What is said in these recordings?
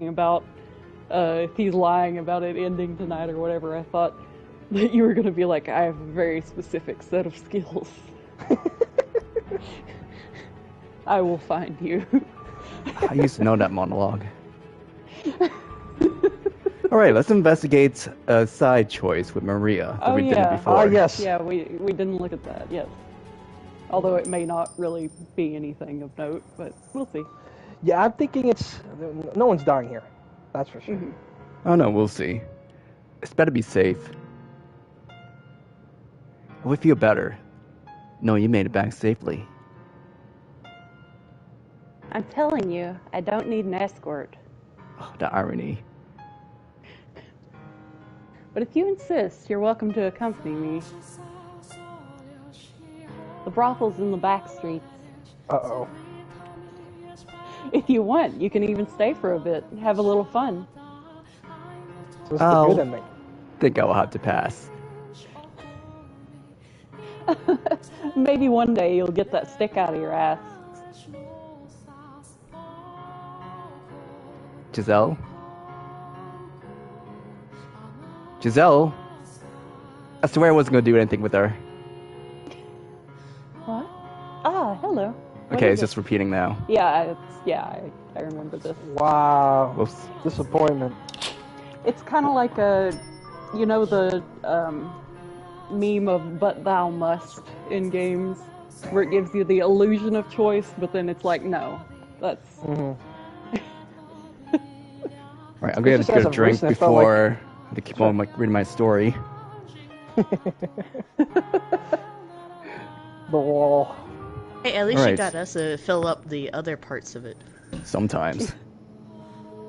about if he's lying about it ending tonight or whatever, I thought that you were going to be like, I have a very specific set of skills. I will find you. I used to know that monologue. Alright, let's investigate a side choice with Maria that we didn't before. Yes. Yeah, we didn't look at that, yes. Although it may not really be anything of note, but we'll see. Yeah, I'm thinking it's... No one's dying here. That's for sure. Mhm. Oh no, we'll see. It's better be safe. I would feel better knowing you made it back safely. I'm telling you, I don't need an escort. Oh, the irony. But if you insist, you're welcome to accompany me. The brothel's in the back streets. Uh-oh. If you want, you can even stay for a bit and have a little fun. So it's the good ending. Think I will have to pass. Maybe one day you'll get that stick out of your ass. Giselle? Giselle? I swear I wasn't going to do anything with her. What? Ah, hello. Okay, it's just repeating now. Yeah, I remember this. Wow. Whoops. Disappointment. It's kind of like the meme of "but thou must" in games, where it gives you the illusion of choice, but then it's like, no, that's. Alright, I'm gonna get a drink before I keep on reading my story. The wall. Hey, at least you got us to fill up the other parts of it. Sometimes.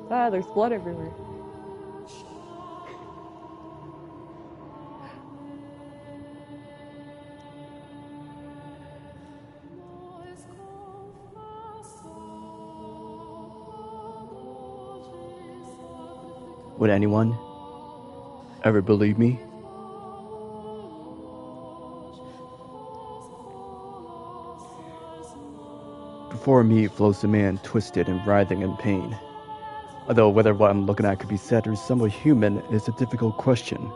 There's blood everywhere. Would anyone ever believe me? Before me floats a man twisted and writhing in pain. Although whether what I'm looking at could be said or somewhat human is a difficult question.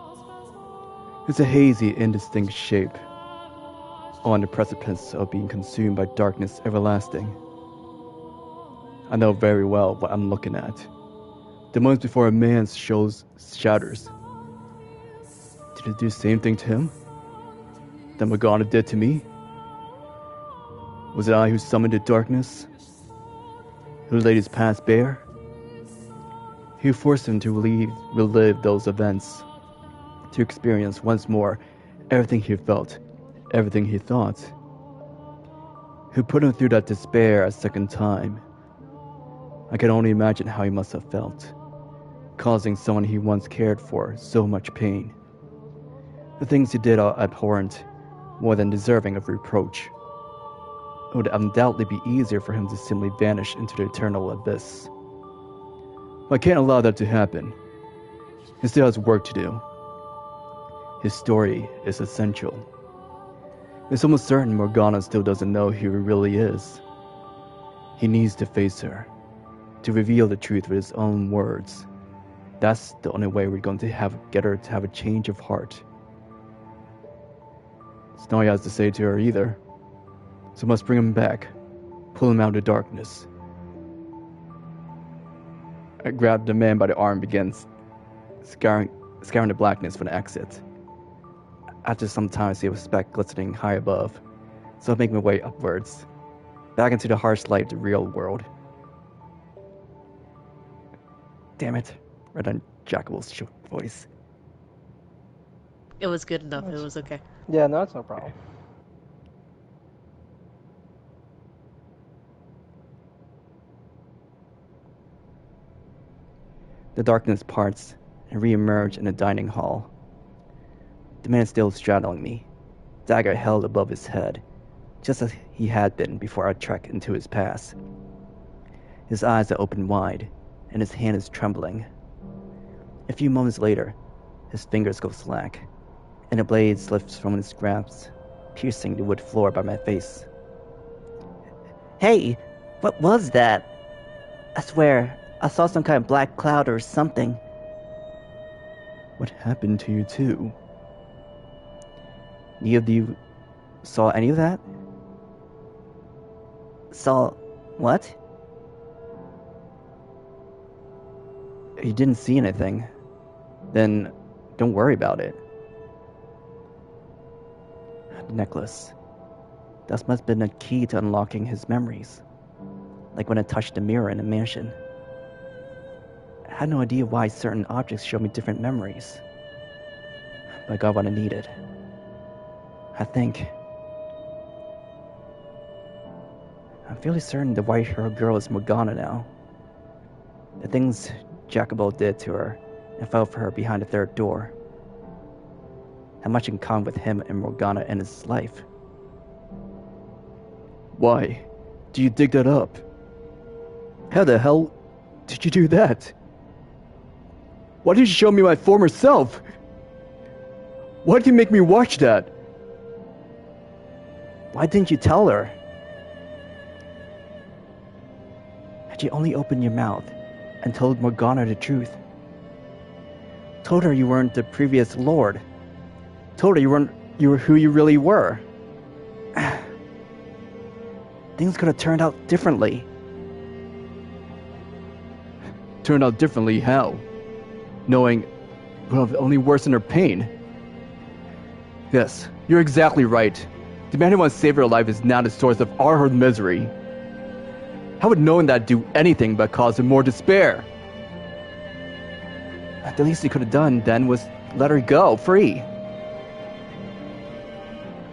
It's a hazy, indistinct shape, on the precipice of being consumed by darkness everlasting. I know very well what I'm looking at. The moments before a man's shows shatters. Did it do the same thing to him that Morgana did to me? Was it I who summoned the darkness? Who laid his past bare? Who forced him to relive those events? To experience once more everything he felt, everything he thought? Who put him through that despair a second time? I can only imagine how he must have felt, causing someone he once cared for so much pain. The things he did are abhorrent, more than deserving of reproach. It would undoubtedly be easier for him to simply vanish into the eternal abyss. But I can't allow that to happen. He still has work to do. His story is essential. It's almost certain Morgana still doesn't know who he really is. He needs to face her, to reveal the truth with his own words. That's the only way we're going to get her to have a change of heart. It's not all he has to say to her either. So must bring him back, pull him out of the darkness. I grabbed the man by the arm and began scouring the blackness for the exit. After some time, I see a speck glistening high above, so I make my way upwards, back into the harsh light of the real world. Damn it, read on Jackal's voice. It was good enough, it was okay. Yeah, no, that's no problem. The darkness parts and re-emerge in the dining hall. The man still straddling me, dagger held above his head, just as he had been before our trek into his past. His eyes are open wide, and his hand is trembling. A few moments later, his fingers go slack, and the blade slips from his grasp, piercing the wood floor by my face. Hey, what was that? I swear, I saw some kind of black cloud or something. What happened to you too? Neither of you saw any of that? Saw what? If you didn't see anything, then don't worry about it. The necklace. That must have been a key to unlocking his memories. Like when I touched the mirror in a mansion. I had no idea why certain objects showed me different memories. But I got what I needed. I think. I'm fairly certain the white-haired girl is Morgana now. The things Jacobo did to her and fell for her behind the third door had much in common with him and Morgana in his life. Why? Do you dig that up? How the hell did you do that? Why did you show me my former self? Why did you make me watch that? Why didn't you tell her? Had you only opened your mouth and told Morgana the truth? Told her you weren't the previous lord. Told her you were who you really were. Things could have turned out differently. Turned out differently how? Knowing would have only worsened her pain. Yes, you're exactly right. Demanding one save her life is now the source of all her misery. How would knowing that do anything but cause her more despair? The least you could have done then was let her go, free.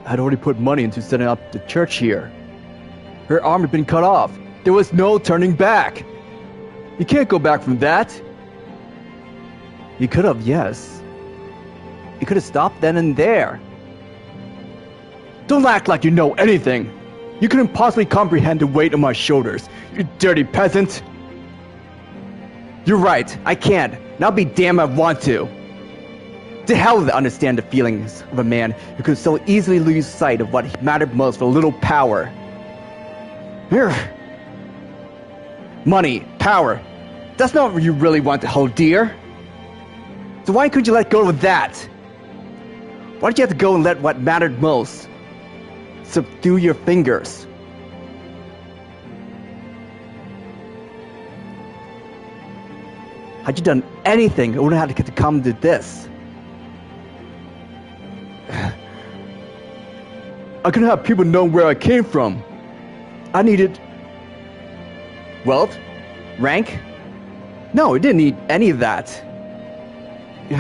I'd already put money into setting up the church here. Her arm had been cut off. There was no turning back. You can't go back from that. You could have, yes. You could have stopped then and there. Don't act like you know anything. You couldn't possibly comprehend the weight on my shoulders, you dirty peasant. You're right, I can't. Now be damned I want to. To hell with it, understand the feelings of a man who could so easily lose sight of what mattered most for a little power. Here. Money, power. That's not what you really want to hold dear. So why couldn't you let go of that? Why did you have to go and let what mattered most subdue your fingers? Had you done anything, it wouldn't have had to come to this. I couldn't have people know where I came from. I needed wealth, rank. No, it didn't need any of that. Do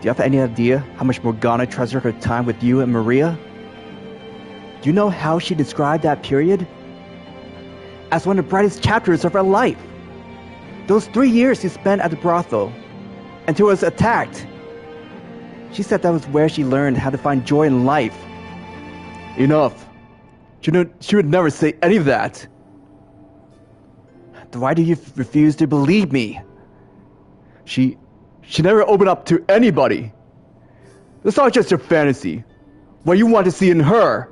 you have any idea how much Morgana treasured her time with you and Maria? Do you know how she described that period? As one of the brightest chapters of her life. Those 3 years she spent at the brothel, until it was attacked. She said that was where she learned how to find joy in life. Enough. She would never say any of that. Then why do you refuse to believe me? She never opened up to anybody. That's not just your fantasy. What you want to see in her.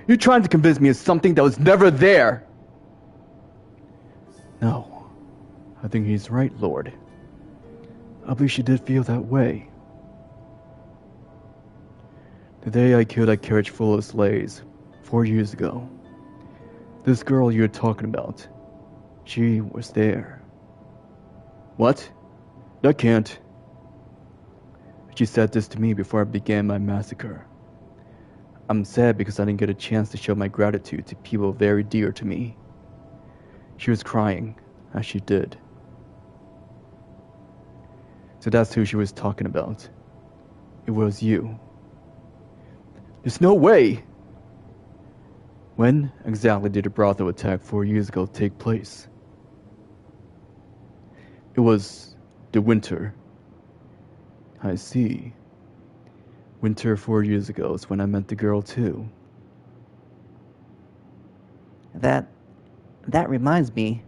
You're trying to convince me of something that was never there. No. I think he's right, Lord. I believe she did feel that way. The day I killed that carriage full of slaves, 4 years ago. This girl you're talking about, she was there. What? That can't. She said this to me before I began my massacre. I'm sad because I didn't get a chance to show my gratitude to people very dear to me. She was crying, as she did. So that's who she was talking about. It was you. There's no way! When exactly did the brothel attack 4 years ago take place? It was the winter. I see. Winter 4 years ago is when I met the girl too. That reminds me.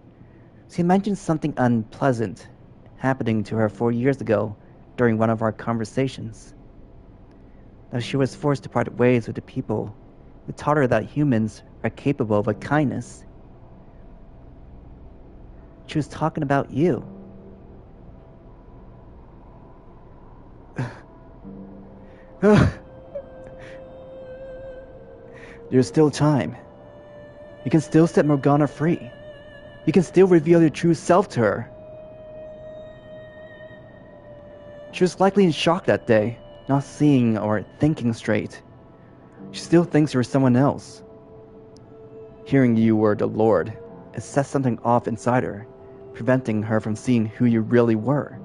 She mentioned something unpleasant happening to her 4 years ago during one of our conversations. That she was forced to part ways with the people who taught her that humans are capable of a kindness She was talking about you. There's still time. You can still set Morgana free. You can still reveal your true self to her. She was likely in shock that day, not seeing or thinking straight. She still thinks you're someone else. Hearing you were the Lord, it set something off inside her, preventing her from seeing who you really were.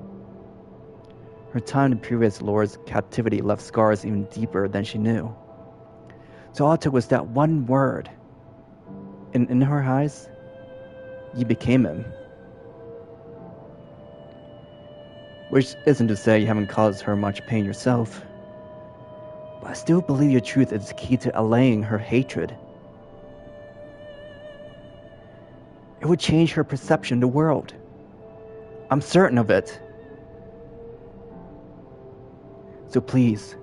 Her time in previous Lord's captivity left scars even deeper than she knew. So all it took was that one word. In her eyes, you became him. Which isn't to say you haven't caused her much pain yourself. But I still believe your truth is key to allaying her hatred. It would change her perception of the world. I'm certain of it. So please,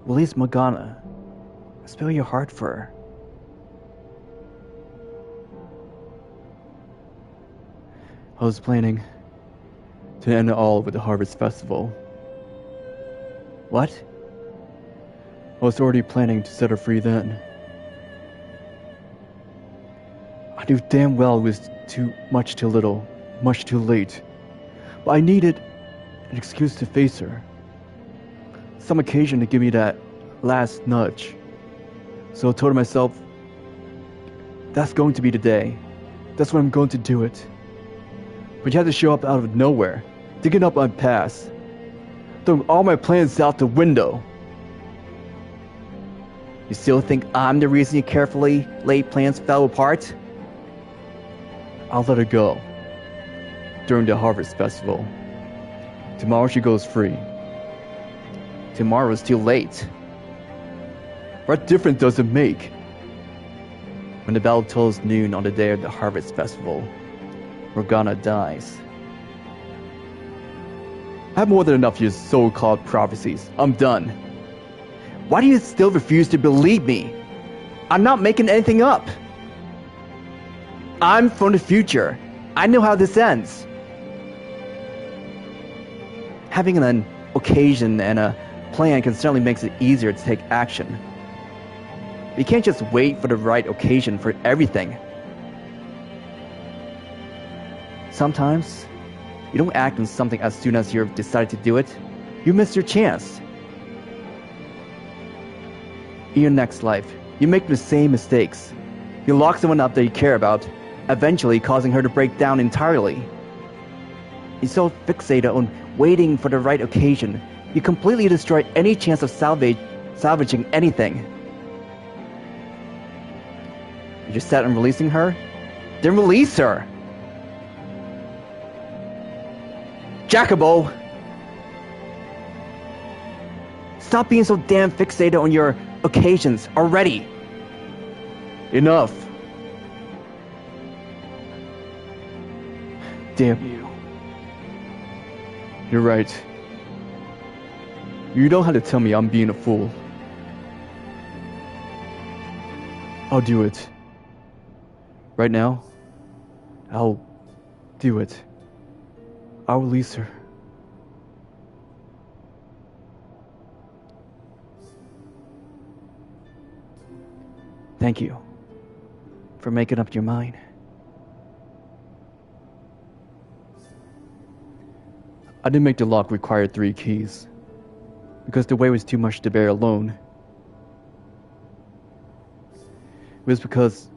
release Morgana. Spill your heart for her. I was planning to end it all with the Harvest Festival. What? I was already planning to set her free then. I knew damn well it was too much too little, much too late. But I needed an excuse to face her. Some occasion to give me that last nudge. So I told myself, that's going to be the day. That's when I'm going to do it. But you had to show up out of nowhere, digging up my past, throwing all my plans out the window. You still think I'm the reason your carefully laid plans fell apart? I'll let her go. During the Harvest Festival. Tomorrow she goes free. Tomorrow's too late. What difference does it make? When the bell tolls noon on the day of the Harvest Festival, Morgana dies. I have more than enough of your so-called prophecies. I'm done. Why do you still refuse to believe me? I'm not making anything up. I'm from the future. I know how this ends. Having an occasion and a plan can certainly make it easier to take action. You can't just wait for the right occasion for everything. Sometimes, you don't act on something as soon as you've decided to do it. You miss your chance. In your next life, you make the same mistakes. You lock someone up that you care about, eventually causing her to break down entirely. You're so fixated on waiting for the right occasion, you completely destroy any chance of salvaging anything. You're set on releasing her? Then release her! Jacobo! Stop being so damn fixated on your occasions already! Enough! Damn you. You're right. You don't have to tell me I'm being a fool. I'll do it. Right now, I'll do it. I'll release her. Thank you for making up your mind. I didn't make the lock require 3 keys, because the weight was too much to bear alone. It was because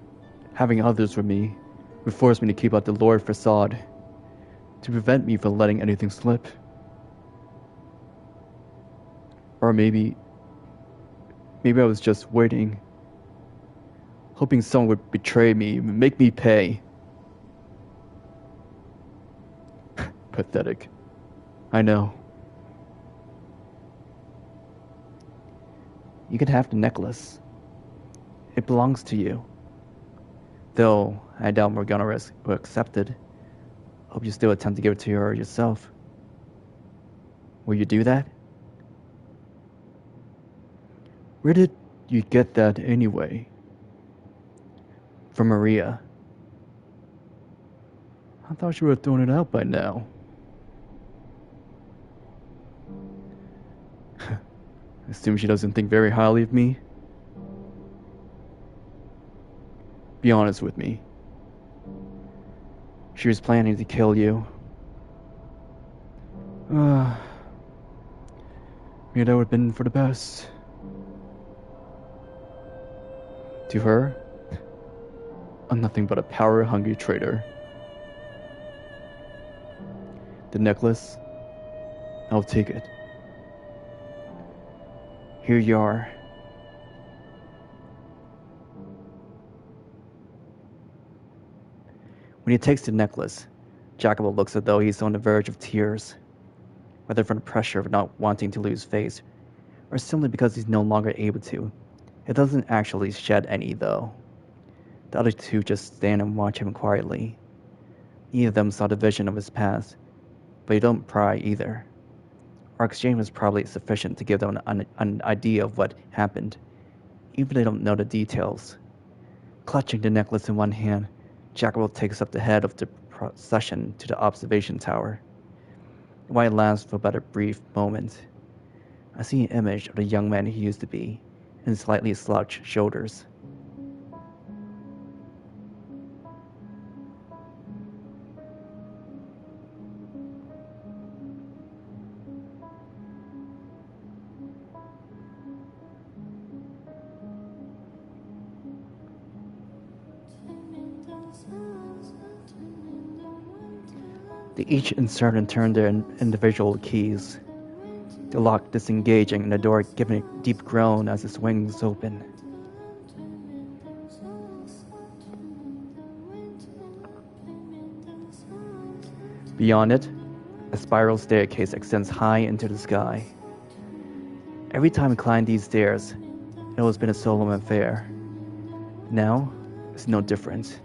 having others with me would force me to keep up the Lord facade, to prevent me from letting anything slip. Or maybe I was just waiting, hoping someone would betray me, make me pay. Pathetic. I know. You can have the necklace. It belongs to you. Though I doubt Morgana will accept it. Hope you still attempt to give it to her yourself. Will you do that? Where did you get that anyway? From Maria. I thought you would have thrown it out by now. I assume she doesn't think very highly of me. Be honest with me. She was planning to kill you. Maybe that would have been for the best. To her, I'm nothing but a power-hungry traitor. The necklace, I'll take it. Here you are. When he takes the necklace, Jacobo looks as though he's on the verge of tears, whether from the pressure of not wanting to lose face, or simply because he's no longer able to. It doesn't actually shed any, though. The other two just stand and watch him quietly. Neither of them saw the vision of his past, but they don't pry either. Our exchange was probably sufficient to give them an idea of what happened, even if they don't know the details. Clutching the necklace in one hand, Jacobo takes up the head of the procession to the observation tower. While it lasts for but a brief moment, I see an image of the young man he used to be, and slightly slouched shoulders. They each insert and turn their individual keys, the lock disengaging and the door giving a deep groan as it swings open. Beyond it, a spiral staircase extends high into the sky. Every time I climb these stairs, it has been a solemn affair. Now, it's no different.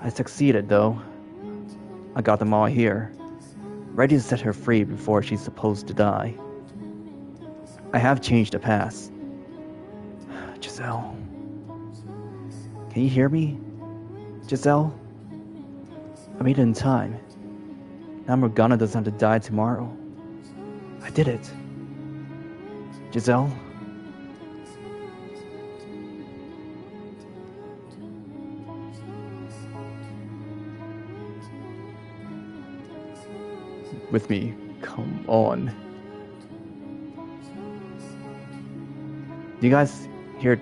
I succeeded, though. I got them all here, ready to set her free before she's supposed to die. I have changed the past. Giselle. Can you hear me? Giselle? I made it in time. Now Morgana doesn't have to die tomorrow. I did it. Giselle? With me, come on. Do you guys hear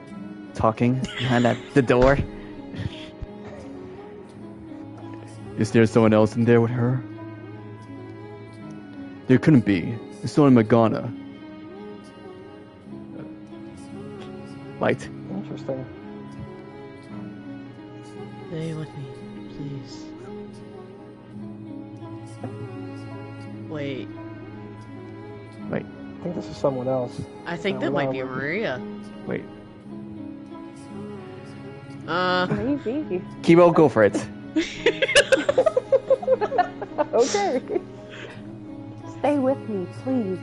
talking behind the door? Is there someone else in there with her? There couldn't be. It's only Morgana. Light. Interesting. Stay with me, please. Wait. Wait. I think this is someone else. I think that might be Maria. Wait. Maybe. Keebo, go for it. Okay. Stay with me, please.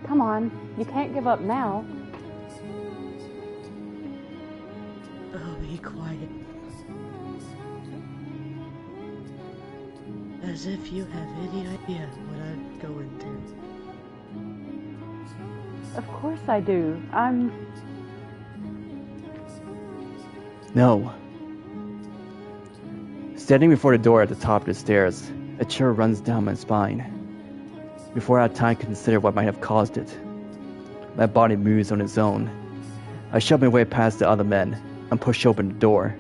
Come on. You can't give up now. Oh, be quiet. As if you have any idea what I'm going through. Of course I do. No. Standing before the door at the top of the stairs, a chill runs down my spine. Before I had time to consider what might have caused it, my body moves on its own. I shove my way past the other men and push open the door.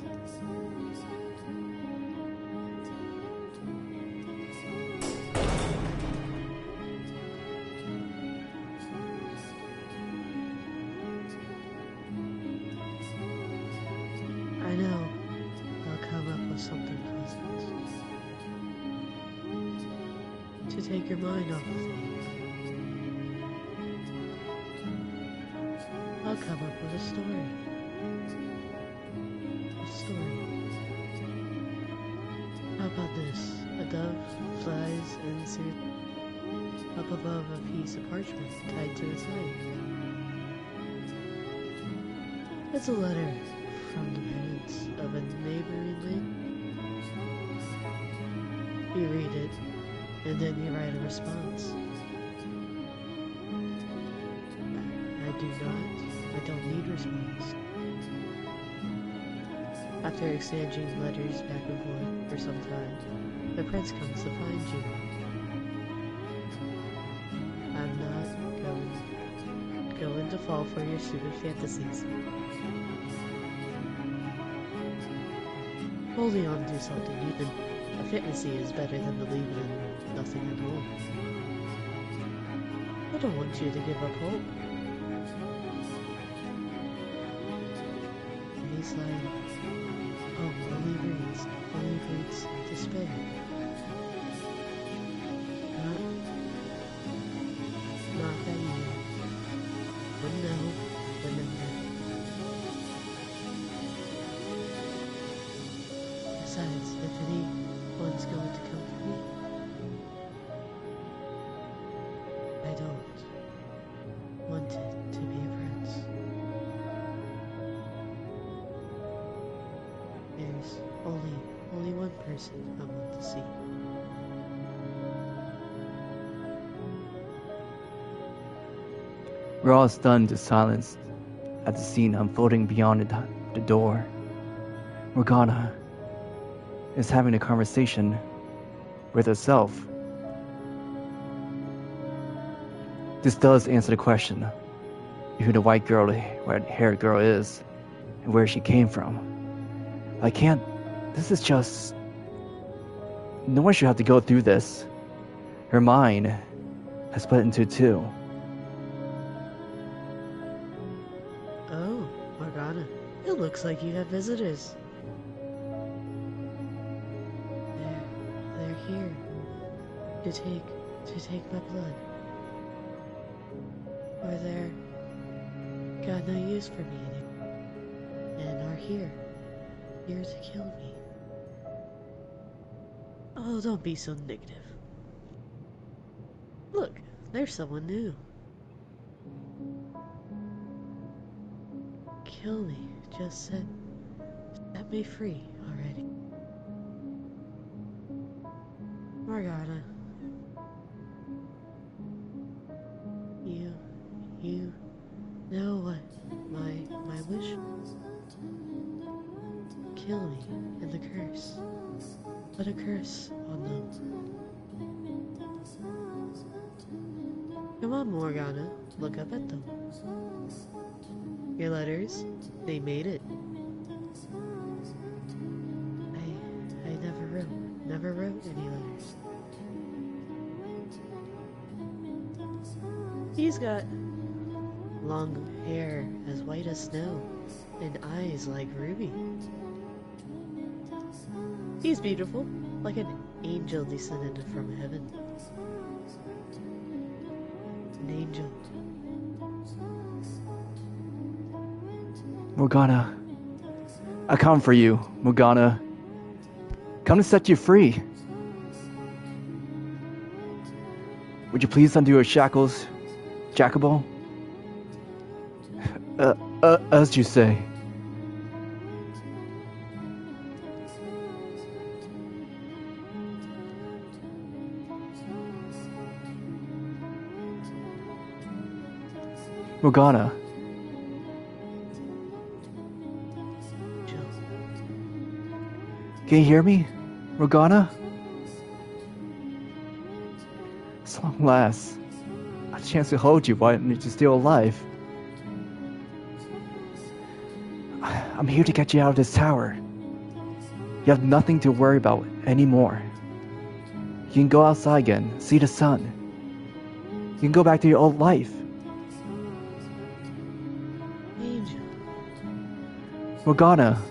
I know. I'll come up with something pleasant. To take your mind off of things. I'll come up with a story. A story. How about this? A dove flies inside up above a piece of parchment tied to its leg. It's a letter from the parents of a neighboring lady. You read it, and then you write a response. I don't need response. After exchanging letters back and forth for some time, the prince comes to find you. I'm not going to fall for your stupid fantasies. Holding on to something even a fantasy is better than believing in nothing at all. I don't want you to give up hope. And he's like, oh, only breeds despair. Not that you wouldn't know, wouldn't have known. Besides, if anyone's going to come for me, I don't want it to be a prince. There's only one person I want to see. We're all stunned to silence at the scene unfolding beyond the door. Morgana is having a conversation with herself. This does answer the question who the white-haired girl is and where she came from. This is just... No one should have to go through this. Her mind has split into two. Oh, Morgana, it looks like you have visitors. They're here to take my blood. Or they're got no use for me anymore, and are here to kill me. Oh, don't be so negative. Look, there's someone new. Kill me, just set me free already. Morgana, you know what my wish? Kill me and the curse. Put a curse on them. Come on, Morgana, look up at them. Your letters, they made it. I never wrote any letters. He's got long hair as white as snow and eyes like ruby. He's beautiful, like an angel descended from heaven. An angel. Morgana, I come for you, Morgana. Come to set you free. Would you please undo your shackles, Jacobo? As you say. Morgana. Can you hear me, Morgana? At long last, a chance to hold you while you're still alive. I'm here to get you out of this tower. You have nothing to worry about anymore. You can go outside again, see the sun. You can go back to your old life. Angel. Morgana.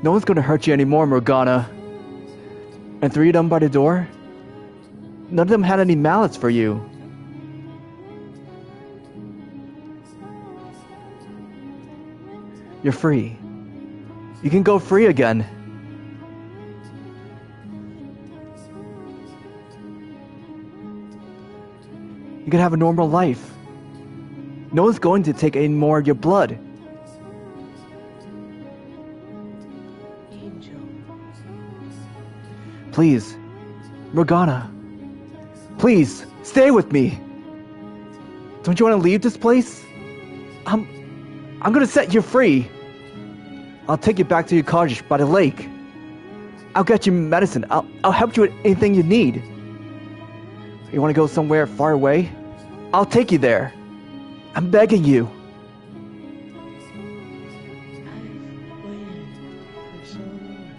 No one's gonna hurt you anymore, Morgana. And three of them by the door? None of them had any malice for you. You're free. You can go free again. You can have a normal life. No one's going to take any more of your blood. Please, Morgana. Please, stay with me. Don't you want to leave this place? I'm gonna set you free. I'll take you back to your cottage by the lake. I'll get you medicine. I'll help you with anything you need. You want to go somewhere far away? I'll take you there. I'm begging you. I've waited for so long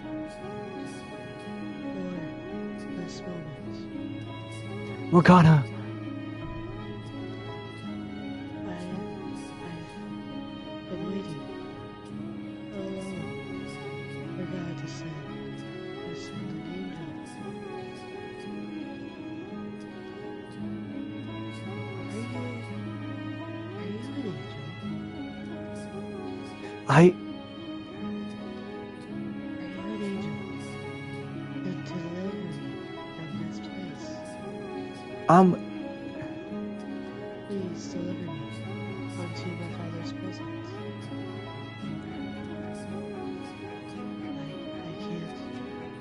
for this moment. Morgana. I've been waiting so long for God to send an angel. Are you an angel? I... Are you an angel meant to deliver me from this place? Please deliver me unto my father's presence.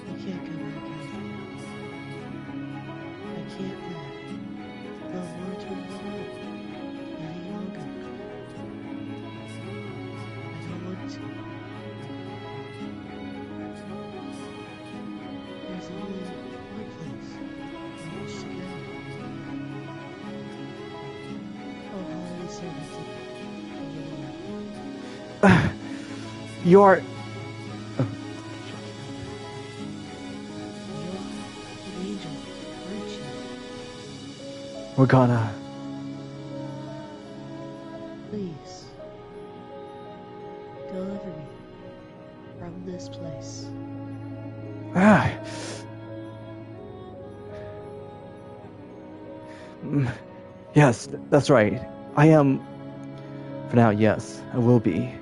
I can't go back out there. I can't live the mortal world any longer. I don't want to. There's only one place in which to go. Oh, holy servant of the Lord. You're... You're an angel, aren't you? Morgana. Please, deliver me from this place. Ah. Yes, that's right. I am... For now, yes, I will be.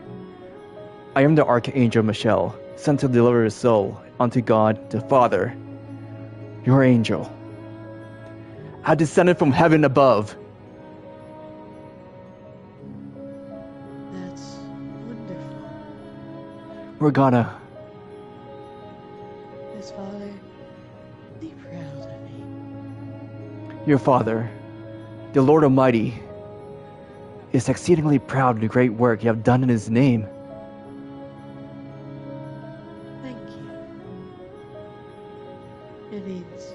I am the Archangel Michelle, sent to deliver your soul unto God the Father, your angel. I descended from heaven above. That's wonderful. Morgana, His father, be proud of me. your Father, the Lord Almighty, is exceedingly proud of the great work you have done in His name. Thank you. It means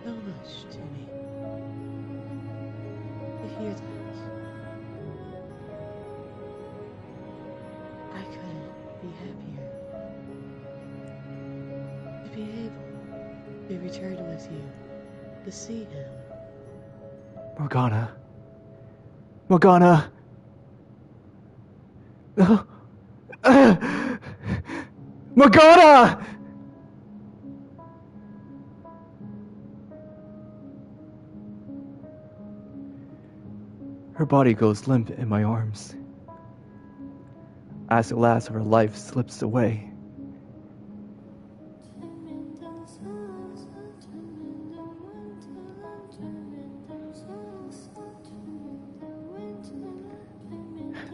so much to me to hear that. I couldn't be happier to be able to return with you to see him. Morgana. Morgana. Morgana! Her body goes limp in my arms as the last of her life slips away.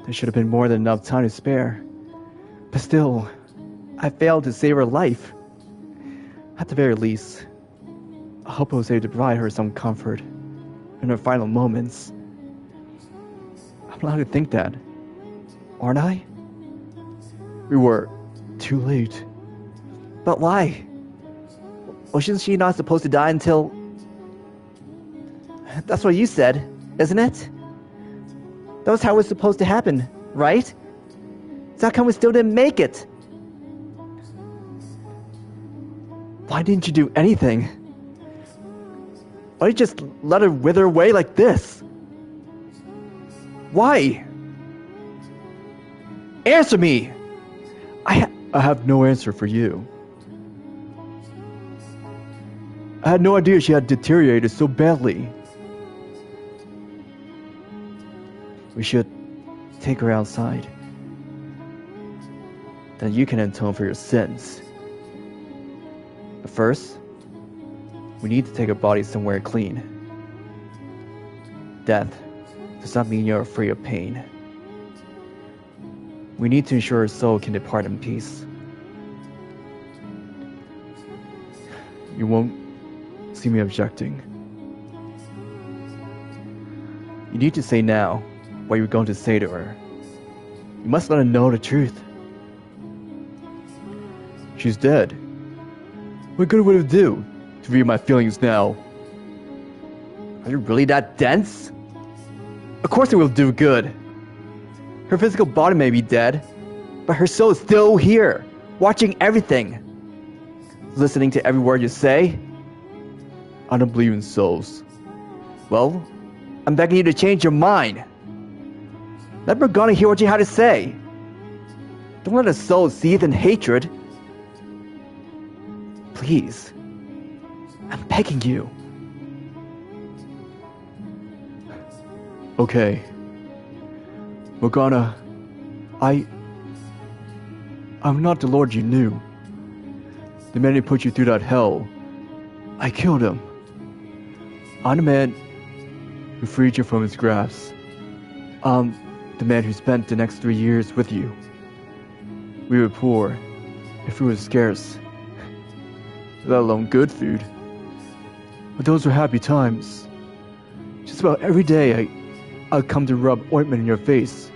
There should have been more than enough time to spare. But still, I failed to save her life. At the very least, I hope I was able to provide her some comfort in her final moments. I'm allowed to think that, aren't I? We were too late. But why? Wasn't she not supposed to die until... That's what you said, isn't it? That was how it was supposed to happen, right? So how come we still didn't make it? Why didn't you do anything? Why did you just let her wither away like this? Why? Answer me! I have no answer for you. I had no idea she had deteriorated so badly. We should take her outside. Then you can atone for your sins. But first, we need to take her body somewhere clean. Death does not mean you're free of pain. We need to ensure her soul can depart in peace. you won't see me objecting. You need to say now what you're going to say to her. You must let her know the truth. She's dead. What good would it do to read my feelings now? Are you really that dense? Of course it will do good. Her physical body may be dead, but her soul is still here, watching everything, listening to every word you say. I don't believe in souls. Well, I'm begging you to change your mind. Let Morgana hear what you have to say. Don't let a soul seethe in hatred. Please. I'm begging you. Okay. Morgana, I'm not the Lord you knew. The man who put you through that hell, I killed him. I'm the man who freed you from his grasp. I'm the man who spent the next 3 years with you. We were poor, and food was scarce, let alone good food. But those were happy times. Just about every day I'd come to rub ointment in your face.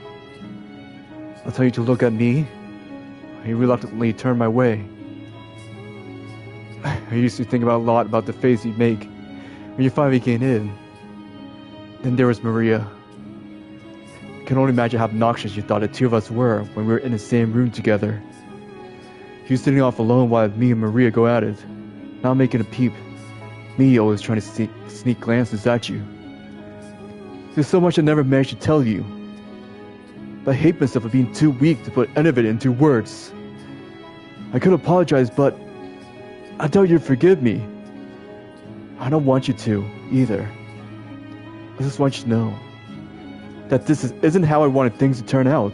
I'll tell you to look at me, and you reluctantly turn my way. I used to think about a lot about the face you'd make when you finally came in. Then there was Maria. I can only imagine how obnoxious you thought the two of us were when we were in the same room together. You sitting off alone while me and Maria go at it, not making a peep. Me always trying to sneak glances at you. There's so much I never managed to tell you. But I hate myself for being too weak to put any of it into words. I could apologize, but I doubt you'd forgive me. I don't want you to, either. I just want you to know that this isn't how I wanted things to turn out.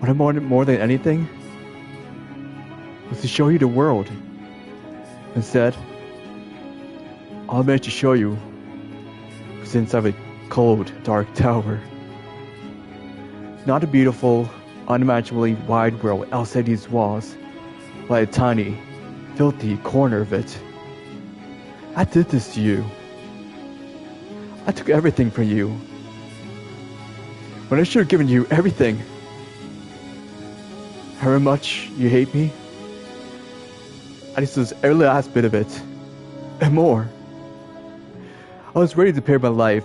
What I wanted more than anything was to show you the world. Instead, all I managed to show you was inside a cold, dark tower. Not a beautiful, unimaginably wide world outside these walls, but a tiny, filthy corner of it. I did this to you. I took everything from you, when I should have given you everything. However much you hate me, I just lose every last bit of it, and more. I was ready to pay my life,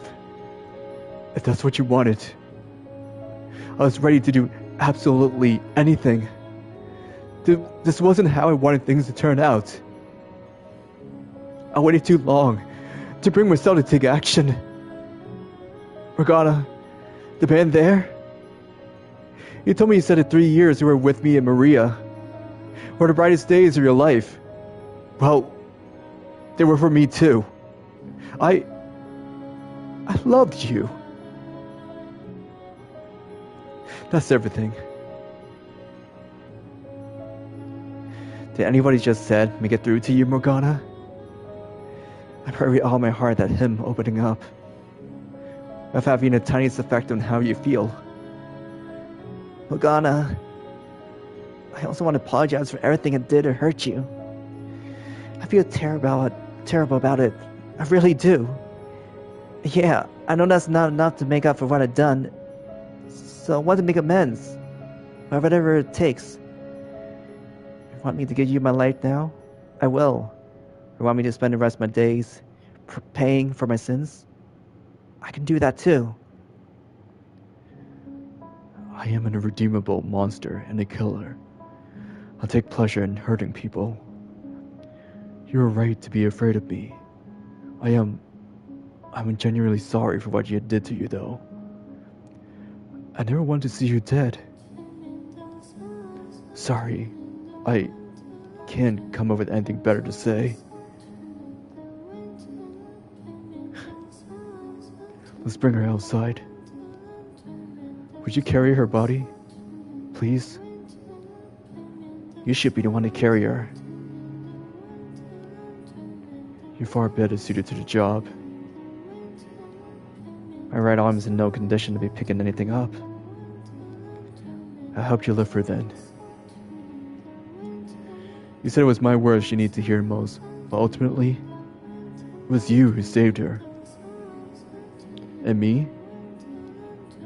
if that's what you wanted. I was ready to do absolutely anything. This wasn't how I wanted things to turn out. I waited too long to bring myself to take action. Morgana, the man there? You told me you said the 3 years you were with me and Maria were the brightest days of your life. Well, they were for me too. I loved you. That's everything. Did anybody just said make it through to you, Morgana? I pray with all my heart that him opening up of having the tiniest effect on how you feel. Morgana, I also want to apologize for everything I did to hurt you. I feel terrible about it. I really do. Yeah, I know that's not enough to make up for what I've done. So I want to make amends. Whatever it takes. You want me to give you my life now? I will. You want me to spend the rest of my days paying for my sins? I can do that too. I am an irredeemable monster and a killer. I'll take pleasure in hurting people. You are right to be afraid of me. I'm genuinely sorry for what you did to you, though. I never wanted to see you dead. Sorry, I can't come up with anything better to say. Let's bring her outside. Would you carry her body? Please? You should be the one to carry her. You're far better suited to the job. My right arm is in no condition to be picking anything up. I helped you lift her then. You said it was my words she needed to hear most, but ultimately, it was you who saved her. And me?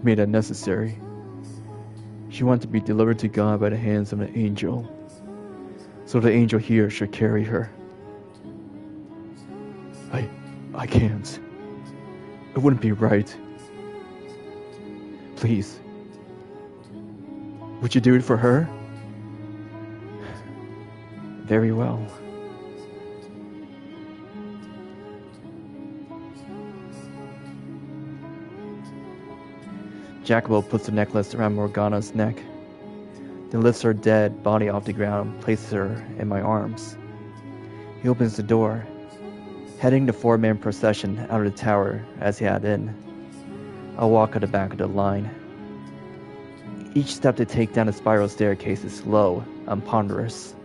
Made that necessary. She wanted to be delivered to God by the hands of an angel, so the angel here should carry her. I can't. It wouldn't be right. Please. Would you do it for her? Very well. Jacobo puts the necklace around Morgana's neck, then lifts her dead body off the ground and places her in my arms. He opens the door, heading the four-man procession out of the tower as he had in. I walk at the back of the line. Each step they take down the spiral staircase is slow and ponderous,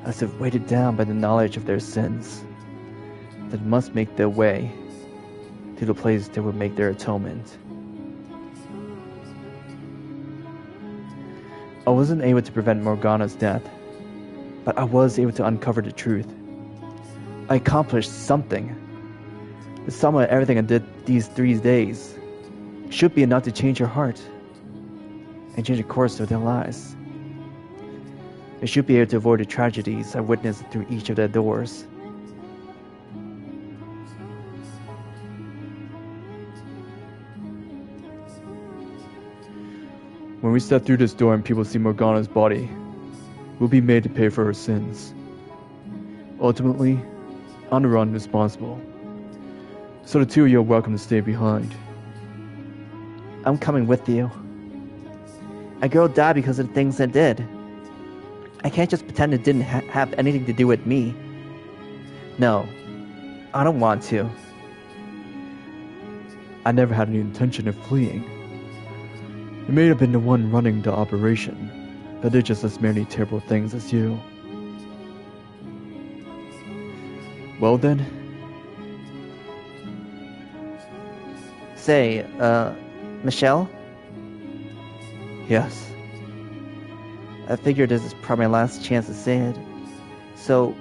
as if weighted down by the knowledge of their sins that must make their way to the place they will make their atonement. I wasn't able to prevent Morgana's death, but I was able to uncover the truth. I accomplished something. The sum of everything I did these 3 days should be enough to change her heart and change the course of their lives. They should be able to avoid the tragedies I witnessed through each of their doors. When we step through this door and people see Morgana's body, we'll be made to pay for her sins. Ultimately, I'm the one responsible. So the two of you are welcome to stay behind. I'm coming with you. A girl died because of the things I did. I can't just pretend it didn't have anything to do with me. No, I don't want to. I never had any intention of fleeing. You may have been the one running the operation, but did just as many terrible things as you. Well then? Say, Michelle? Yes. I figured this is probably my last chance to say it. So,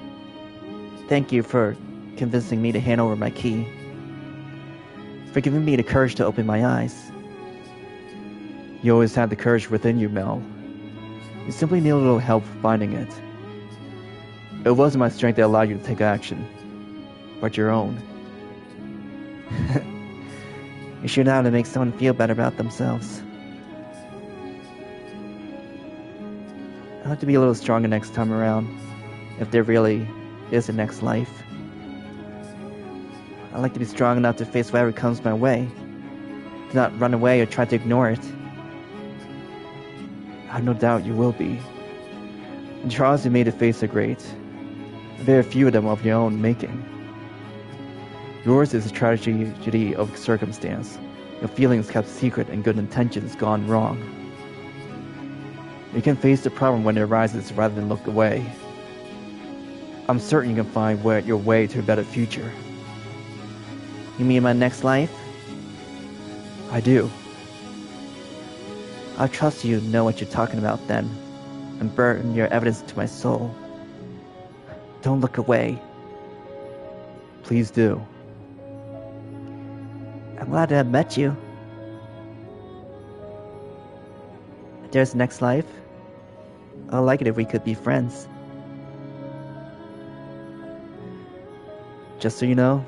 thank you for convincing me to hand over my key. For giving me the courage to open my eyes. You always had the courage within you, Mel. You simply need a little help finding it. It wasn't my strength that allowed you to take action, but your own. You sure know how to make someone feel better about themselves. I'll have to be a little stronger next time around, if there really is a next life. I'd like to be strong enough to face whatever comes my way, to not run away or try to ignore it. I have no doubt you will be. The trials you made to face are great. Very few of them of your own making. Yours is a tragedy of circumstance. Your feelings kept secret and good intentions gone wrong. You can face the problem when it arises rather than look away. I'm certain you can find your way to a better future. You mean my next life? I do. I'll trust you to know what you're talking about then, and burn your evidence to my soul. Don't look away. Please do. I'm glad to have met you. If there's a next life, I'd like it if we could be friends. Just so you know,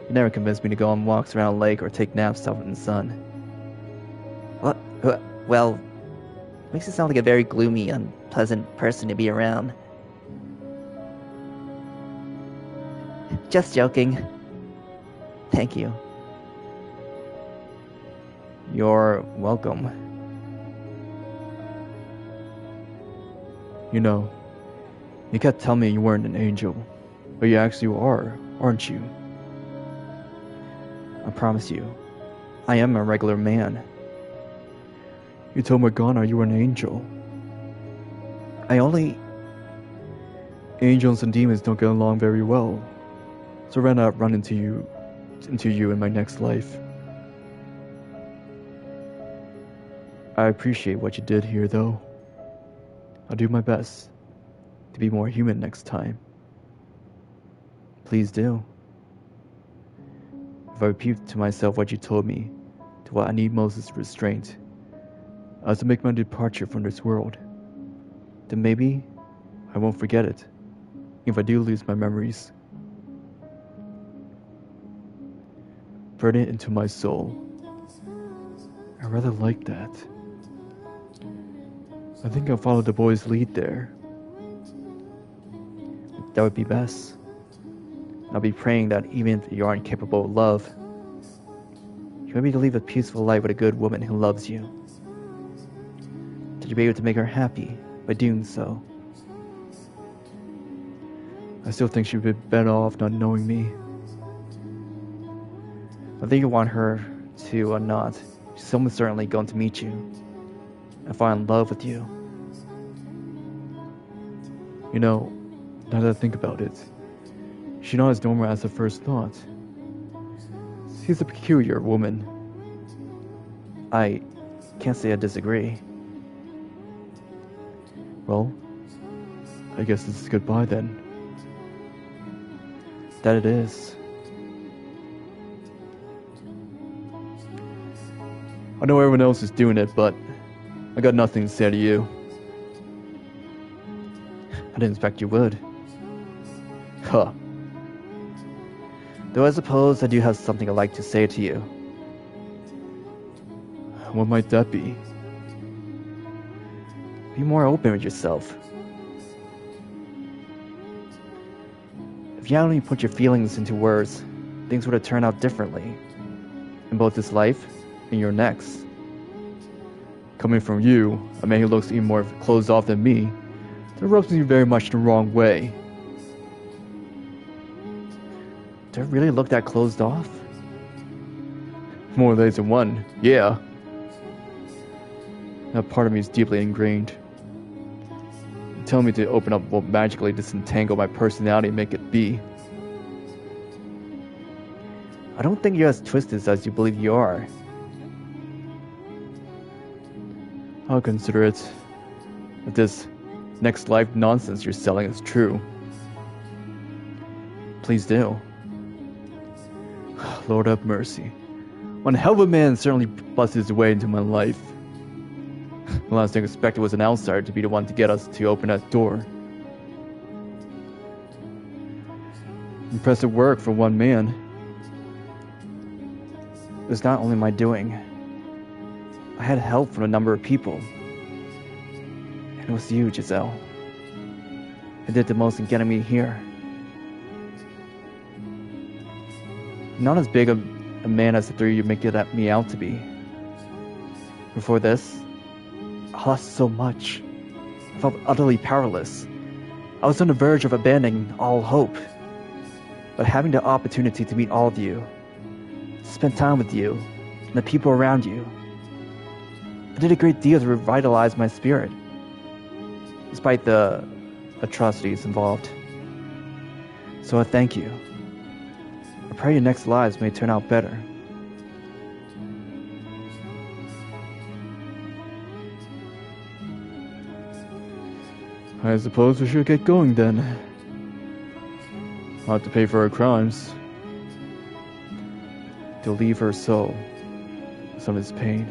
you never convinced me to go on walks around a lake or take naps out in the sun. What? Well, makes you sound like a very gloomy, unpleasant person to be around. Just joking. Thank you. You're welcome. You know, you kept telling me you weren't an angel, but you actually are, aren't you? I promise you, I am a regular man. You told Morgana you were an angel. Angels and demons don't get along very well, so I ran out run into you in my next life. I appreciate what you did here, though. I'll do my best. to be more human next time. Please do. If I repeat to myself what you told me, to what I need most is restraint, as to make my departure from this world, then maybe I won't forget it, if I do lose my memories. Burn it into my soul. I rather like that. I think I'll follow the boy's lead there. That would be best. I'll be praying that even if you aren't capable of love, you may be to live a peaceful life with a good woman who loves you. That you'll be able to make her happy by doing so. I still think she'd be better off not knowing me. Whether you want her to or not, she's almost certainly going to meet you and fall in love with you. You know, now that I think about it, she's not as normal as I first thought. She's a peculiar woman. I can't say I disagree. Well, I guess this is goodbye then. That it is. I know everyone else is doing it, but I got nothing to say to you. I didn't expect you would. Huh. Though I suppose I do have something I'd like to say to you. What might that be? Be more open with yourself. If you hadn't put your feelings into words, things would have turned out differently. In both this life and your next. Coming from you, a man who looks even more closed off than me, that rubs me very much the wrong way. Do I really look that closed off? More ways than one, yeah. That part of me is deeply ingrained. You tell me to open up will magically disentangle my personality and make it be. I don't think you're as twisted as you believe you are. I'll consider it. If this next life nonsense you're selling is true. Please do. Lord have mercy. One hell of a man certainly busted his way into my life. The last thing I expected was an outsider to be the one to get us to open that door. Impressive work for one man. It was not only my doing. I had help from a number of people. And it was you, Giselle. Who did the most in getting me here. Not as big a man as the three you make me out to be. Before this, I lost so much. I felt utterly powerless. I was on the verge of abandoning all hope. But having the opportunity to meet all of you, to spend time with you, and the people around you, I did a great deal to revitalize my spirit, despite the atrocities involved. So I thank you. I pray your next lives may turn out better. I suppose we should get going then. I'll have to pay for her crimes. To leave her soul some of its pain.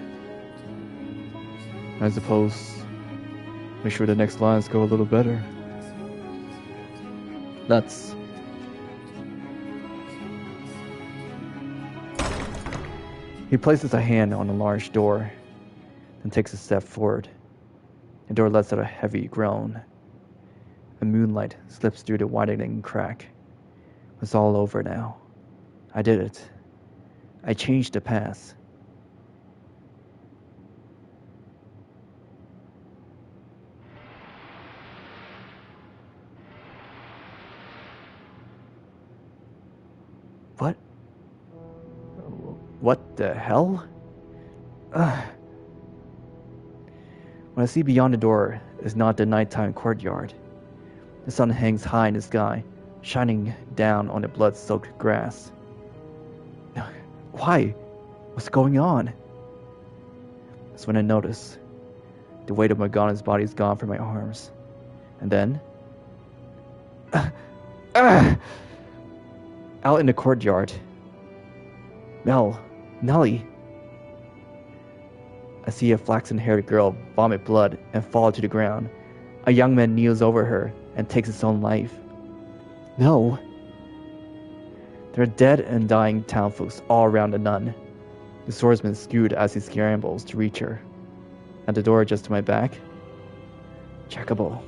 I suppose make sure the next lines go a little better. That's... He places a hand on a large door, then takes a step forward. The door lets out a heavy groan. The moonlight slips through the widening crack. It's all over now. I did it. I changed the past. What? What the hell? What I see beyond the door is not the nighttime courtyard. The sun hangs high in the sky, shining down on the blood-soaked grass. Why? What's going on? That's when I notice the weight of Morgana's body is gone from my arms. And then, Out in the courtyard. Nellie. I see a flaxen-haired girl vomit blood and fall to the ground. A young man kneels over her and takes his own life. No. There are dead and dying townfolks all around the nun. The swordsman skewed as he scrambles to reach her. At the door just to my back. Checkable.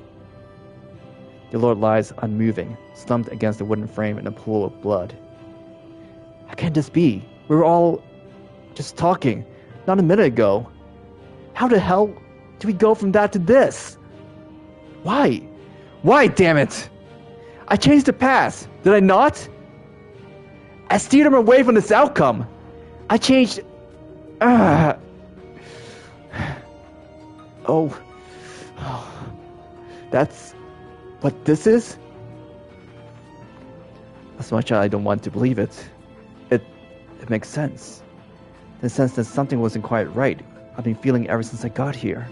The Lord lies unmoving, slumped against the wooden frame in a pool of blood. How can this be? We were all just talking, not a minute ago. How the hell do we go from that to this? Why? Why, damn it? I changed the past, did I not? I steered him away from this outcome. I changed... Oh. That's what this is? As much as I don't want to believe it, it makes sense. The sense that something wasn't quite right, I've been feeling ever since I got here.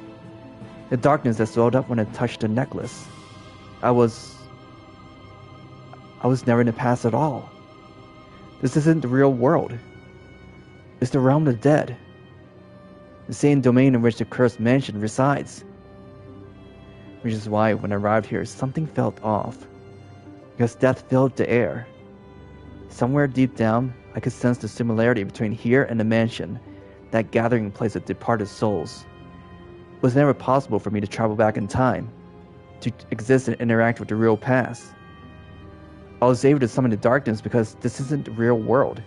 The darkness that swelled up when I touched the necklace. I was never in the past at all. This isn't the real world. It's the realm of the dead. The same domain in which the cursed mansion resides. Which is why when I arrived here, something felt off. Because death filled the air. Somewhere deep down, I could sense the similarity between here and the mansion, that gathering place of departed souls. It was never possible for me to travel back in time, to exist and interact with the real past. I was able to summon the darkness because this isn't the real world.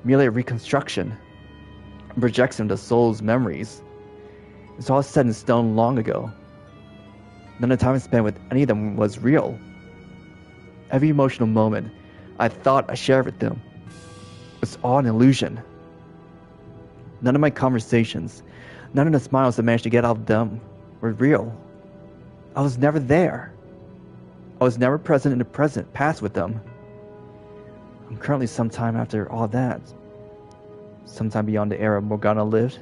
Merely a reconstruction, a projection of the soul's memories. It's all set in stone long ago. None of the time I spent with any of them was real. Every emotional moment I thought I shared with them was all an illusion. None of my conversations, none of the smiles I managed to get out of them were real. I was never there. I was never present in the past with them. I'm currently sometime after all that. Sometime beyond the era Morgana lived.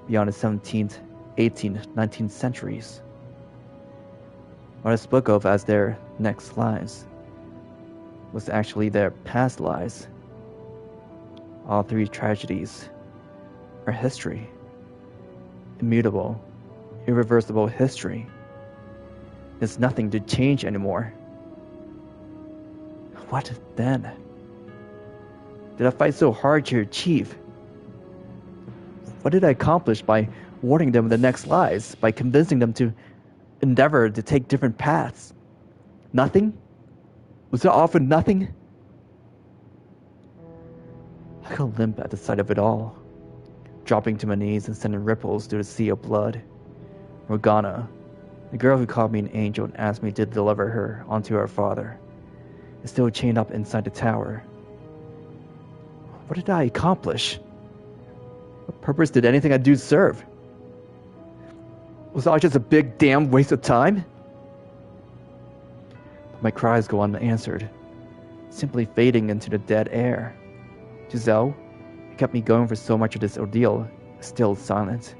Beyond the 17th, 18th, 19th centuries. What I spoke of as their next lives was actually their past lives. All three tragedies are history. Immutable, irreversible history. There's nothing to change anymore. What then? Did I fight so hard to achieve? What did I accomplish by warning them of the next lives, by convincing them to endeavor to take different paths? Nothing? Was it all for nothing? I go limp at the sight of it all, dropping to my knees and sending ripples through the sea of blood. Morgana, the girl who called me an angel and asked me to deliver her onto her father, is still chained up inside the tower. What did I accomplish? What purpose did anything I do serve? Was I just a big damn waste of time? But my cries go unanswered, simply fading into the dead air. Giselle, who kept me going for so much of this ordeal, is still silent.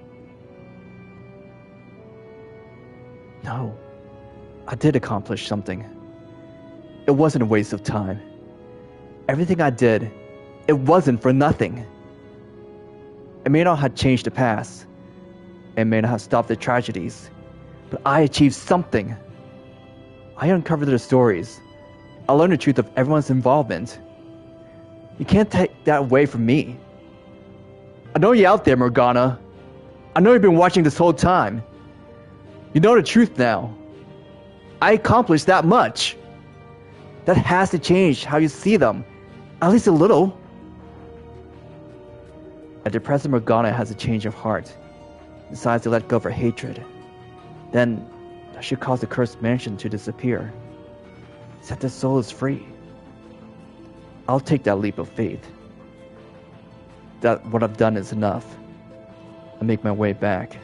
No, I did accomplish something. It wasn't a waste of time. Everything I did, it wasn't for nothing. It may not have changed the past. It may not have stopped the tragedies. But I achieved something. I uncovered their stories. I learned the truth of everyone's involvement. You can't take that away from me. I know you're out there, Morgana. I know you've been watching this whole time. You know the truth now. I accomplished that much. That has to change how you see them. At least a little. A depressed Morgana has a change of heart. Decides to let go of her hatred. Then, that should cause the cursed mansion to disappear. Set their souls free. I'll take that leap of faith. That what I've done is enough. I make my way back,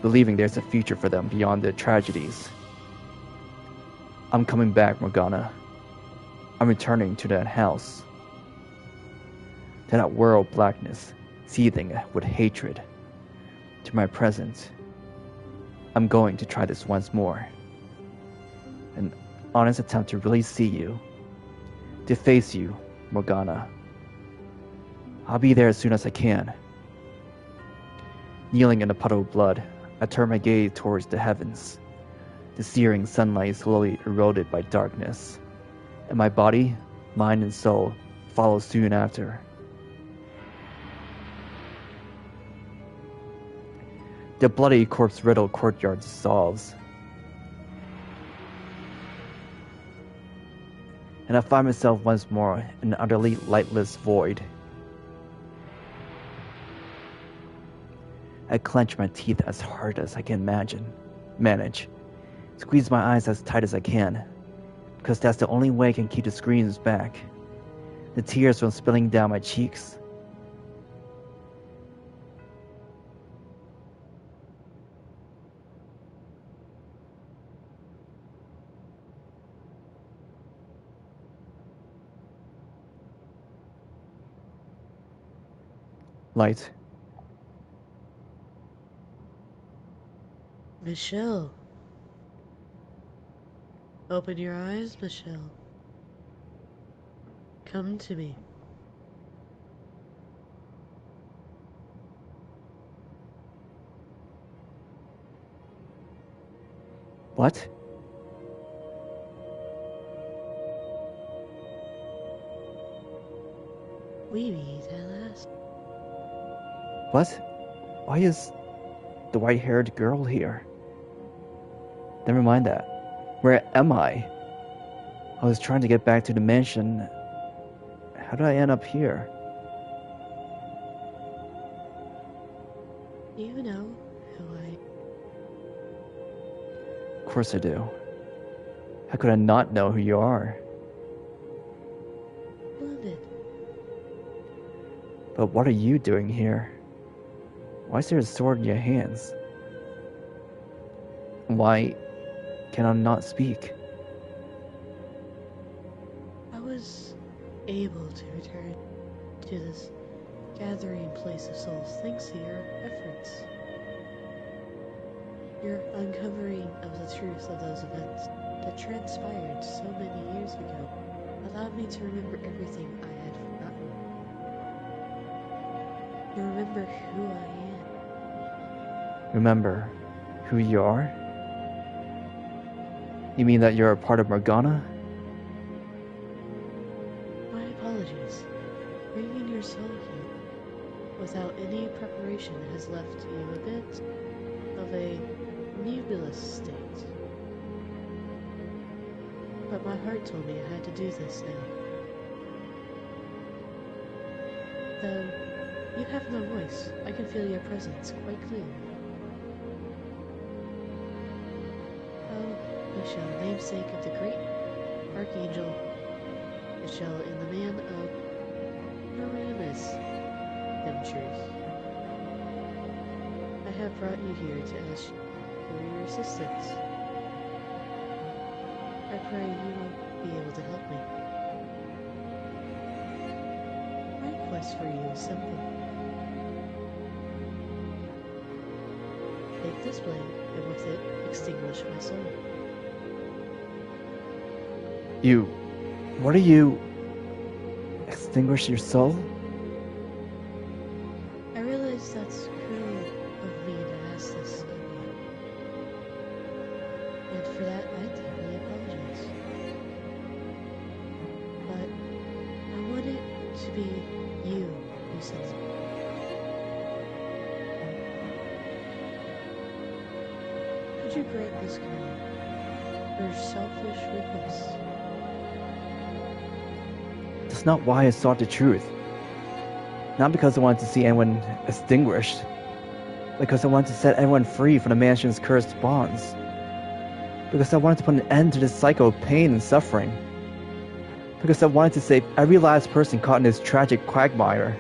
believing there's a future for them beyond their tragedies. I'm coming back, Morgana. I'm returning to that house. To that world blackness, seething with hatred. To my present. I'm going to try this once more. And honest attempt to really see you, to face you, Morgana. I'll be there as soon as I can. Kneeling in a puddle of blood, I turn my gaze towards the heavens, the searing sunlight slowly eroded by darkness, and my body, mind, and soul follow soon after. The bloody corpse-riddled courtyard dissolves, and I find myself once more in an utterly lightless void. I clench my teeth as hard as I can manage, squeeze my eyes as tight as I can, because that's the only way I can keep the screams back, the tears from spilling down my cheeks. Light. Michelle. Open your eyes, Michelle. Come to me. What? We meet at last. What? Why is the white-haired girl here? Never mind that. Where am I? I was trying to get back to the mansion. How did I end up here? You know who I... Of course I do. How could I not know who you are? Wounded. But what are you doing here? Why is there a sword in your hands? Why can I not speak? I was able to return to this gathering place of souls thanks to your efforts. Your uncovering of the truth of those events that transpired so many years ago allowed me to remember everything I had forgotten. To remember who I am. Remember who you are? You mean that you're a part of Morgana? My apologies. Bringing your soul here without any preparation has left you a bit of a nebulous state. But my heart told me I had to do this now. Though you have no voice, I can feel your presence quite clearly. Michelle, namesake of the great Archangel Michelle and the man of Morgana's ventures. I have brought you here to ask for your assistance. I pray you will be able to help me. My quest for you is simple. Take this blade and with it extinguish my soul. What are you? Extinguish your soul? I realize that's cruel of me to ask this of you. And for that, I deeply apologize. But I want it to be you who sends me. Could you grant this command? Your selfish request. That's not why I sought the truth. Not because I wanted to see anyone extinguished. Because I wanted to set everyone free from the mansion's cursed bonds. Because I wanted to put an end to this cycle of pain and suffering. Because I wanted to save every last person caught in this tragic quagmire.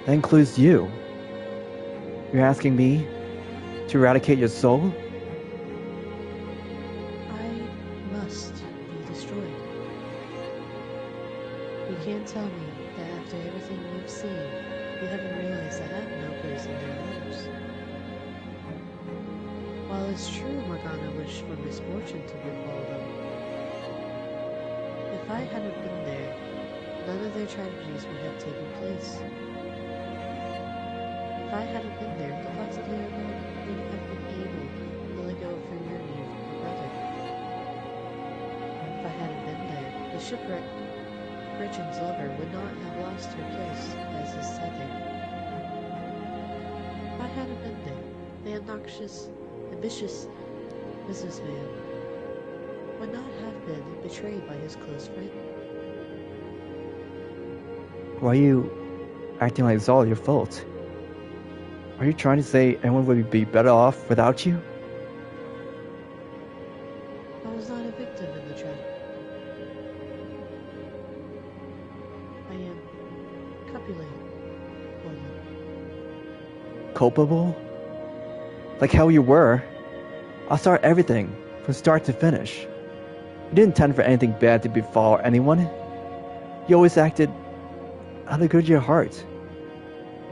That includes you. You're asking me to eradicate your soul? I must be destroyed. You can't tell me that after everything you've seen, you haven't realized I have no place in their lives. While it's true Morgana wished for misfortune to befall them, If I hadn't been there, none of their tragedies would have taken place. If I hadn't been there, the possibly would have been able to let go for your new brother. If I hadn't been there, the shipwrecked Gretchen's lover would not have lost her place as his tether. If I hadn't been there, the obnoxious, ambitious businessman would not have been betrayed by his close friend. Why are you acting like it's all your fault? Are you trying to say everyone would be better off without you? I was not a victim in the tragedy. I am copulating for them. Culpable? Like how you were. I'll start everything from start to finish. You didn't intend for anything bad to befall anyone. You always acted out of good of your heart.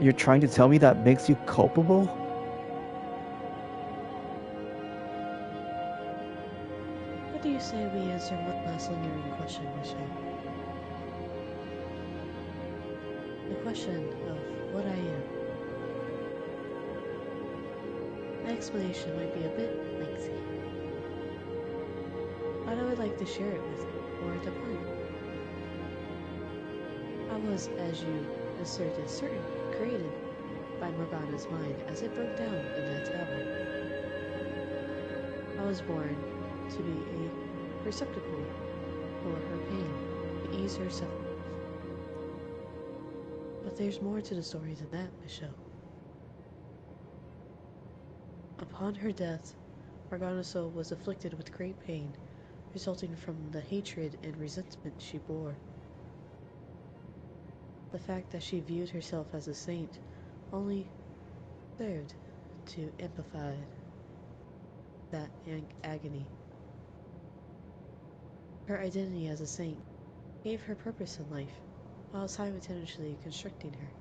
You're trying to tell me that makes you culpable? What do you say we answer one last lingering question, Michelle? The question of what I am. My explanation might be a bit lengthy, but I would like to share it with you or depart. I was, as you asserted, created by Morgana's mind as it broke down in that tavern. I was born to be a receptacle for her pain, to ease her suffering. But there's more to the story than that, Michelle. Upon her death, Morgana's soul was afflicted with great pain, resulting from the hatred and resentment she bore. The fact that she viewed herself as a saint only served to amplify that agony. Her identity as a saint gave her purpose in life, while simultaneously constricting her.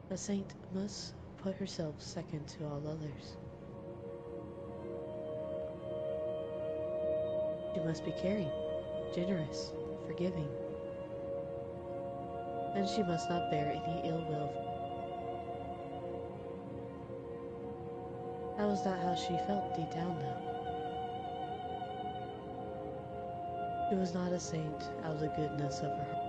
A saint must put herself second to all others. She must be caring, generous, forgiving. And she must not bear any ill will. That was not how she felt deep down, though. She was not a saint out of the goodness of her heart.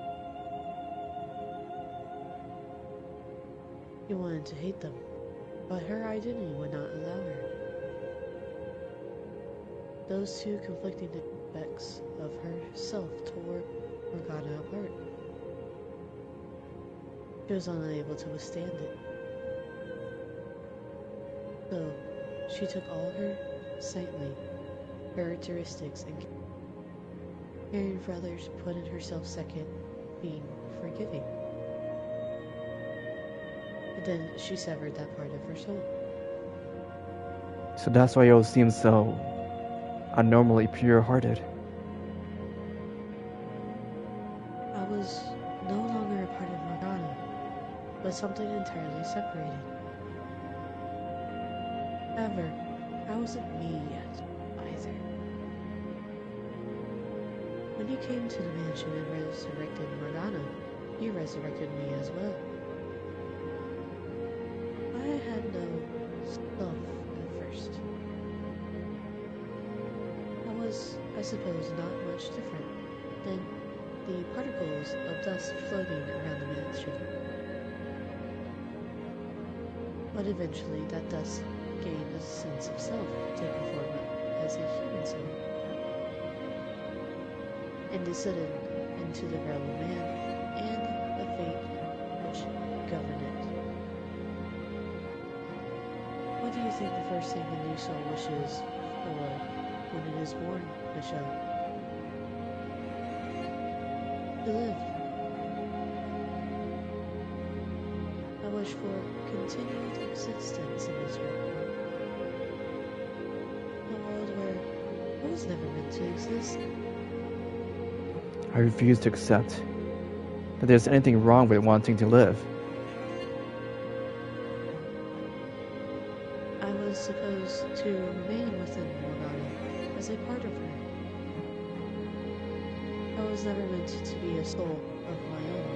She wanted to hate them, but her identity would not allow her. Those two conflicting aspects of herself tore Morgana apart. She was unable to withstand it. So, she took all her saintly characteristics and caring for others, putting herself second, being forgiving. And then she severed that part of her soul. So that's why you all seem so abnormally pure-hearted. I was no longer a part of Morgana, but something entirely separated. However, I wasn't me yet, either. When you came to the mansion and resurrected Morgana, you resurrected me as well. I had no self at first. I was, I suppose, not much different than the particles of dust floating around the mansion. But eventually that dust gained a sense of self, taking form as a human soul, and descended into the realm of man and the fate which governed it. What do you think the first thing a new soul wishes for when it is born, Michelle? To live. I wish for continued existence in this world. A world where I was never meant to exist. I refuse to accept that there's anything wrong with wanting to live. I was supposed to remain within Morgana as a part of her. I was never meant to be a soul of my own.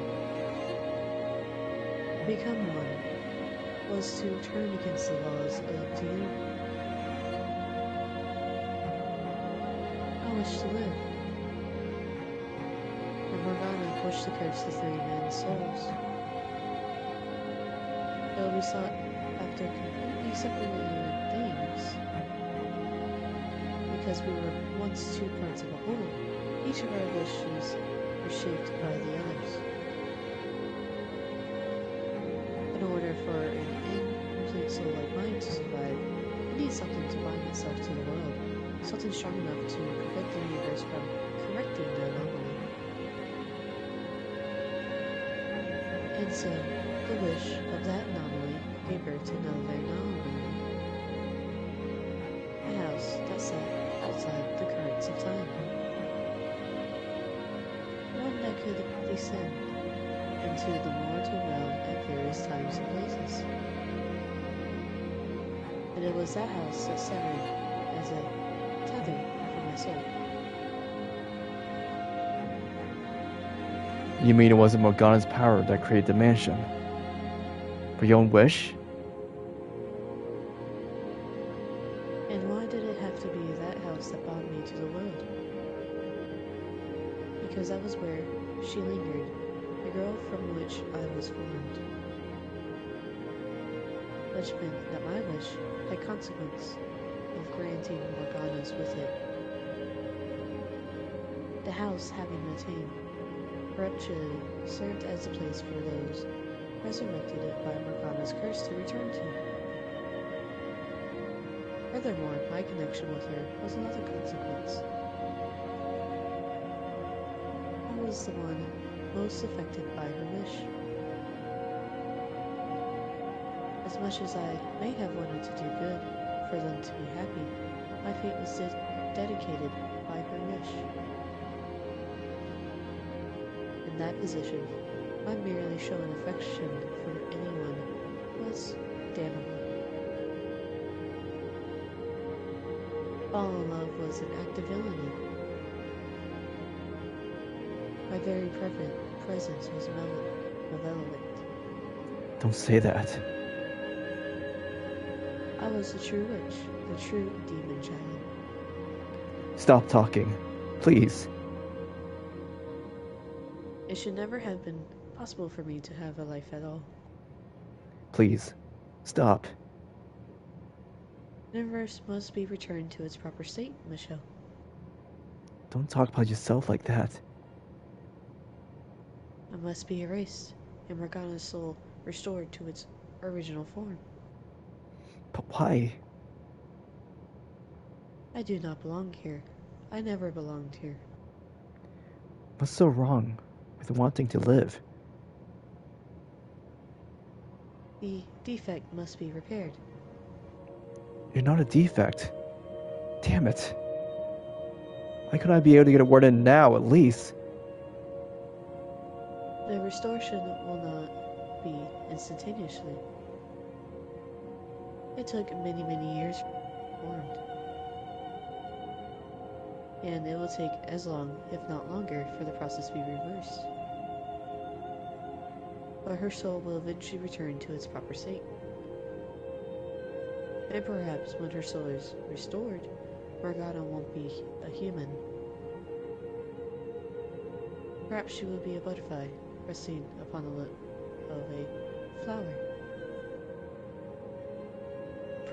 To become one was to turn against the laws of the universe. I wish to live. And Morgana pushed the curse to 3 men's souls. Though we sought after completely separated things, because we were once 2 parts of a whole, each of our wishes were shaped by the others. In order for an incomplete soul like mine to survive, it needs something to bind itself to the world, something strong enough to prevent the universe from correcting the anomaly. And so, the wish of that anomaly gave birth to another anomaly. A house that sat outside the currents of time. One that could descend into the mortal realm at various times and places. And it was that house that served as a tether for my soul. You mean it wasn't Morgana's power that created the mansion? For your own wish? And why did it have to be that house that brought me to the world? Because that was where she lingered, the girl from which I was formed. Which meant that my wish had consequence of granting Morgana's with it. The house, having attained perpetuity, served as a place for those resurrected by Morgana's curse to return to. Furthermore, my connection with her was another consequence. I was the one most affected by her wish. As much as I may have wanted to do good for them to be happy, my fate was dedicated by her wish. In that position, my merely showing affection for anyone was damnable. Falling in love was an act of villainy. My very presence was malevolent. Don't say that. I was the true witch, the true demon child. Stop talking. Please. It should never have been possible for me to have a life at all. Please. Stop. The universe must be returned to its proper state, Michelle. Don't talk about yourself like that. I must be erased, and Morgana's soul restored to its original form. But why? I do not belong here. I never belonged here. What's so wrong with wanting to live? The defect must be repaired. You're not a defect. Damn it. Why couldn't I be able to get a word in now, at least? The restoration will not be instantaneously. It took many, many years to be formed. And it will take as long, if not longer, for the process to be reversed. But her soul will eventually return to its proper state. And perhaps when her soul is restored, Morgana won't be a human. Perhaps she will be a butterfly resting upon the lip of a flower.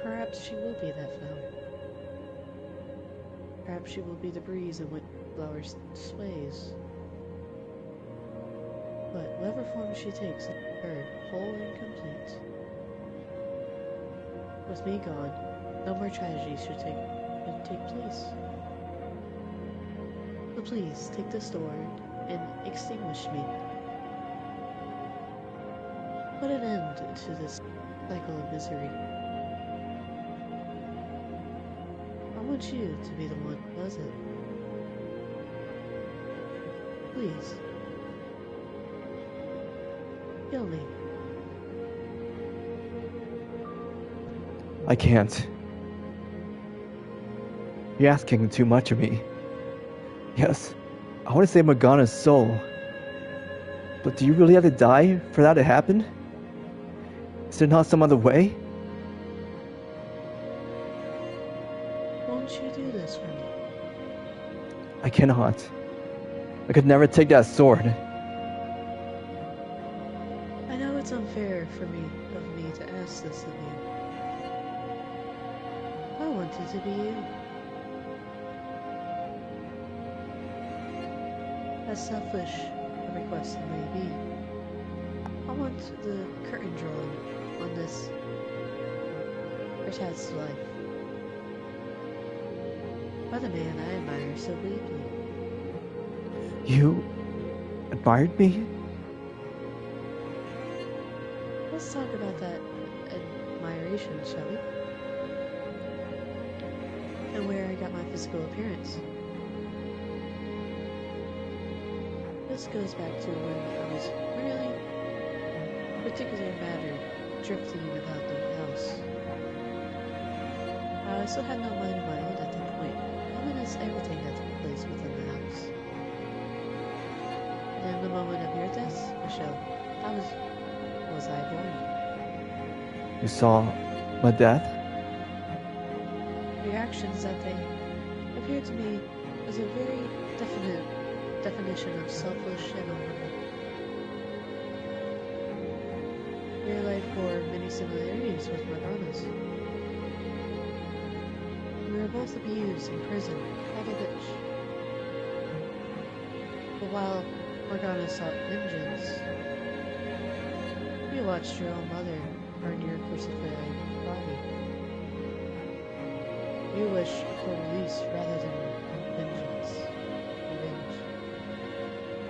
Perhaps she will be that flower. Perhaps she will be the breeze in which the flower sways. But whatever form she takes, her whole and complete. With me gone, no more tragedy should take place. So please take this door and extinguish me. Put an end to this cycle of misery. I want you to be the one who does it. Please. Kill me. I can't. You're asking too much of me. Yes, I want to save Morgana's soul. But do you really have to die for that to happen? Is there not some other way? Won't you do this for me? I cannot. I could never take that sword. I know it's unfair of me to ask this of you. I want it to be you. As selfish a request it may be, I want the curtain drawn on this Ratat's life by the man I admire so deeply. You admired me? Let's talk about that admiration, shall we? And where I got my physical appearance. This goes back to when I was really particular matter drifting about the house. I still had no mind of my own at that point. I witnessed everything that took place within the house. And in the moment of your death, Michelle, was I born? You saw my death? Your actions that day appeared to me as a very definite definition of selfish and honorable. Your life bore many similarities with Morgana's. We were both abused in prison, called a witch. But while Morgana sought vengeance, you watched your own mother burn your crucified body. You wished for release rather than vengeance. Revenge.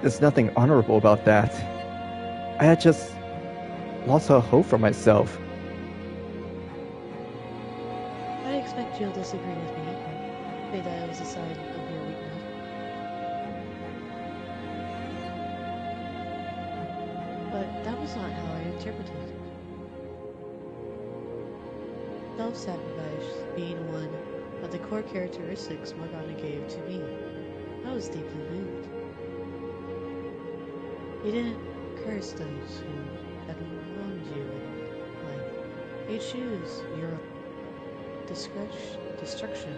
There's nothing honorable about that. I had just lost all hope for myself. I expect you'll disagree with me. Say that it was a sign of your weakness. But that was not how I interpreted it. Self-sacrifice being one of the core characteristics Morgana gave to me. I was deeply moved. You didn't curse those who had wronged you in life. You choose your destruction.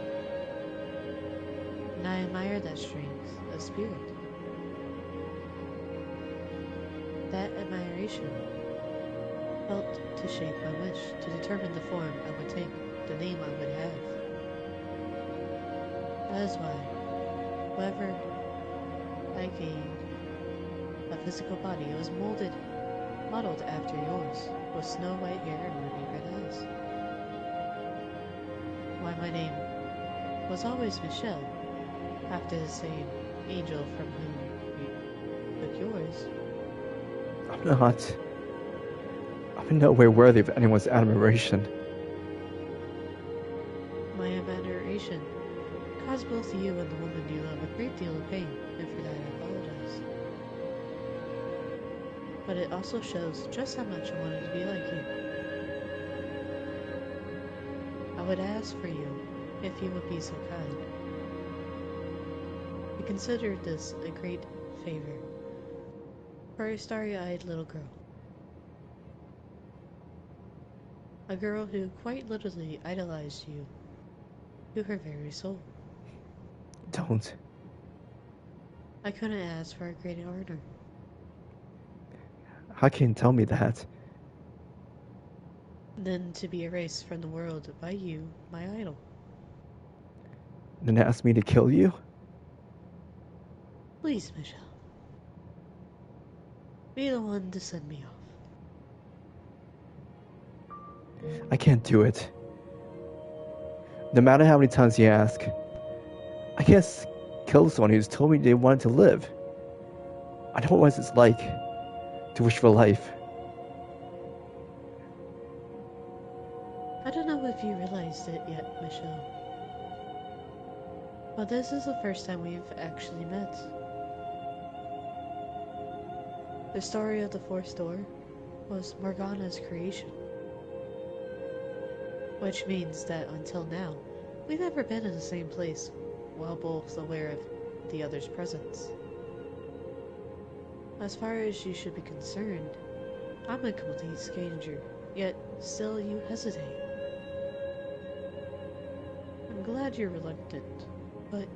And I admire that strength of spirit. That admiration helped to shape my wish, to determine the form I would take, the name I would have. That is why, whenever I gained a physical body, it was modeled after yours, with snow white hair and ruby red eyes. Why my name was always Michelle, after the same angel from whom you took yours. I'm in no way worthy of anyone's admiration. My admiration caused both you and the woman you love a great deal of pain, and for that I apologize. But it also shows just how much I wanted to be like you. I would ask for you, if you would be so kind, to consider this a great favor for a starry-eyed little girl. A girl who quite literally idolized you to her very soul. Don't. I couldn't ask for a greater honor. How can you tell me that? Than to be erased from the world by you, my idol. Then ask me to kill you? Please, Michelle. Be the one to send me off. I can't do it. No matter how many times you ask, I can't kill someone who's told me they wanted to live. I know what it's like to wish for life. I don't know if you realized it yet, Michelle. But this is the first time we've actually met. The story of the fourth door was Morgana's creation. Which means that until now, we've never been in the same place, while both aware of the other's presence. As far as you should be concerned, I'm a complete stranger, yet still you hesitate. I'm glad you're reluctant, but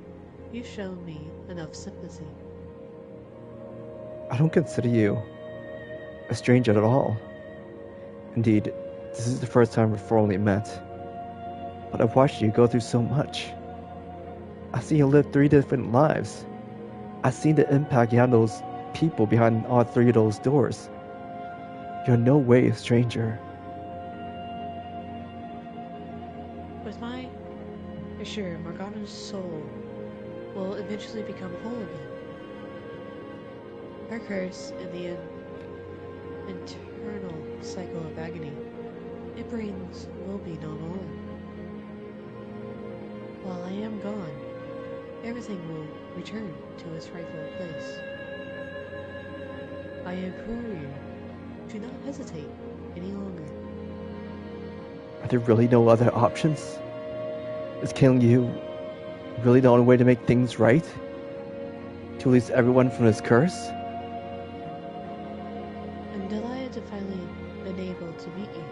you've shown me enough sympathy. I don't consider you a stranger at all. Indeed, this is the first time we've formally met. But I've watched you go through so much. I've seen you live 3 different lives. I've seen the impact you had on those people behind all 3 of those doors. You're in no way a stranger. With my sure, Morgana's soul will eventually become whole again. Her curse and the internal cycle of agony it brings will be no more. While I am gone, everything will return to its rightful place. I implore you, do not hesitate any longer. Are there really no other options? Is killing you really the only way to make things right? To release everyone from this curse? I'm delighted to finally been able to meet you.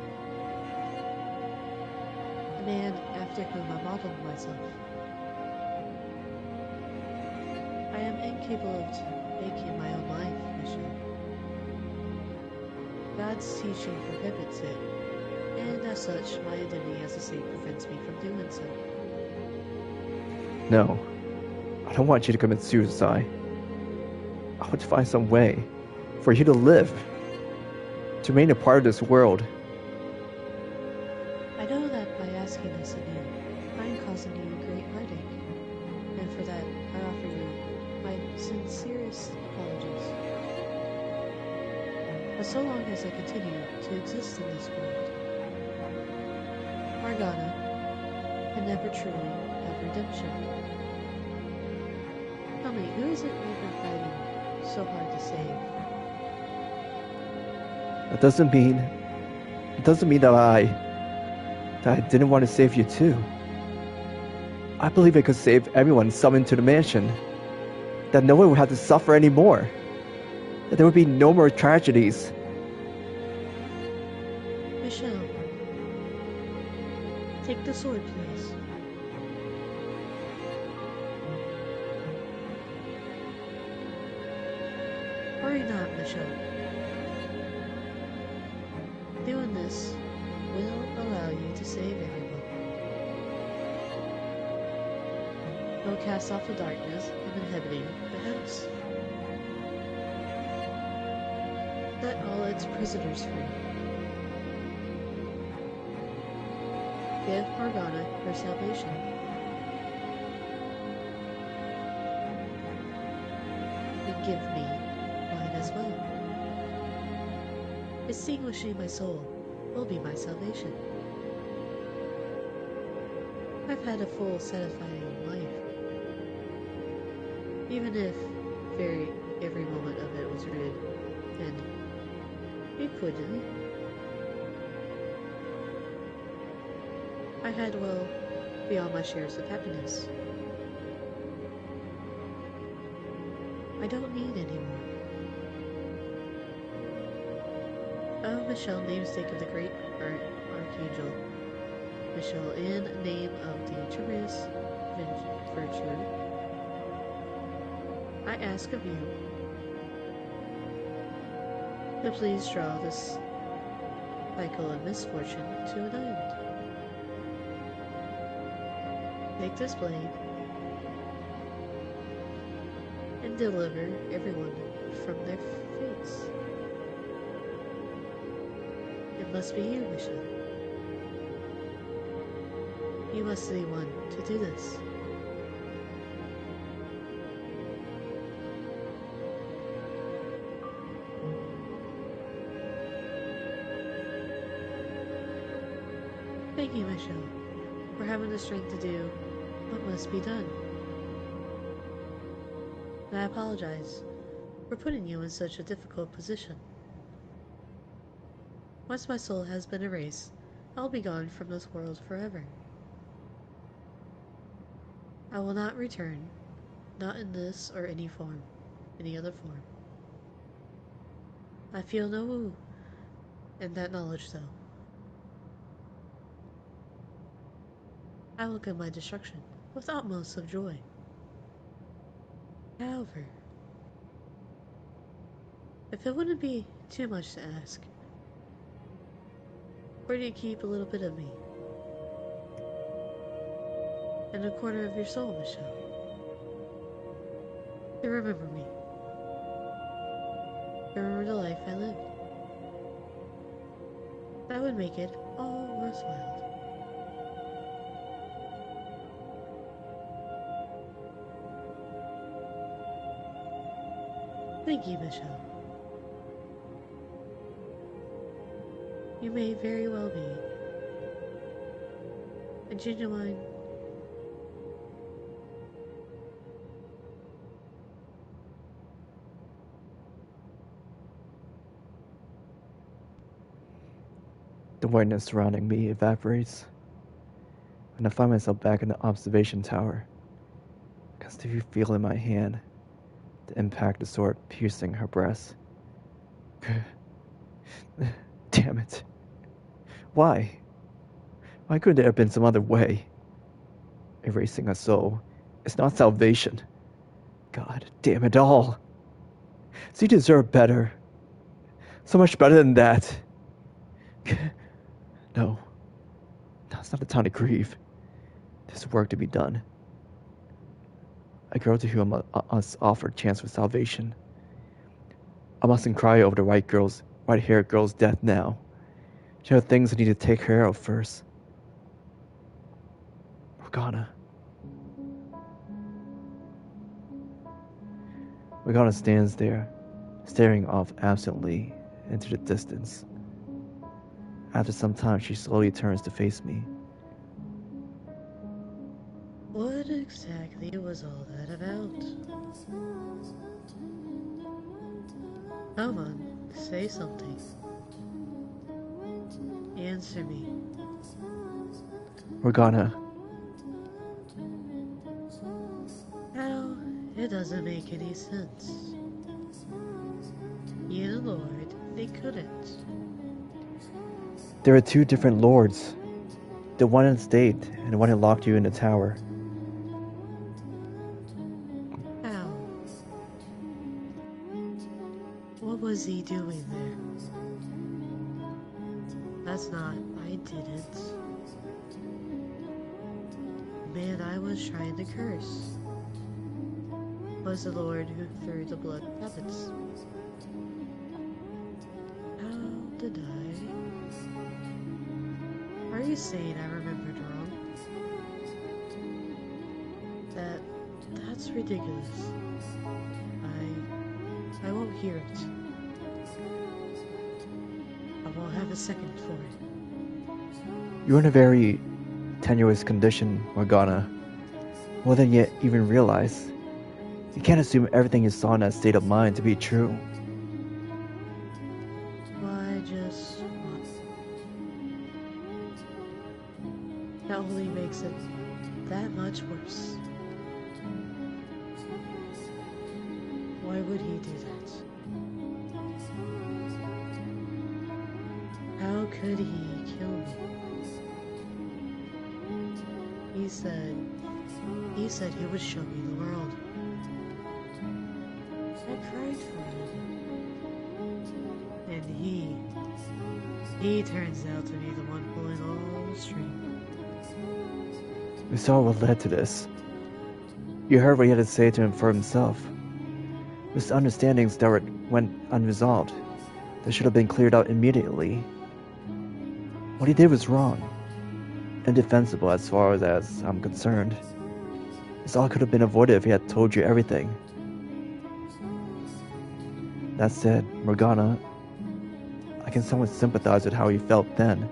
A man after whom I modeled myself. I am incapable of making my own life, Michelle. God's teaching prohibits it, and as such, my identity as a saint prevents me from doing so. No. I don't want you to commit suicide. I want to find some way for you to live. To remain a part of this world. I know that by asking this of you, I am causing you great heartache, and for that I offer you my sincerest apologies. But so long as I continue to exist in this world, Morgana can never truly have redemption. Tell me, who is it you've been fighting so hard to save? That doesn't mean that I didn't want to save you too. I believe I could save everyone summoned to the mansion. That no one would have to suffer anymore. That there would be no more tragedies. Michelle, take the sword, please. Hurry not, Michelle. Doing this will allow you to save everyone. It will cast off the darkness of inhabiting the house. Set all its prisoners free. Give Morgana her salvation. And give me mine as well. Extinguishing my soul will be my salvation. I've had a full, satisfying life. Even if every moment of it was rooted in equity, I had well beyond my shares of happiness. I don't need any more. Oh, Michelle, namesake of the great archangel. Michelle, in name of the Therese virtue, I ask of you to please draw this cycle of misfortune to an end. Take this blade and deliver everyone from their fates. It must be you, Michelle. You must be the one to do this. Thank you, Michelle, for having the strength to do what must be done. And I apologize for putting you in such a difficult position. Once my soul has been erased, I'll be gone from this world forever. I will not return, not in this or any other form. I feel no in that knowledge, though. I look at my destruction with utmost of joy. However, if it wouldn't be too much to ask, where do you keep a little bit of me? And a quarter of your soul, Michelle. To remember me. To remember the life I lived. That would make it all worthwhile. Thank you, Michelle. You may very well be a genuine The whiteness surrounding me evaporates, and I find myself back in the observation tower. I can still feel in my hand the impact of the sword piercing her breast. Damn it. Why? Why couldn't there have been some other way? Erasing a soul is not salvation. God damn it all. So you deserve better. So much better than that. No. Now's not the time to grieve. There's work to be done. A girl to whom us offered chance for salvation. I mustn't cry over the white-haired girl's death now. There are things I need to take care of first. Morgana. Morgana stands there, staring off absently into the distance. After some time, she slowly turns to face me. What exactly was all that about? Come on, say something. Answer me. Morgana. How? It doesn't make any sense. You and the Lord, they couldn't. There are two different lords. The one in state and the one who locked you in the tower. How? What was he doing there? That's not, I didn't. The man I was trying to curse was the Lord who threw the blood puppets. How did I? Are you saying I remembered wrong? That's ridiculous. I won't hear it. I won't have a second for it. You're in a very tenuous condition, Morgana. More than you even realize. You can't assume everything you saw in that state of mind to be true. Why just what? That only makes it that much worse. Why would he do that? How could he kill me? He said he would show me the world. I cried for it. And he turns out to be the one pulling all the strings. We saw what led to this. You heard what he had to say to him for himself. Misunderstandings that went unresolved, that should have been cleared out immediately. What he did was wrong. Indefensible as far as I'm concerned. This all could have been avoided if he had told you everything. That said, Morgana, I can somewhat sympathize with how he felt then.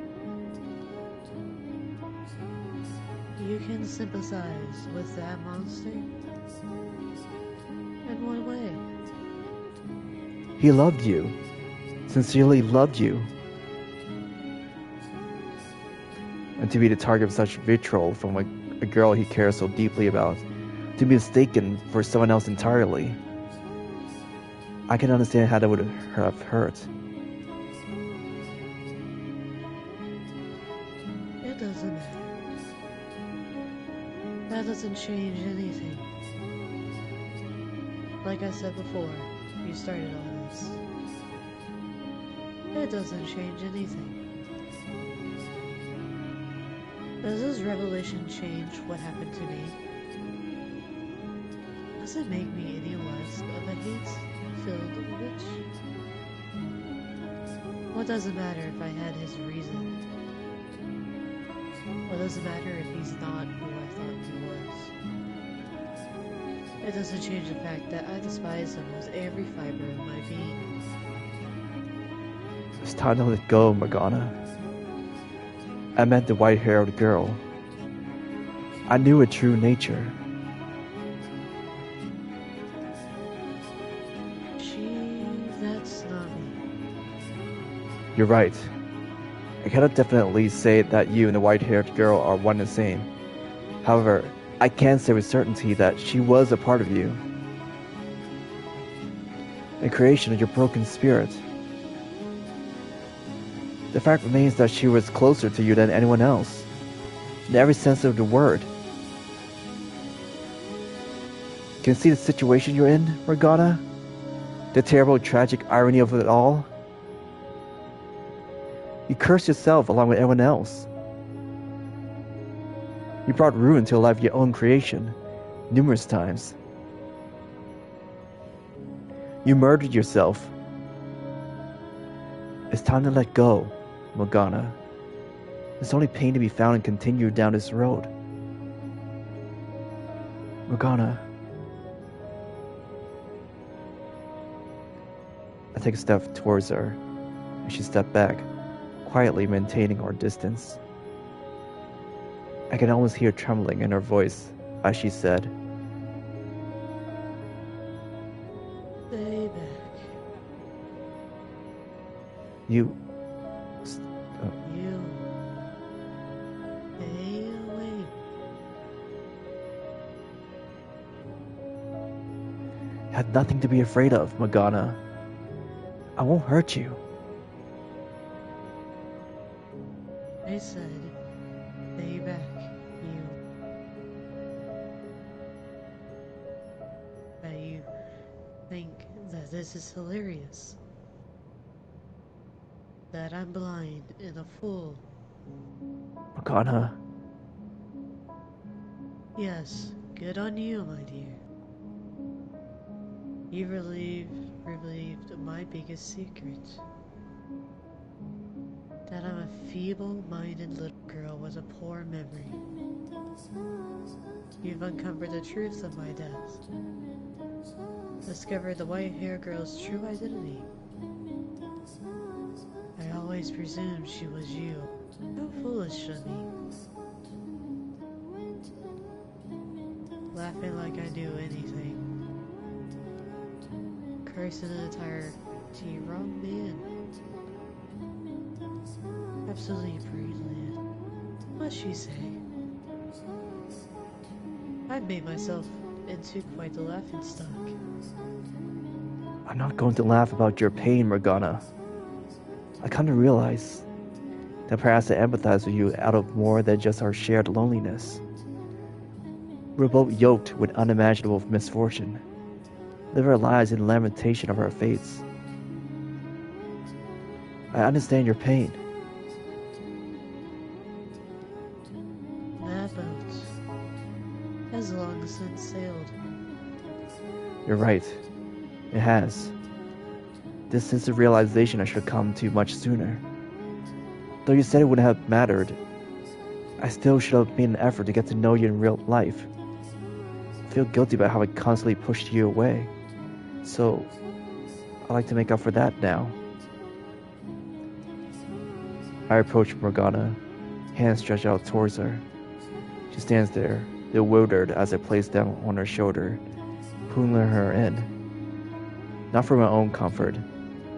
You can sympathize with that monster? In what way? He loved you. Sincerely loved you. And to be the target of such vitriol from a girl he cares so deeply about, to be mistaken for someone else entirely. I can understand how that would have hurt. It doesn't matter. That doesn't change anything. Like I said before, you started all this. It doesn't change anything. Does this revelation change what happened to me? Does it make me any less of a hate-filled witch? What does it matter if I had his reason? What does it matter if he's not who I thought he was? It doesn't change the fact that I despise him with every fiber of my being. It's time to let go, Morgana. I meant the white-haired girl. I knew her true nature. That's not me. You're right. I cannot definitely say that you and the white-haired girl are one and the same. However, I can say with certainty that she was a part of you. A creation of your broken spirit. The fact remains that she was closer to you than anyone else, in every sense of the word. Can you see the situation you're in, Morgana? The terrible, tragic irony of it all? You cursed yourself along with everyone else. You brought ruin to life your own creation, numerous times. You murdered yourself. It's time to let go, Morgana. There's only pain to be found and continue down this road. Morgana. I take a step towards her, and she stepped back, quietly maintaining our distance. I can almost hear trembling in her voice as she said, Stay back. You... You. Stay away. had nothing to be afraid of, Morgana. I won't hurt you. I said, stay back, you. That you think that this is hilarious. That I'm blind and a fool. Morgana, Yes, good on you, my dear. You relieved my biggest secret. That I'm a feeble-minded little girl with a poor memory. You've uncovered the truth of my death. Discovered the white-haired girl's true identity. I always presumed she was you. How foolish of me. Laughing like I knew anything. Cursing an entire wrong man. Absolutely brilliant. What'd she say? I've made myself into quite the laughingstock. I'm not going to laugh about your pain, Morgana. I come to realize that perhaps I empathize with you out of more than just our shared loneliness. We're both yoked with unimaginable misfortune. Live our lives in lamentation of our fates. I understand your pain. That boat has long since sailed. You're right. It has. This sense of realization I should have come to much sooner. Though you said it wouldn't have mattered, I still should have made an effort to get to know you in real life. I feel guilty about how I constantly pushed you away. So, I'd like to make up for that now. I approach Morgana, hands stretched out towards her. She stands there, bewildered as I place them on her shoulder, pulling her in. Not for my own comfort,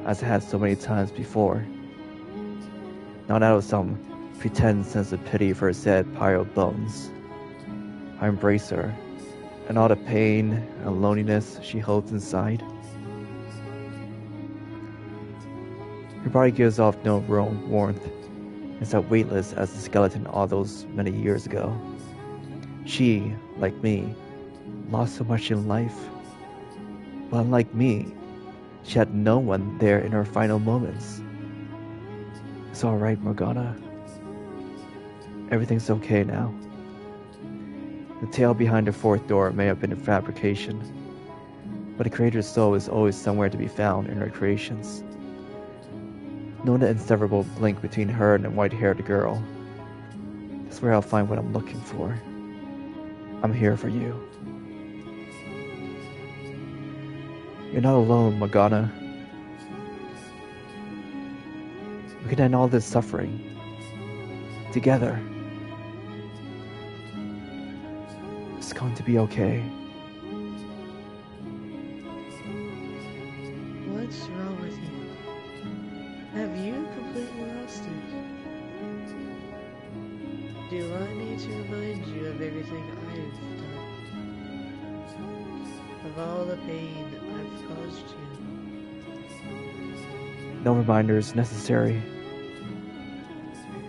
as I had so many times before. Not out of some pretend sense of pity for her sad pile of bones. I embrace her, and all the pain and loneliness she holds inside. Her body gives off no real warmth. It's as weightless as the skeleton all those many years ago. She, like me, lost so much in life. But unlike me, she had no one there in her final moments. It's alright, Morgana. Everything's okay now. The tale behind the fourth door may have been a fabrication, but the creator's soul is always somewhere to be found in her creations. Knowing the inseparable link between her and the white-haired girl, that's where I'll find what I'm looking for. I'm here for you. You're not alone, Morgana. We can end all this suffering. Together. It's going to be okay. What's wrong with you? Have you completely lost it? Do I need to remind you of everything I've done? Of all the pain I've caused you? No reminders necessary.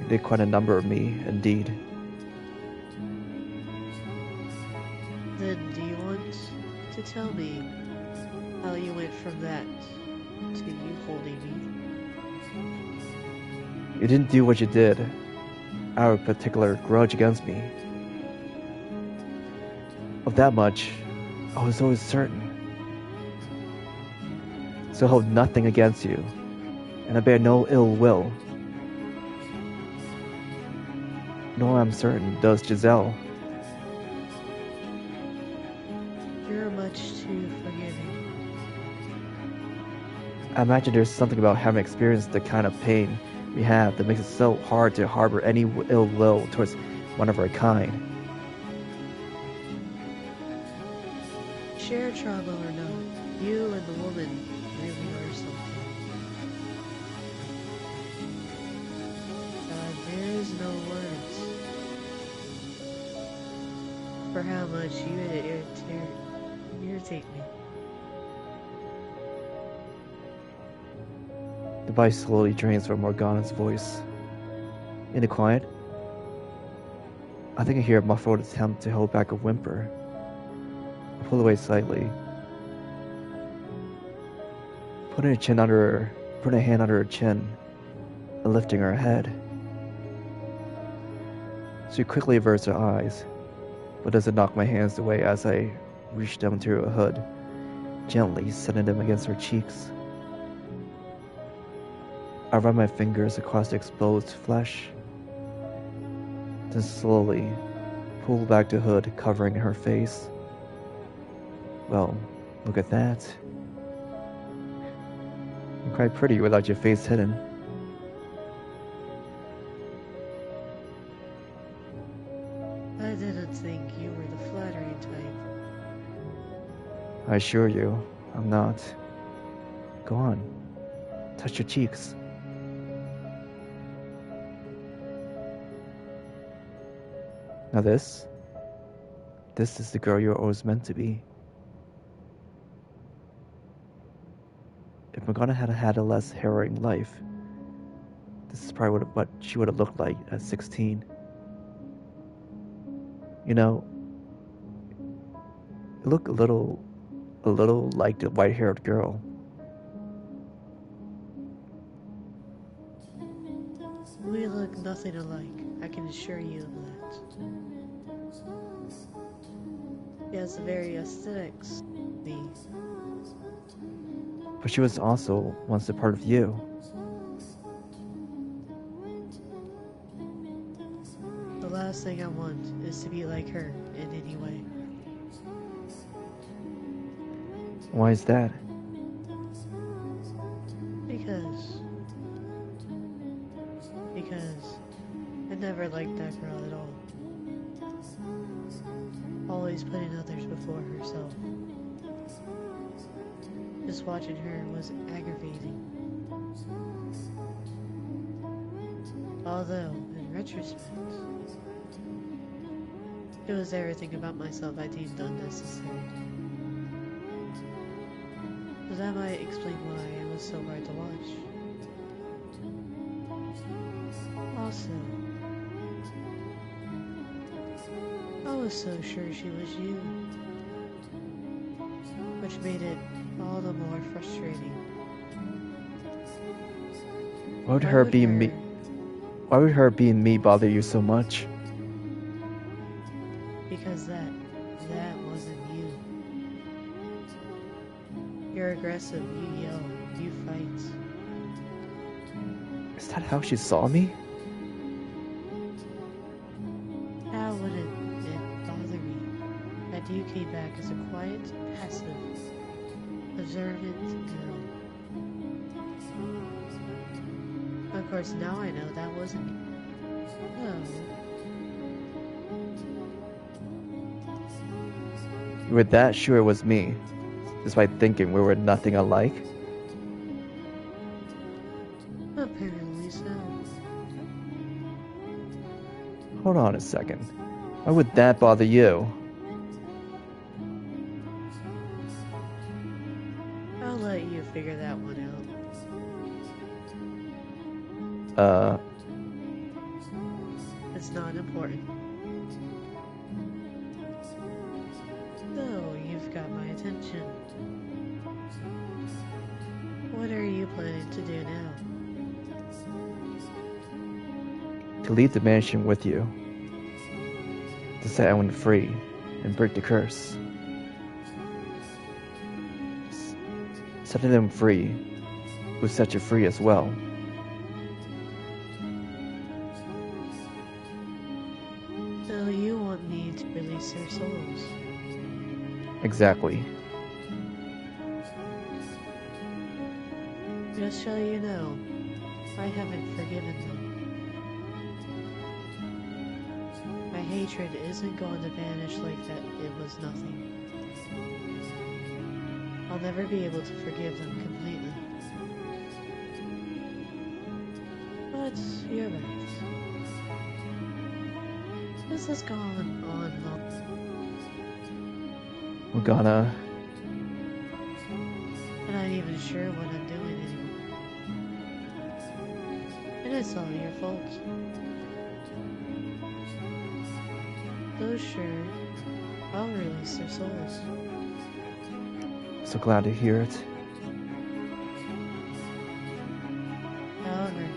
You did quite a number of me, indeed. Then do you want to tell me how you went from that to you holding me? You didn't do what you did out of a particular grudge against me. Of that much, I was always certain. So I hold nothing against you, and I bear no ill will. Nor I'm certain does Giselle. You're much too forgiving. I imagine there's something about having experienced the kind of pain we have that makes it so hard to harbor any ill will towards one of our kind. Share trauma or not, you and the woman really are something. There is no words for how much you irritate me. The bite slowly drains from Morgana's voice. In the quiet, I think I hear a muffled attempt to hold back a whimper. I pull away slightly, putting a hand under her chin and lifting her head. She quickly averts her eyes, but doesn't knock my hands away as I reach down to her hood, gently setting them against her cheeks. I run my fingers across the exposed flesh, then slowly pull back the hood covering her face. Well, look at that. You're quite pretty without your face hidden. I didn't think you were the flattering type. I assure you, I'm not. Go on, touch your cheeks. Now this is the girl you're always meant to be. If Morgana had had a less harrowing life, this is probably what she would have looked like at 16. You know, you look a little like the white-haired girl. We look nothing alike, I can assure you of that. She has the very aesthetics me. But she was also once a part of you. The last thing I want is to be like her in any way. Why is that? Because I never liked that girl at all. Always putting others before herself. Just watching her was aggravating. Although, in retrospect, it was everything about myself I deemed unnecessary. So that might explain why it was so hard to watch. Also, I was so sure she was you, which made it all the more frustrating. Why would her being me? Why would her being me bother you so much? Because that wasn't you. You're aggressive, you yell, you fight. Is that how she saw me? How would it bother me that you came back as a quiet, passive, observant girl? Of course, now I know that wasn't you. No. You were that sure it was me, despite thinking we were nothing alike? Apparently so. Hold on a second. Why would that bother you? I'll let you figure that one out. It's not important. So, you've got my attention. What are you planning to do now? To leave the mansion with you. To set everyone free and break the curse. Setting them free would set you free as well. So you want me to release their souls? Exactly. Just so you know, I haven't forgiven them. My hatred isn't going to vanish like that it was nothing. I'll never be able to forgive them completely. But you're right. This has gone on long. Morgana, I'm not even sure what I'm doing anymore. And it's all your fault. Though sure, I'll release their souls. so glad to hear it. However,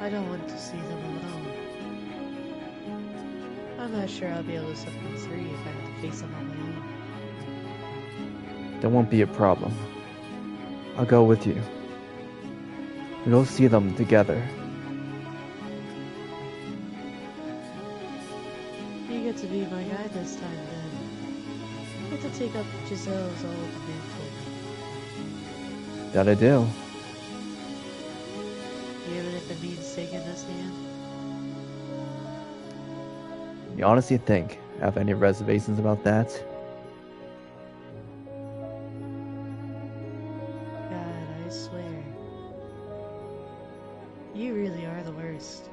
I don't want to see them alone. I'm not sure I'll be able to set them free if I have to face them on my own. That won't be a problem. I'll go with you. We'll see them together. You get to be my guy this time, then. You get to take up Giselle's old mantle. That I do. Even if it means taking this hand. You honestly think I have any reservations about that? God, I swear. You really are the worst.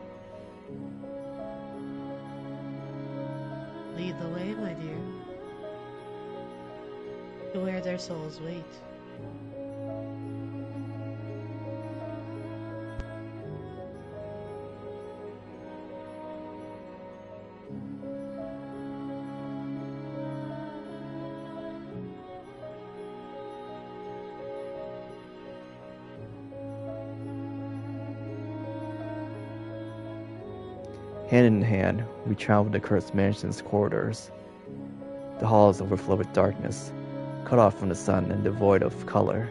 Lead the way, my dear. To where their souls wait. Hand in hand, we traveled the cursed mansion's corridors. The halls overflow with darkness, cut off from the sun and devoid of color.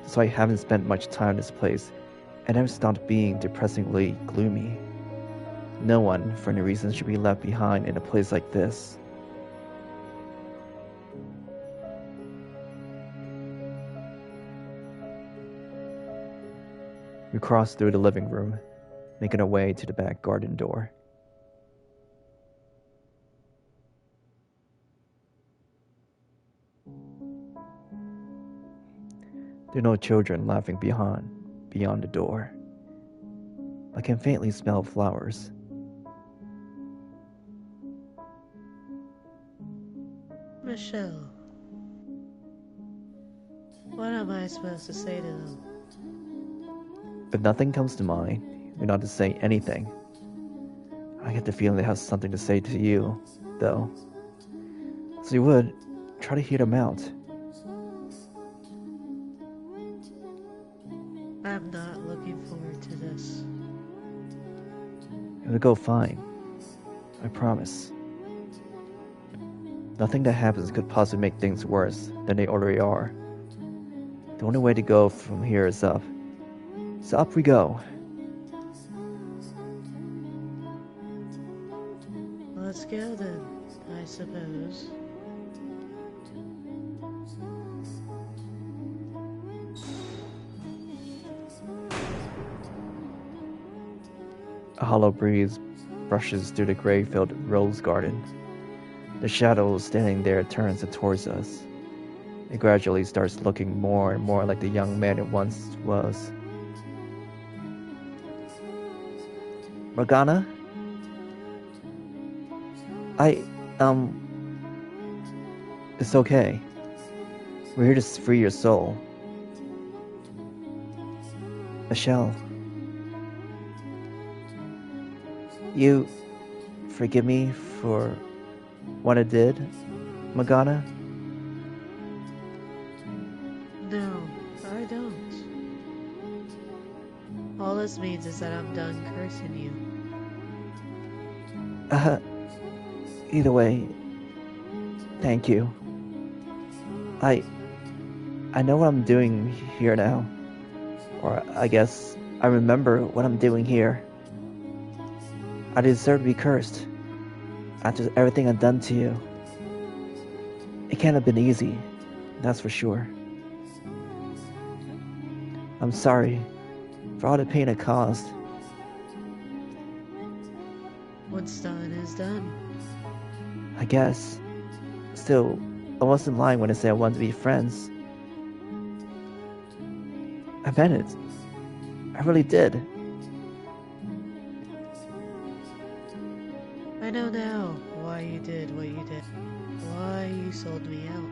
Despite having spent much time in this place, I never stopped being depressingly gloomy. No one, for any reason, should be left behind in a place like this. We crossed through the living room, making our way to the back garden door. There are no children laughing beyond the door. I can faintly smell flowers. Michelle. What am I supposed to say to them? If nothing comes to mind, me not to say anything. I get the feeling they have something to say to you, though. So you would try to hear them out. I'm not looking forward to this. It'll go fine. I promise. Nothing that happens could possibly make things worse than they already are. The only way to go from here is up. So up we go. Let's go then, I suppose. A hollow breeze brushes through the gray-filled rose garden. The shadow standing there turns towards us. It gradually starts looking more and more like the young man it once was. Morgana? It's okay. We're here to free your soul. Michelle. You forgive me for what I did, Morgana? No, I don't. All this means is that I'm done cursing you. Either way, thank you. I know what I'm doing here now. Or I guess I remember what I'm doing here. I deserve to be cursed. After everything I've done to you. It can't have been easy, that's for sure. I'm sorry for all the pain it caused. What's done is done. I guess. Still, I wasn't lying when I said I wanted to be friends. I meant it. I really did. I know now why you did what you did. Why you sold me out.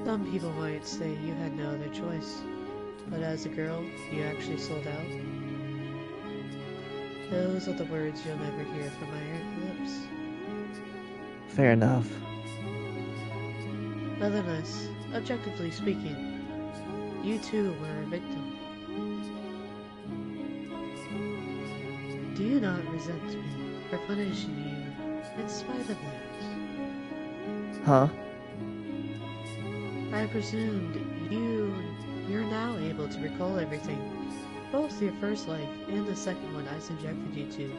Some people might say you had no other choice. But as a girl, you actually sold out. Those are the words you'll never hear from my lips. Fair enough. Nonetheless, objectively speaking, you too were a victim. Do you not resent me for punishing you in spite of that? Huh? I presumed you're now able to recall everything. Both your first life and the second one I subjected you to.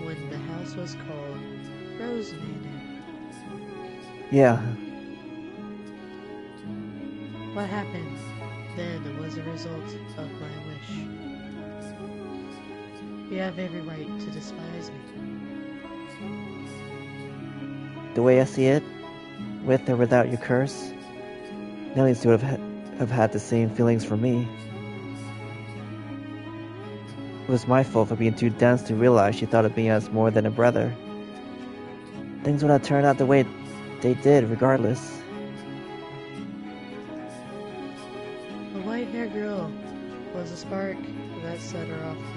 When the house was called Rose Manor. Yeah. What happened then was a result of my wish. You have every right to despise me. The way I see it, with or without your curse, millions would have had the same feelings for me. It was my fault for being too dense to realize she thought of me as more than a brother. Things would have turned out the way they did regardless. The white-haired girl was a spark that set her off now.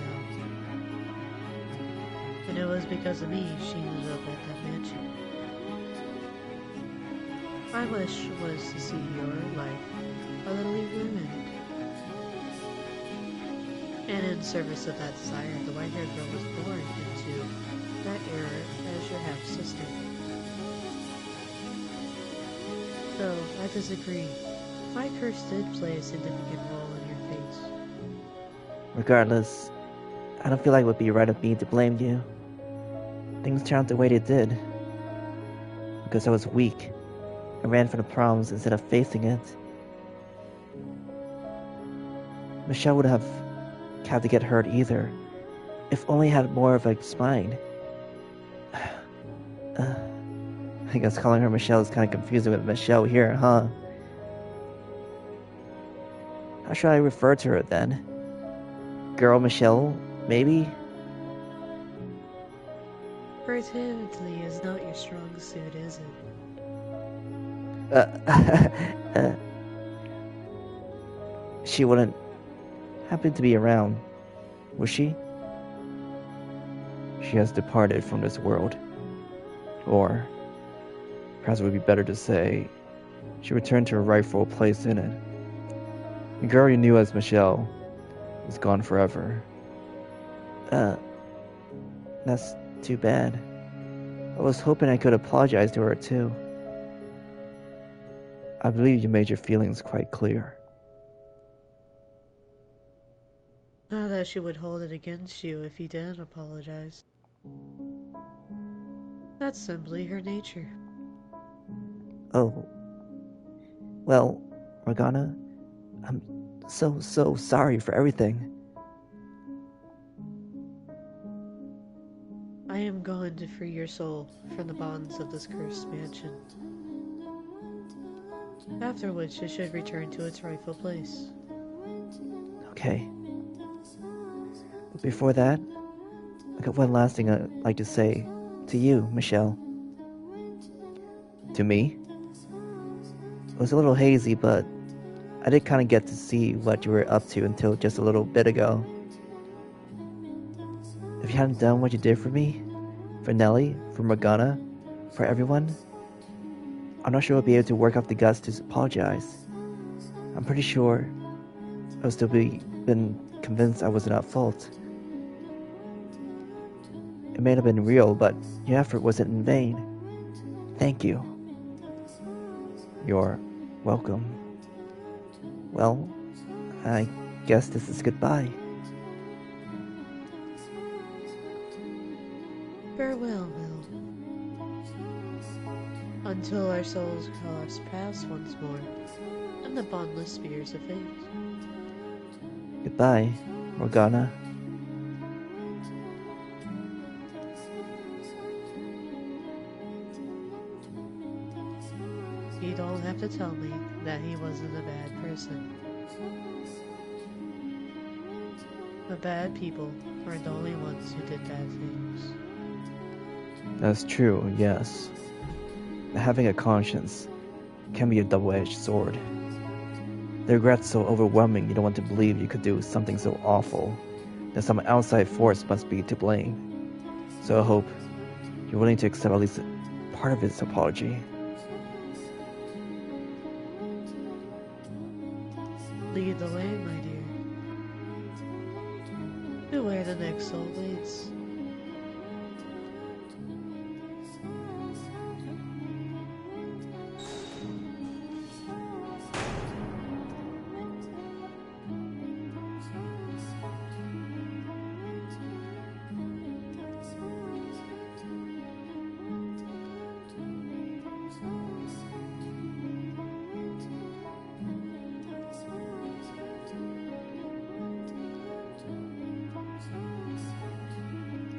And it was because of me she ended up at that mansion. My wish was to see your life utterly ruined. And in service of that desire, the white-haired girl was born into that era as your half-sister. Though I disagree. My curse did play a significant role in your fate. Regardless, I don't feel like it would be right of me to blame you. Things turned out the way they did. Because I was weak. I ran from the problems instead of facing it. Michelle would have had to get hurt either. If only I had more of a spine. I guess calling her Michelle is kind of confusing with Michelle here, huh? How should I refer to her then? Girl Michelle, maybe? Creativity is not your strong suit, is it? She wouldn't happened to be around, was she? She has departed from this world. Or, perhaps it would be better to say, she returned to her rightful place in it. The girl you knew as Michelle is gone forever. That's too bad. I was hoping I could apologize to her too. I believe you made your feelings quite clear. Not that she would hold it against you if you didn't apologize. That's simply her nature. Oh. Well, Morgana, I'm so sorry for everything. I am going to free your soul from the bonds of this cursed mansion. After which it should return to its rightful place. Okay. But before that, I got one last thing I'd like to say to you, Michelle. To me? It was a little hazy, but I did kind of get to see what you were up to until just a little bit ago. If you hadn't done what you did for me, for Nellie, for Morgana, for everyone, I'm not sure I'll be able to work up the guts to apologize. I'm pretty sure I'll still been convinced I wasn't at fault. It may have been real, but your effort wasn't in vain. Thank you. You're welcome. Well, I guess this is goodbye. Farewell, Will. Until our souls cross paths once more in the bondless spheres of fate. Goodbye, Morgana. You don't have to tell me that he wasn't a bad person. But bad people aren't the only ones who did bad things. That's true, yes. But having a conscience can be a double-edged sword. The regret's so overwhelming you don't want to believe you could do something so awful that some outside force must be to blame. So I hope you're willing to accept at least part of his apology. Lead the way, my dear. To where the next soul waits.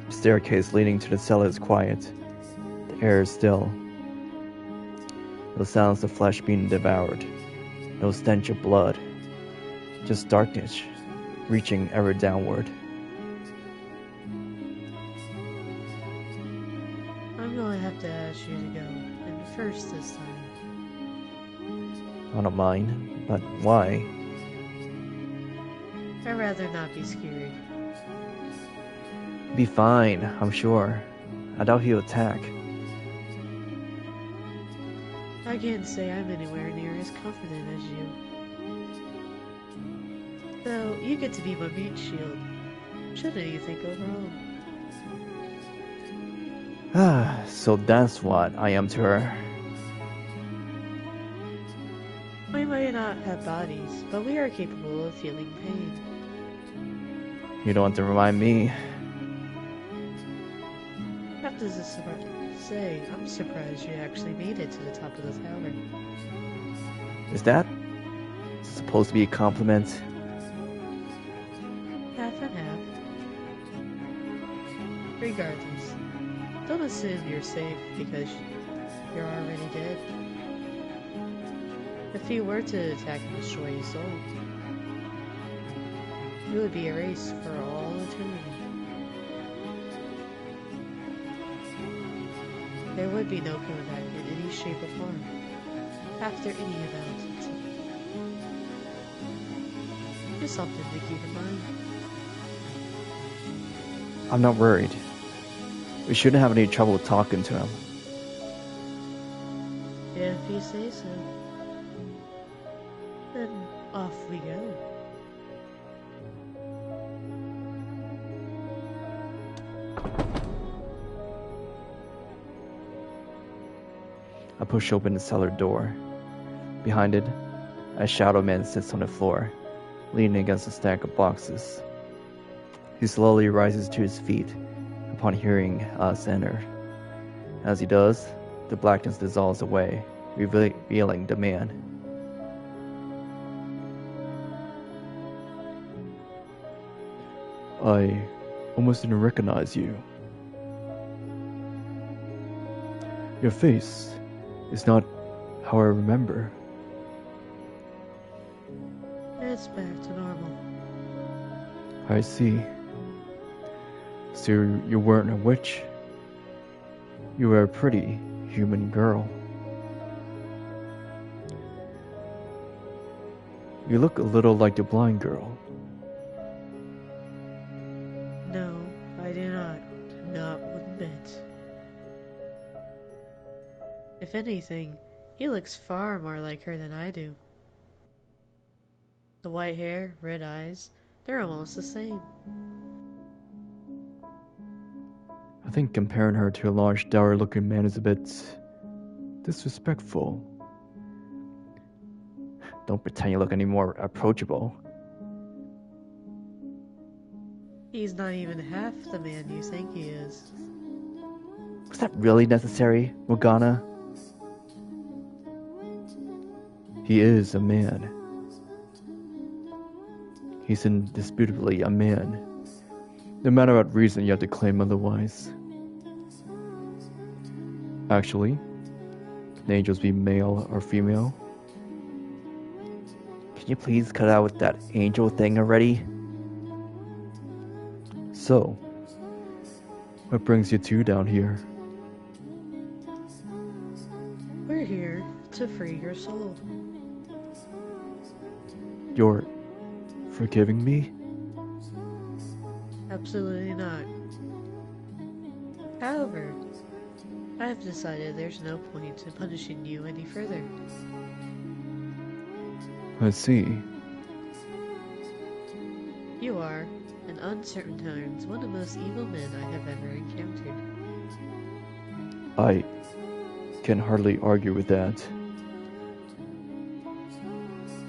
The staircase leading to the cellar is quiet. The air is still. No sounds of flesh being devoured. No stench of blood. Just darkness, reaching ever downward. I'm going to have to ask you to go in first this time. I don't mind, but why? I'd rather not be scary. Be fine, I'm sure. I doubt he'll attack. I can't say I'm anywhere near as confident as you. Though, you get to be my meat shield, should anything go wrong. Ah, so that's what I am to her. We may not have bodies, but we are capable of feeling pain. You don't want to remind me. Have to say, I'm surprised you actually made it to the top of the tower. Is that supposed to be a compliment? Half and half. Regardless, don't assume you're safe because you're already dead. If he were to attack and destroy your soul, you would be erased for all eternity. There would be no coming back in any shape or form after any event. Just something to keep in mind. I'm not worried. We shouldn't have any trouble talking to him. If you say so. Then off we go. I push open the cellar door. Behind it, a shadow man sits on the floor, leaning against a stack of boxes. He slowly rises to his feet upon hearing us enter. As he does, the blackness dissolves away, revealing the man. I almost didn't recognize you. Your face is not how I remember. It's back to normal. I see. So you weren't a witch. You were a pretty human girl. You look a little like the blind girl. No, I do not. Not one bit. If anything, he looks far more like her than I do. The white hair, red eyes, they're almost the same. I think comparing her to a large, dour-looking man is a bit disrespectful. Don't pretend you look any more approachable. He's not even half the man you think he is. Was that really necessary, Morgana? He is a man. He's indisputably a man. No matter what reason you have to claim otherwise. Actually, can angels be male or female? Can you please cut out with that angel thing already? So, what brings you two down here? We're here to free your soul. You're forgiving me? Absolutely not. However, I've decided there's no point in punishing you any further. I see. You are, in uncertain times, one of the most evil men I have ever encountered. I can hardly argue with that.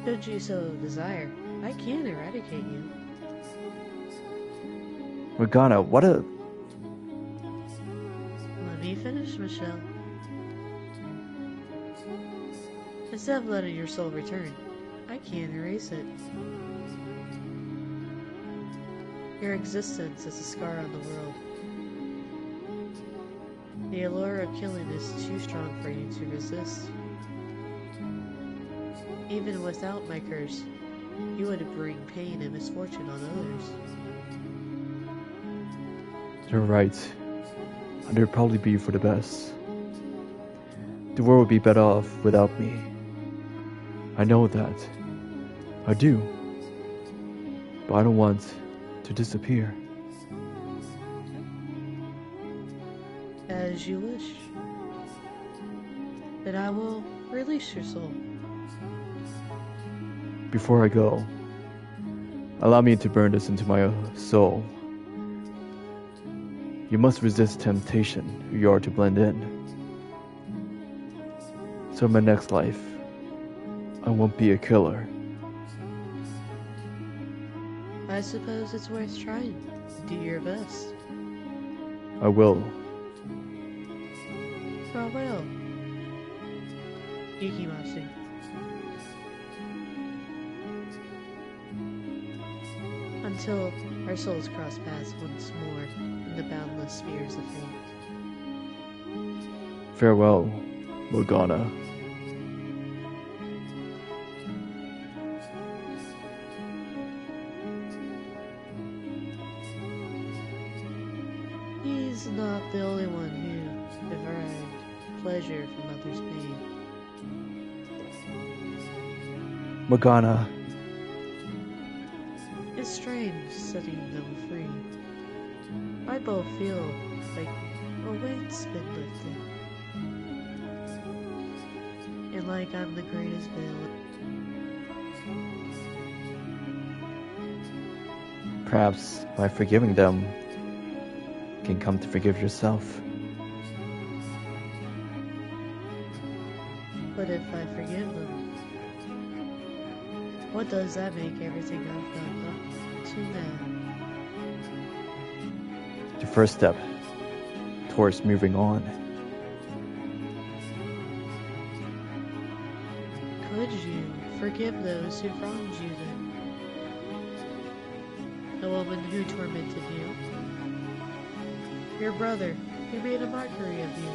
Should you so desire, I can eradicate you. Morgana, what a... Let me finish, Michelle. Instead of letting your soul return, I can't erase it. Your existence is a scar on the world. The allure of killing is too strong for you to resist. Even without my curse, you would bring pain and misfortune on others. You're right. And it would probably be for the best. The world would be better off without me. I know that. I do. But I don't want to disappear. As you wish. Then I will release your soul. Before I go, allow me to burn this into my soul. You must resist temptation if you are to blend in. So in my next life, I won't be a killer. I suppose it's worth trying. Do your best. I will. Farewell. Ikimasu. Until our souls cross paths once more in the boundless spheres of fate. Farewell, Morgana. He's not the only one who derived pleasure from others' pain. Morgana, strange setting them free. I both feel like a weight's been lifted. And like I'm the greatest bailiff. Perhaps by forgiving them, you can come to forgive yourself. But if I forgive them, what does that make everything I've done up to now? The first step towards moving on. Could you forgive those who wronged you then? The woman who tormented you? Your brother who made a mockery of you?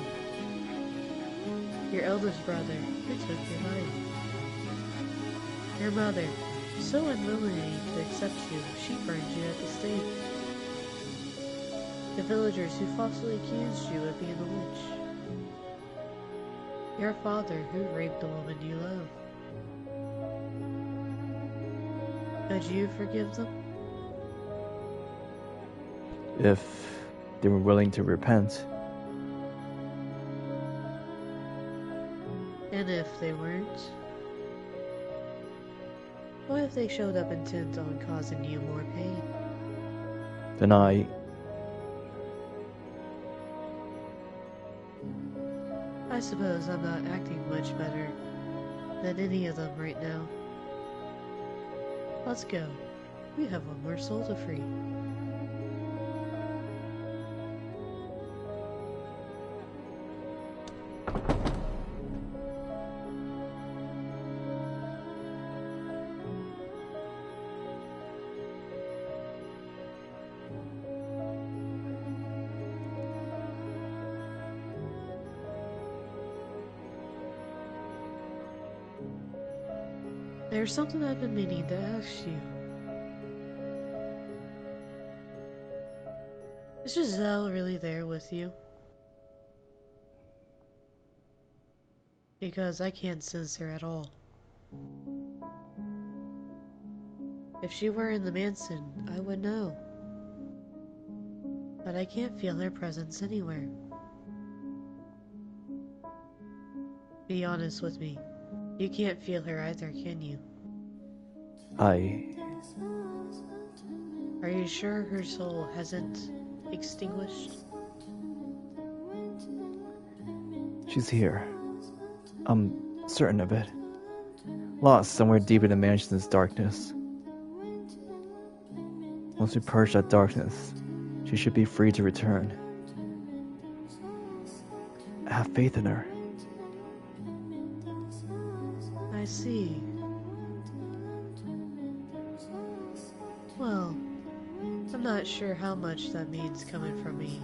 Your eldest brother who took your life? Your mother, so unwilling to accept you, she burned you at the stake. The villagers who falsely accused you of being a witch. Your father who raped the woman you love. Could you forgive them? If they were willing to repent. And if they weren't? What if they showed up intent on causing you more pain? Then I suppose I'm not acting much better than any of them right now. Let's go. We have one more soul to free. There's something I've been meaning to ask you. Is Giselle really there with you? Because I can't sense her at all. If she were in the mansion, I would know. But I can't feel her presence anywhere. Be honest with me. You can't feel her either, can you? Are you sure her soul hasn't extinguished? She's here. I'm certain of it. Lost somewhere deep in the mansion's darkness. Once we purge that darkness, she should be free to return. Have faith in her. I see. Well, I'm not sure how much that means coming from me.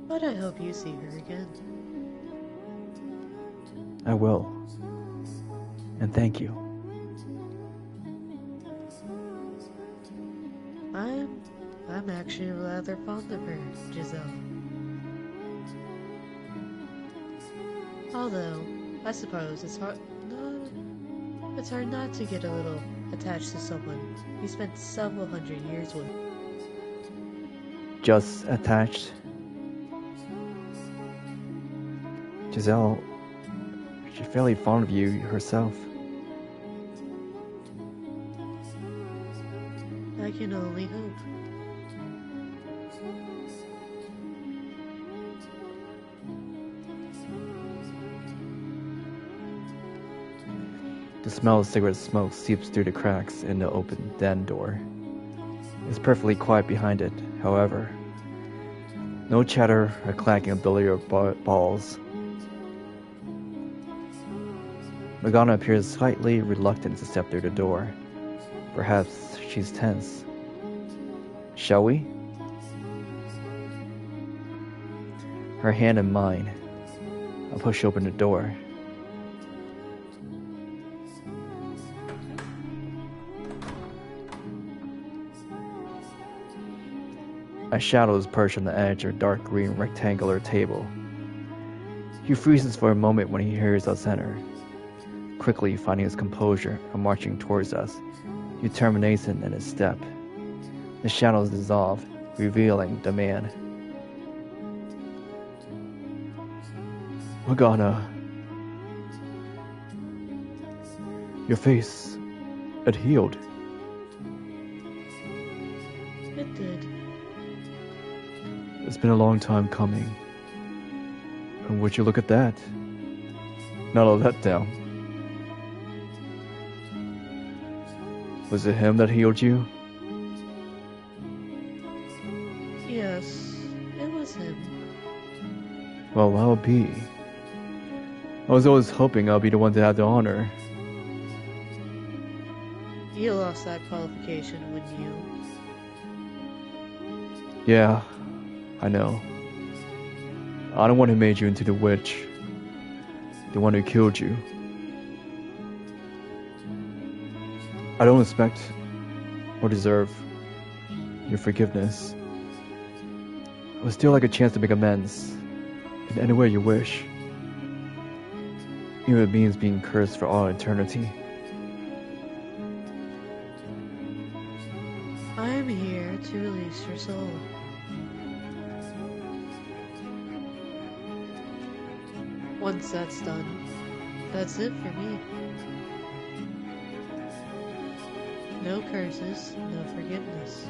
But I hope you see her again. I will. And thank you. I'm actually rather fond of her, Giselle. Although, I suppose it's hard not to get a little attached to someone you spent several hundred years with. Just attached. Giselle, she's fairly fond of you herself. I can only hope. The smell of cigarette smoke seeps through the cracks in the open den door. It's perfectly quiet behind it, however. No chatter or clacking of billiard balls. Morgana appears slightly reluctant to step through the door. Perhaps she's tense. Shall we? Her hand in mine. I push open the door. A shadow is perched on the edge of a dark green rectangular table. He freezes for a moment when he hears us enter. quickly finding his composure and marching towards us, determination in his step. The shadows dissolve, revealing the man. Morgana, your face, it healed. It did. It's been a long time coming. And would you look at that? Not a letdown. Was it him that healed you? Yes, it was him. Well, I'll be. I was always hoping I'll be the one to have the honor. You lost that qualification when you... Yeah, I know. I'm the one who made you into the witch. The one who killed you. I don't expect or deserve your forgiveness. I would still like a chance to make amends in any way you wish. Even if it means being cursed for all eternity. I am here to release your soul. Once that's done, that's it for me. No curses, no forgiveness.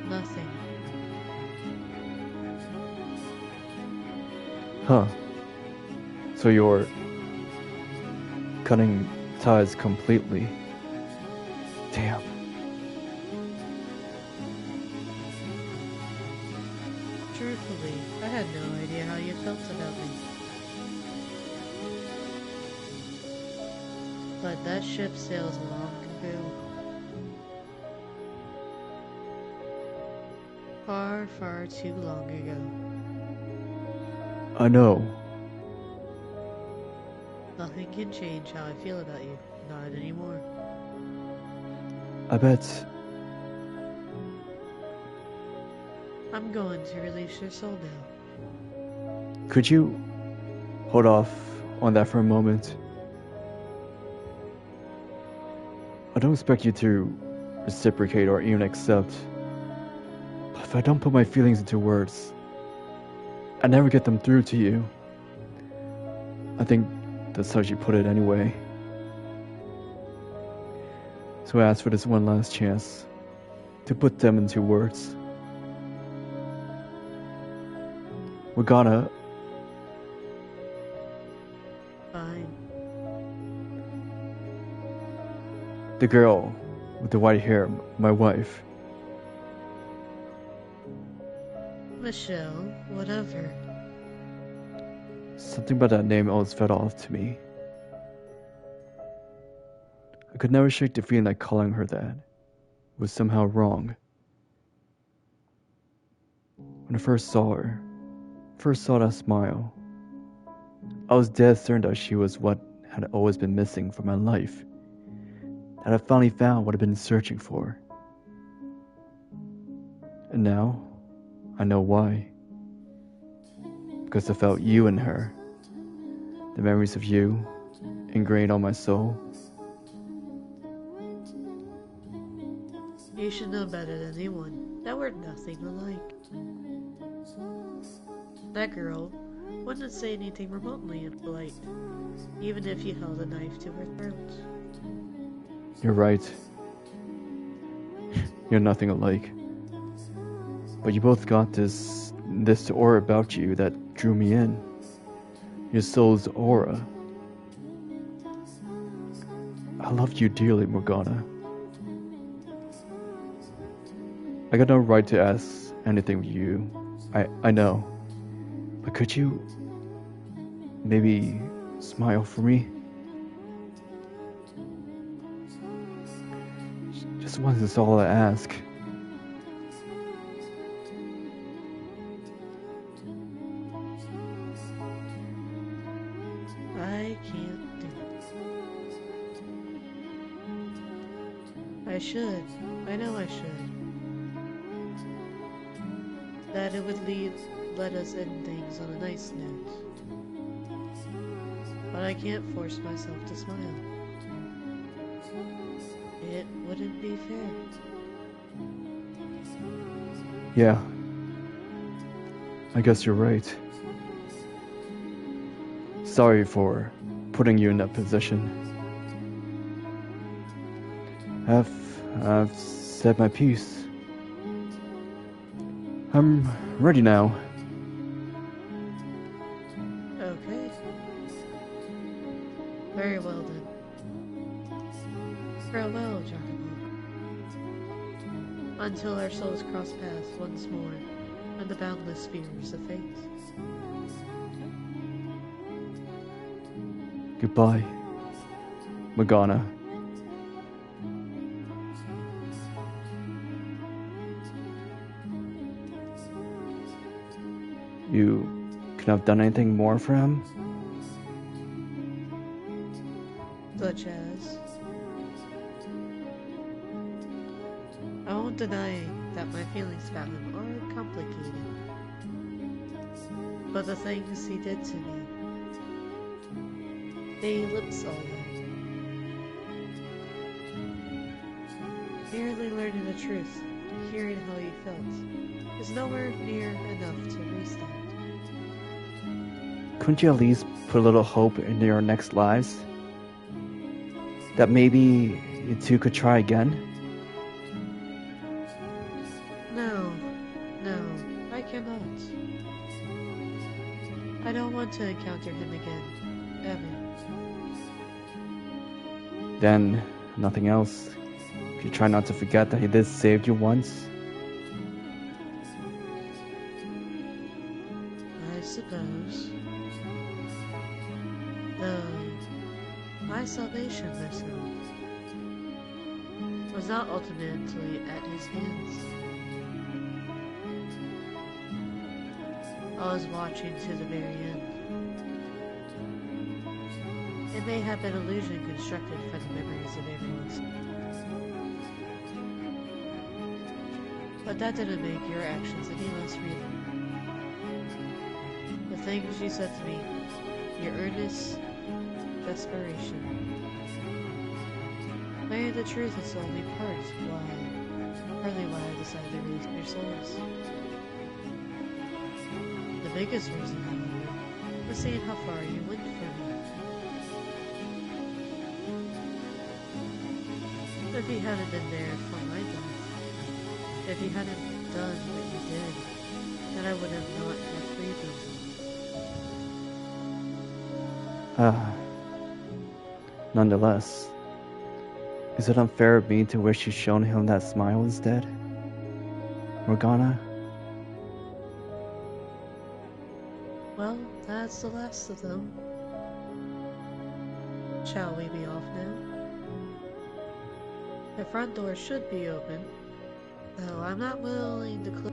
Nothing. Huh. So you're cutting ties completely. Damn. Truthfully, I had no idea how you felt about me. But that ship sails long ago. Far, far too long ago. I know. Nothing can change how I feel about you. Not anymore. I bet. I'm going to release your soul now. Could you hold off on that for a moment? I don't expect you to reciprocate or even accept. But if I don't put my feelings into words, I never get them through to you. I think that's how you put it anyway. So I ask for this one last chance to put them into words. Morgana, Fine. the girl with the white hair, my wife. Michelle, whatever. Something about that name always felt off to me. I could never shake the feeling that calling her that was somehow wrong. When I first saw her, first saw that smile, I was dead certain that she was what had always been missing from my life, that I finally found what I'd been searching for. And now, I know why. Because I felt you in her, the memories of you ingrained on my soul. You should know better than anyone that we're nothing alike. That girl wouldn't say anything remotely impolite, even if you held a knife to her throat. You're right. You're nothing alike. But you both got this aura about you that drew me in. Your soul's aura. I loved you dearly, Morgana. I got no right to ask anything of you. I know. But could you maybe smile for me? Just once is all I ask. I can't do it. I should. I know I should. That it would let us end things on a nice note. but I can't force myself to smile. It wouldn't be fair. Yeah. I guess you're right. Sorry for putting you in that position. I've said my piece. I'm ready now. Okay. Very well then. Farewell, Giacomo. Until our souls cross paths once more, and the boundless spheres of fate. Goodbye, Morgana. You could have done anything more for him? Such as... I won't deny that my feelings about him are complicated. But the things he did to me, they eclipse all that. Merely learning the truth, hearing how he felt, is nowhere near enough to restart. Couldn't you at least put a little hope into your next lives? That maybe you two could try again? No, I cannot. I don't want to encounter him again, ever. Then, nothing else. If you try not to forget that he did save you once. I suppose. Though, my salvation myself was not ultimately at his hands. I was watching to the very end. It may have been illusion constructed for the memories of everyone's. But that didn't make your actions any less real. The things you said to me, your earnest desperation. Maybe the truth is only partly why I decided to release your souls. The biggest reason, however, was seeing how far you went for me. If you hadn't been there for my death, if you hadn't done what you did, then I would have not have freed you. Nonetheless, is it unfair of me to wish you'd shown him that smile instead? Morgana? Well, that's the last of them. Shall we be off now? The front door should be open, though I'm not willing to close.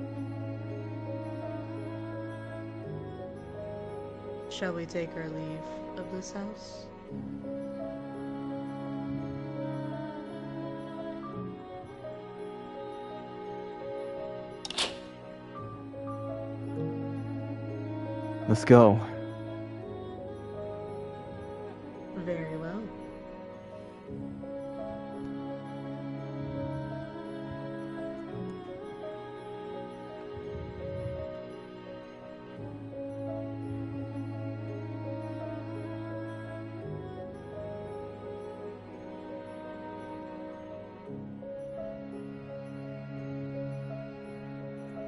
Shall we take our leave of this house? Let's go. Very well.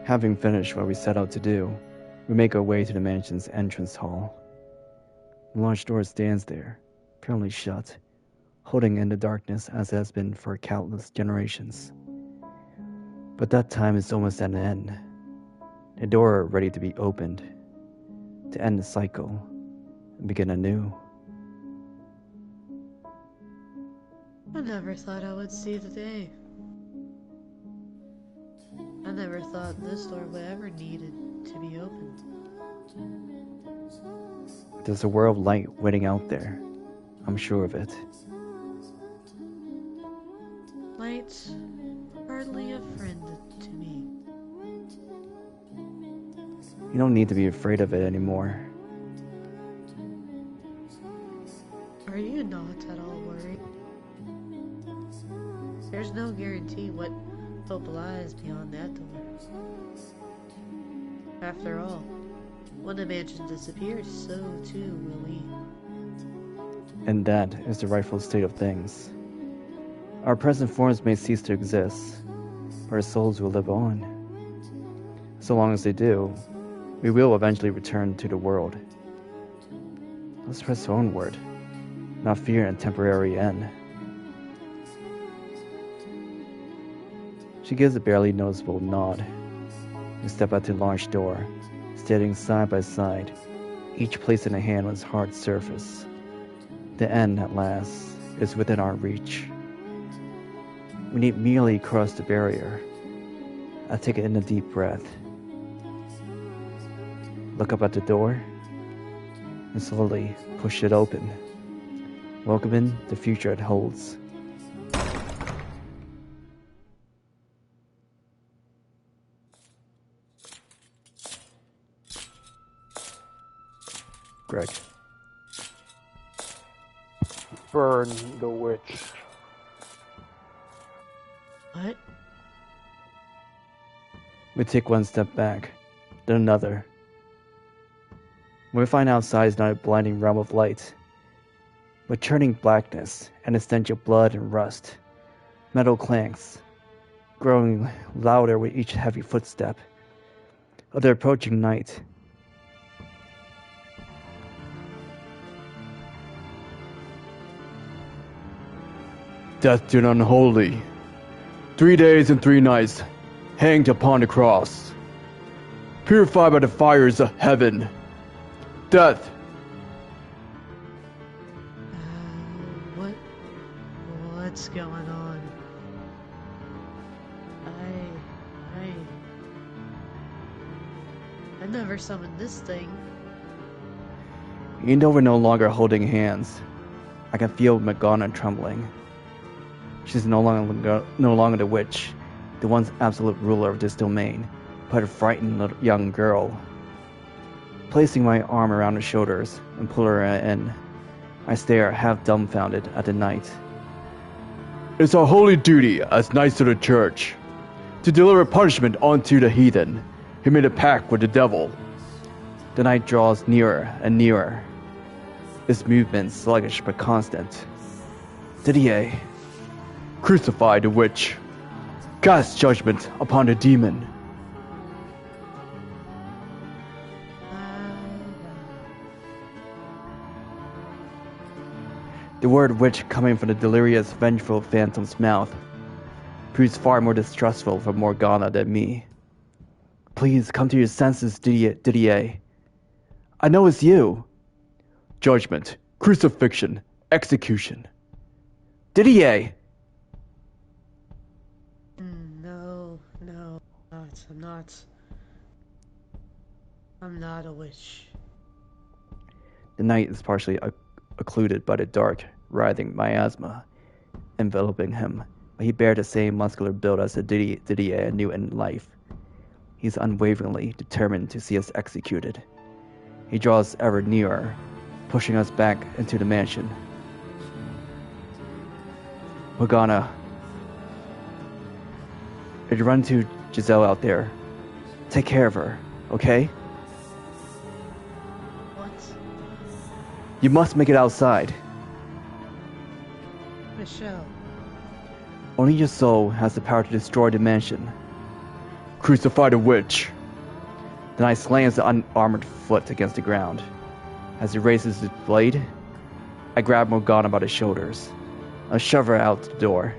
Having finished what we set out to do, we make our way to the mansion's entrance hall. The large door stands there, apparently shut, holding in the darkness as it has been for countless generations. But that time is almost at an end. The door ready to be opened, to end the cycle and begin anew. I never thought I would see the day. I never thought this door would ever needed to be opened. There's a world of light waiting out there. I'm sure of it. Light's hardly a friend to me. You don't need to be afraid of it anymore. guarantee what hope lies beyond that door. After all, when the mansion disappears, so too will we. And that is the rightful state of things. Our present forms may cease to exist, but our souls will live on. So long as they do, we will eventually return to the world. Let's press onward, not fear a temporary end. She gives a barely noticeable nod. We step out to the large door, standing side by side, each placing a hand on its hard surface. The end, at last, is within our reach. We need merely cross the barrier. I take in a deep breath, look up at the door, and slowly push it open, welcoming the future it holds. Greg. Burn the witch. What? We take one step back, then another. What we find outside is not a blinding realm of light, but churning blackness and a stench of blood and rust. Metal clanks, growing louder with each heavy footstep of the approaching night. Death to the unholy. 3 days and 3 nights, hanged upon the cross. Purified by the fires of heaven. Death. What's going on? I never summoned this thing. Even though we're no longer holding hands, I can feel Morgana trembling. She's no longer the witch, the once absolute ruler of this domain, but a frightened little young girl. Placing my arm around her shoulders and pull her in, I stare half dumbfounded at the night. It's our holy duty as knights of the church to deliver punishment unto the heathen who made a pact with the devil. The night draws nearer and nearer, its movements sluggish but constant. Didier. Crucify the witch. Cast judgment upon the demon. The word witch coming from the delirious, vengeful phantom's mouth proves far more distrustful for Morgana than me. Please come to your senses, Didier. I know it's you. Judgment, crucifixion, execution. Didier! No, I'm not a witch. The night is partially occluded by the dark, writhing miasma enveloping him, but he bears the same muscular build as the Didier I knew in life. He's unwaveringly determined to see us executed. He draws ever nearer, pushing us back into the mansion. Morgana, if you run to Giselle out there, take care of her, okay? What? You must make it outside. Michelle. Only your soul has the power to destroy the mansion. Crucify the witch. Then I slams the unarmored foot against the ground. As he raises his blade, I grab Morgana by the shoulders. I shove her out the door.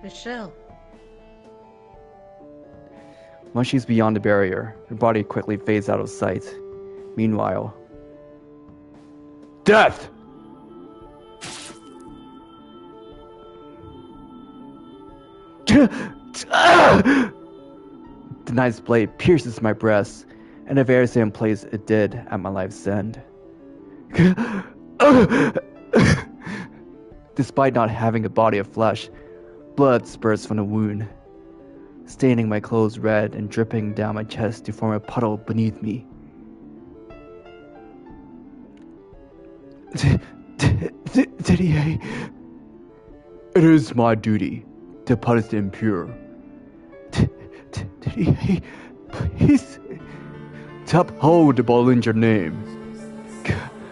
Michelle. Once she's beyond the barrier, her body quickly fades out of sight. Meanwhile, Death! the knife's blade pierces my breast, and the very same place it did at my life's end. Despite not having a body of flesh, blood spurts from the wound, staining my clothes red and dripping down my chest to form a puddle beneath me. Didier, it is my duty to punish the impure. Didier, please, to uphold the Bollinger name.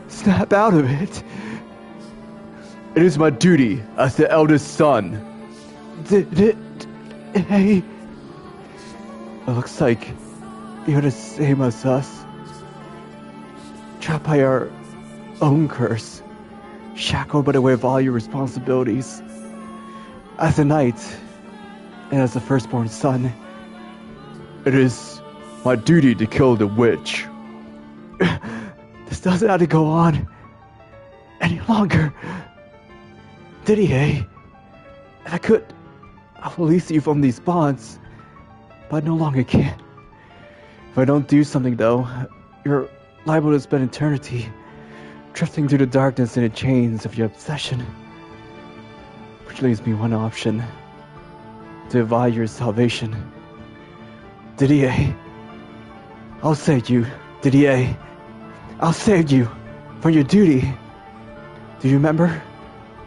Snap out of it. It is my duty as the eldest son. Hey, it looks like you're the same as us. Trapped by our own curse. Shackled by the weight of all your responsibilities. As a knight, and as the firstborn son, it is my duty to kill the witch. This doesn't have to go on any longer. Didier, if I could, I'll release you from these bonds, but I no longer can. If I don't do something, though, you're liable to spend eternity drifting through the darkness in the chains of your obsession. Which leaves me one option: to avoid your salvation. Didier, I'll save you. Didier, I'll save you from your duty. Do you remember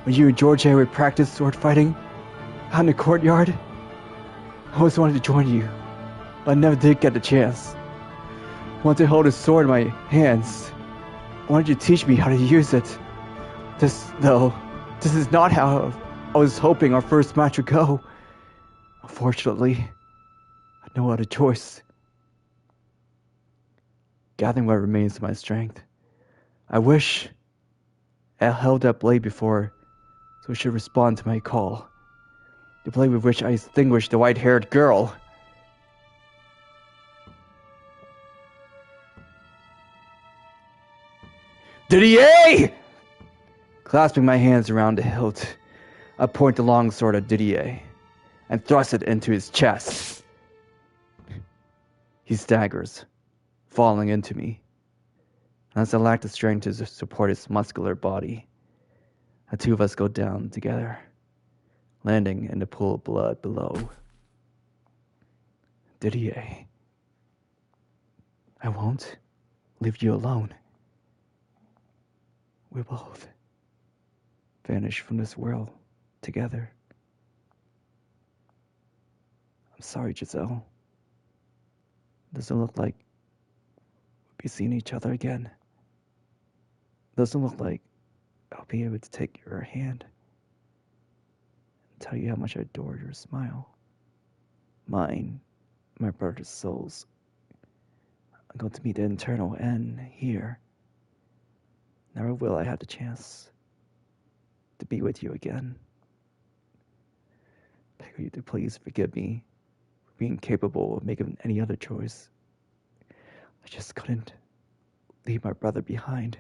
when you and George would practice sword fighting out in the courtyard? I always wanted to join you, but I never did get the chance. I wanted to hold a sword in my hands. I wanted you to teach me how to use it. This is not how I was hoping our first match would go. Unfortunately, I had no other choice. Gathering what remains of my strength, I wish I held that blade before, so it should respond to my call. The blade with which I extinguished the white-haired girl. Didier! Clasping my hands around the hilt, I point the long sword at Didier and thrust it into his chest. He staggers, falling into me. As I lack the strength to support his muscular body, the two of us go down together, landing in the pool of blood below. Didier, I won't leave you alone. We both vanish from this world together. I'm sorry, Giselle. Doesn't look like we'll be seeing each other again. Doesn't look like I'll be able to take your hand and tell you how much I adore your smile. Mine, my brother's souls. I'm going to meet the eternal end here. Never will I have the chance to be with you again. Beg you to please forgive me for being capable of making any other choice. I just couldn't leave my brother behind.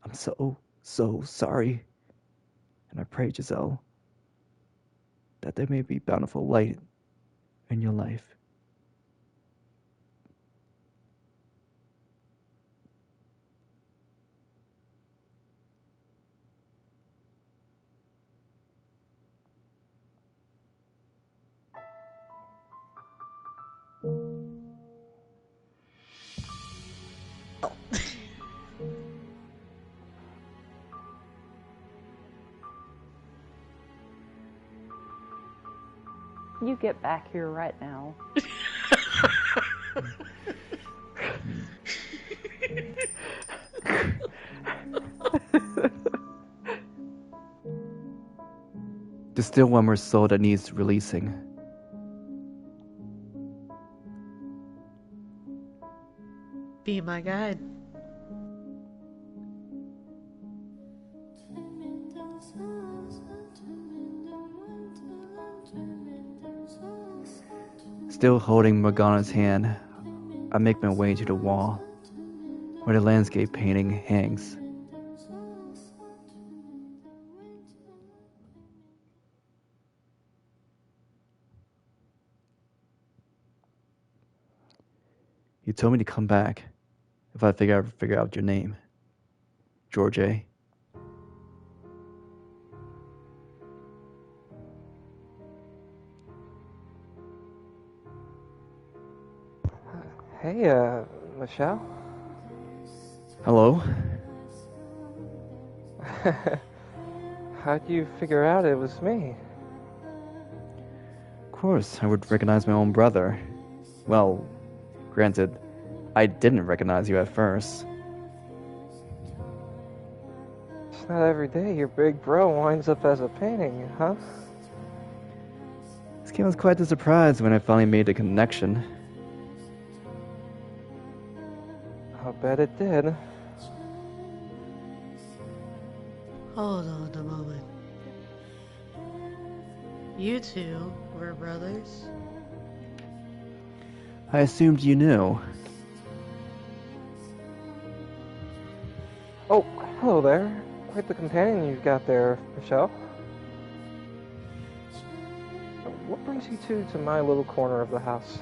I'm so sorry. And I pray, Giselle, that there may be bountiful light in your life. You get back here right now. There's still one more soul that needs releasing. Be my guide. Still holding Morgana's hand, I make my way to the wall where the landscape painting hangs. You told me to come back if I figure out your name. George A. Hey, Michelle? Hello? How'd you figure out it was me? Of course, I would recognize my own brother. Well, granted, I didn't recognize you at first. It's not every day your big bro winds up as a painting, huh? This came as quite a surprise when I finally made the connection. I'll bet it did. Hold on a moment. You two were brothers? I assumed you knew. Oh, hello there. Quite the companion you've got there, Michelle. What brings you two to my little corner of the house?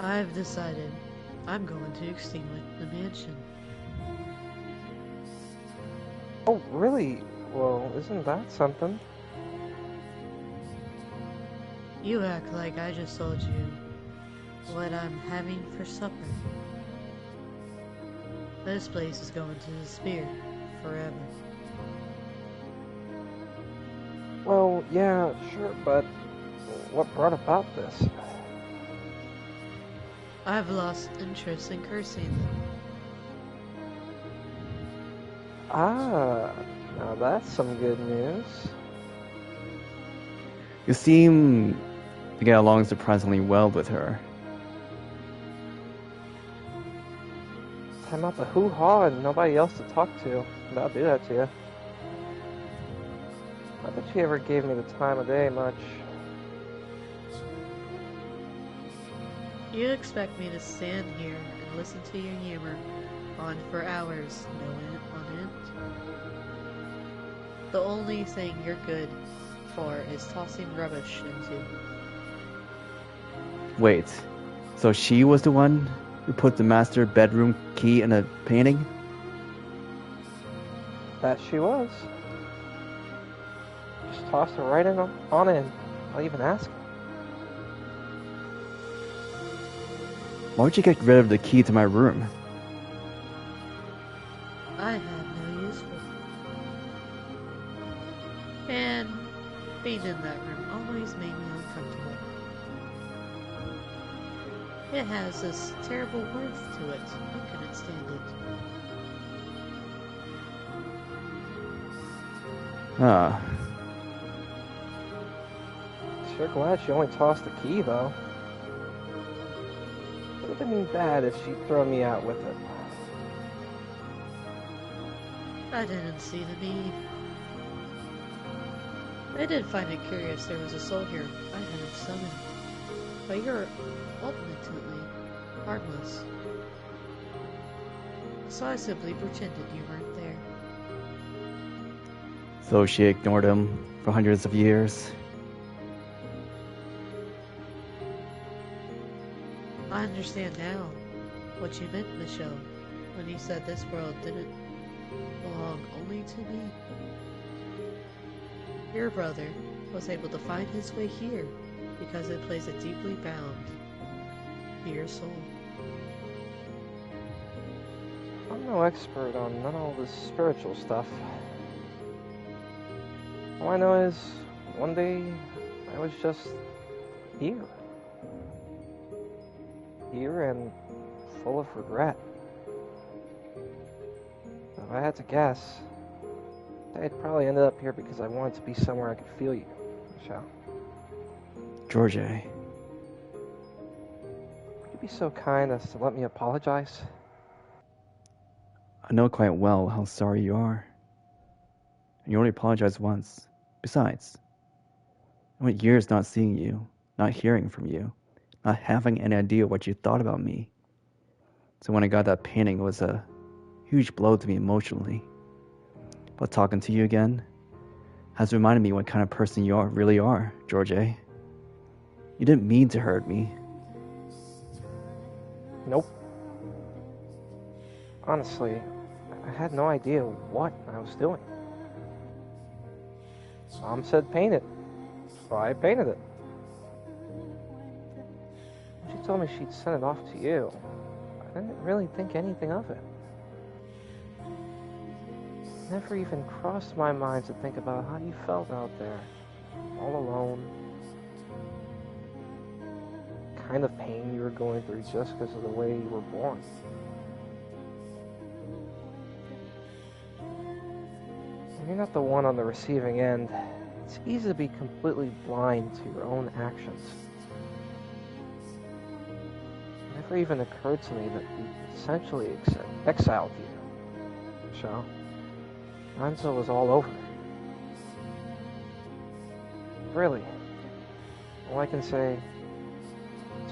I've decided I'm going to extinguish the mansion. Oh, really? Well, isn't that something? You act like I just told you what I'm having for supper. This place is going to disappear forever. Well, yeah, sure, but what brought about this? I've lost interest in cursing them. Ah, now that's some good news. You seem to get along surprisingly well with her. Time out the hoo-ha and nobody else to talk to. I'll do that to you. Not that she ever gave me the time of day much. You expect me to stand here and listen to your humor on for hours, no end on end? The only thing you're good for is tossing rubbish into. Wait, so she was the one who put the master bedroom key in a painting? That she was. Just tossed her right on in. I'll even ask her. Why'd you get rid of the key to my room? I had no use for it. And being in that room always made me uncomfortable. It has this terrible worth to it. I couldn't stand it. Ah, Sure glad she only tossed the key, though. Would have been bad if she'd thrown me out with it. I didn't see the need. I did find it curious there was a soul here I hadn't summoned. But you're ultimately harmless. So I simply pretended you weren't there. so she ignored him for hundreds of years. I understand now what you meant, Michelle, when you said this world didn't belong only to me. Your brother was able to find his way here because it plays it deeply bound to your soul. I'm no expert on none of all this spiritual stuff. All I know is, one day, I was just here. Here and full of regret. If I had to guess, I'd probably ended up here because I wanted to be somewhere I could feel you, Michelle. George, Would you be so kind as to let me apologize? I know quite well how sorry you are. And you only apologized once. Besides, I went years not seeing you, not hearing from you, not having any idea what you thought about me. So when I got that painting, it was a huge blow to me emotionally. But talking to you again has reminded me what kind of person you really are, George. You didn't mean to hurt me. Nope. Honestly, I had no idea what I was doing. Mom said paint it, so I painted it. She told me she'd send it off to you. I didn't really think anything of it. Never even crossed my mind to think about how you felt out there, all alone. Kind of pain you were going through just because of the way you were born. When you're not the one on the receiving end, it's easy to be completely blind to your own actions. It never even occurred to me that we essentially exiled you, Michelle. Not until it was all over. Really, all I can say,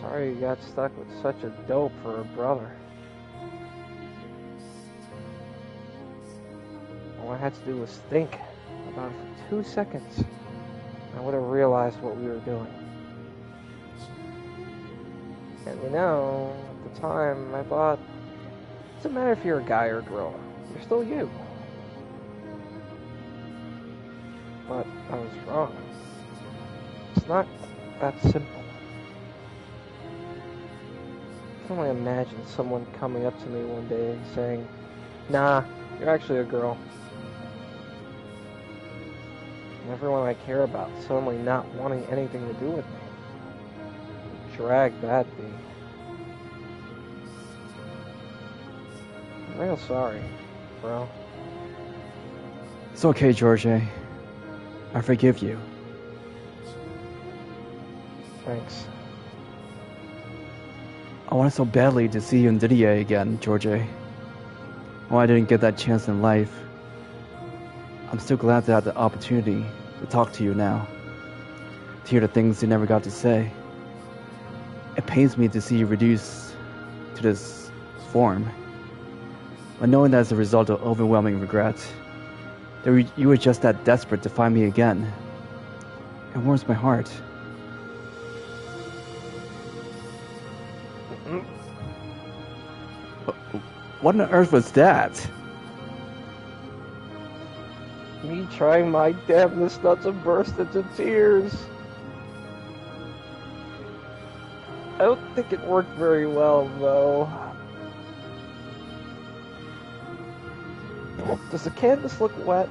sorry you got stuck with such a dope for a brother. All I had to do was think about it for 2 seconds. I would have realized what we were doing. And at the time, I thought, it doesn't matter if you're a guy or a girl, you're still you. But I was wrong. It's not that simple. I can only imagine someone coming up to me one day and saying, nah, you're actually a girl. And everyone I care about suddenly not wanting anything to do with me. Drag that be. I'm real sorry, bro. It's okay, George. I forgive you. Thanks. I wanted so badly to see you and Didier again, George. Well, I didn't get that chance in life. I'm still glad to have the opportunity to talk to you now. To hear the things you never got to say. It pains me to see you reduced to this form. But knowing that as a result of overwhelming regret, that you were just that desperate to find me again, it warms my heart. What on earth was that? Me trying my damnedest not to burst into tears. I don't think it worked very well, though. Does the canvas look wet?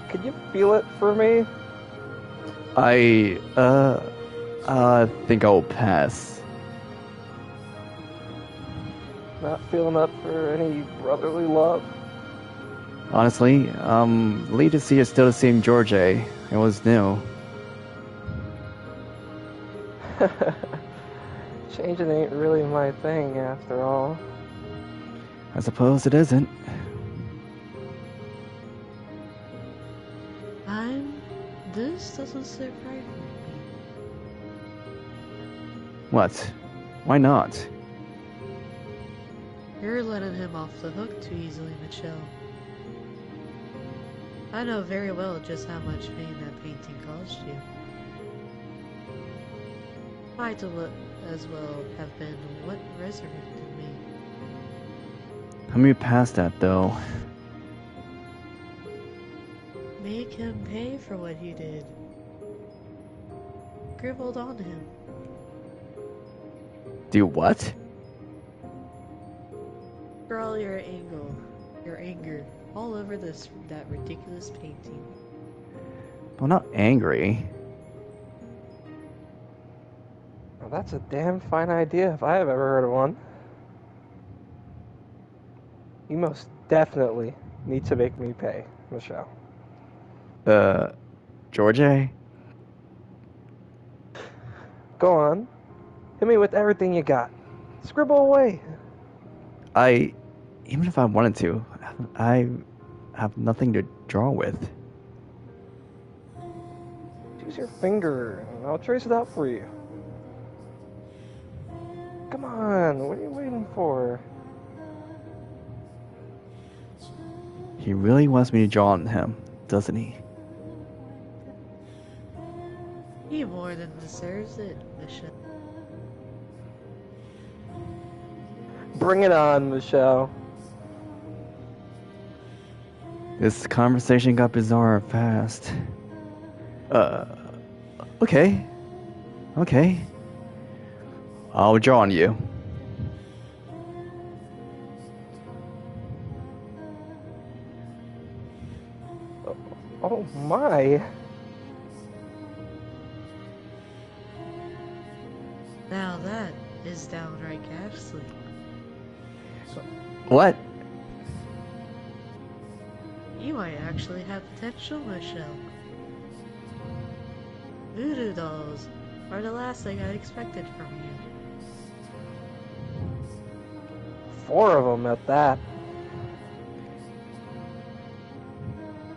Can you feel it for me? I think I'll pass. Not feeling up for any brotherly love? Honestly, relieved to see you're still the same George I was new. Changing ain't really my thing, after all. I suppose it isn't. This doesn't sit right with me. What? Why not? You're letting him off the hook too easily, Michelle. I know very well just how much pain that painting caused you. Might as well have been what resurrected me. Let me past that, though. Make him pay for what he did. Scribbled on him. Do what? For all your anger, all over that ridiculous painting. I'm not angry. Well, that's a damn fine idea if I have ever heard of one. You most definitely need to make me pay, Michelle. George? Go on. Hit me with everything you got. Scribble away. Even if I wanted to, I have nothing to draw with. Use your finger, and I'll trace it out for you. Come on, what are you waiting for? He really wants me to draw on him, doesn't he? He more than deserves it, Michelle. Bring it on, Michelle. This conversation got bizarre fast. Okay. I'll draw on you. Oh my. Now that is downright ghastly. What? You might actually have potential, Michelle. Voodoo dolls are the last thing I expected from you. 4 of them at that.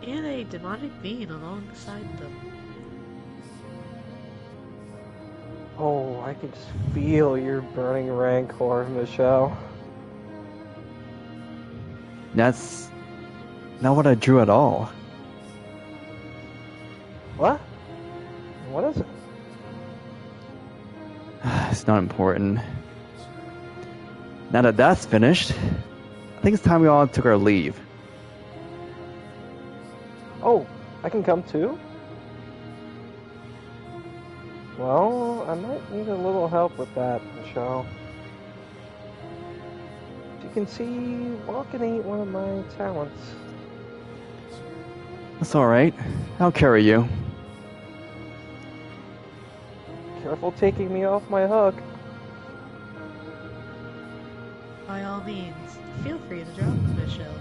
And a demonic being alongside them. Oh, I can just feel your burning rancor, Michelle. That's not what I drew at all. What? What is it? It's not important. Now that that's finished, I think it's time we all took our leave. Oh, I can come too? Well, I might need a little help with that, Michelle. As you can see, walking ain't one of my talents. That's alright. I'll carry you. Careful taking me off my hook. By all means, feel free to drop it, Michelle.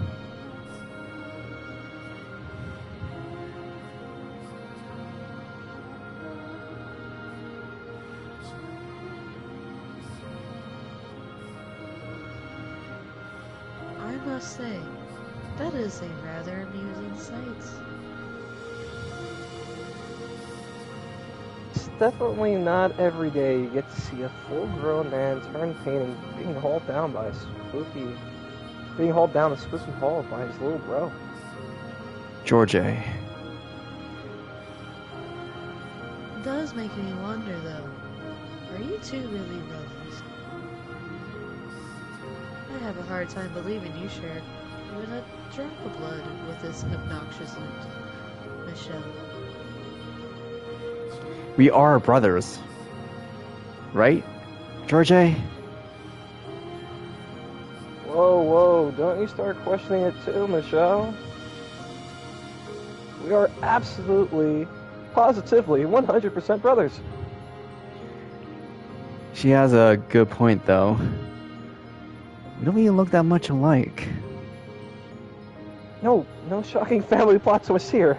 I must say, that is a rather amusing sight. It's definitely not every day you get to see a full-grown man turn painting being hauled down a spooky hall by his little bro. George. It does make me wonder, though. Are you two really brothers? I have a hard time believing you share even a drop of blood with this obnoxious Michelle. We are brothers. Right, George? Whoa, don't you start questioning it too, Michelle. We are absolutely, positively, 100% brothers. She has a good point, though. We don't even look that much alike. No shocking family plot twist here.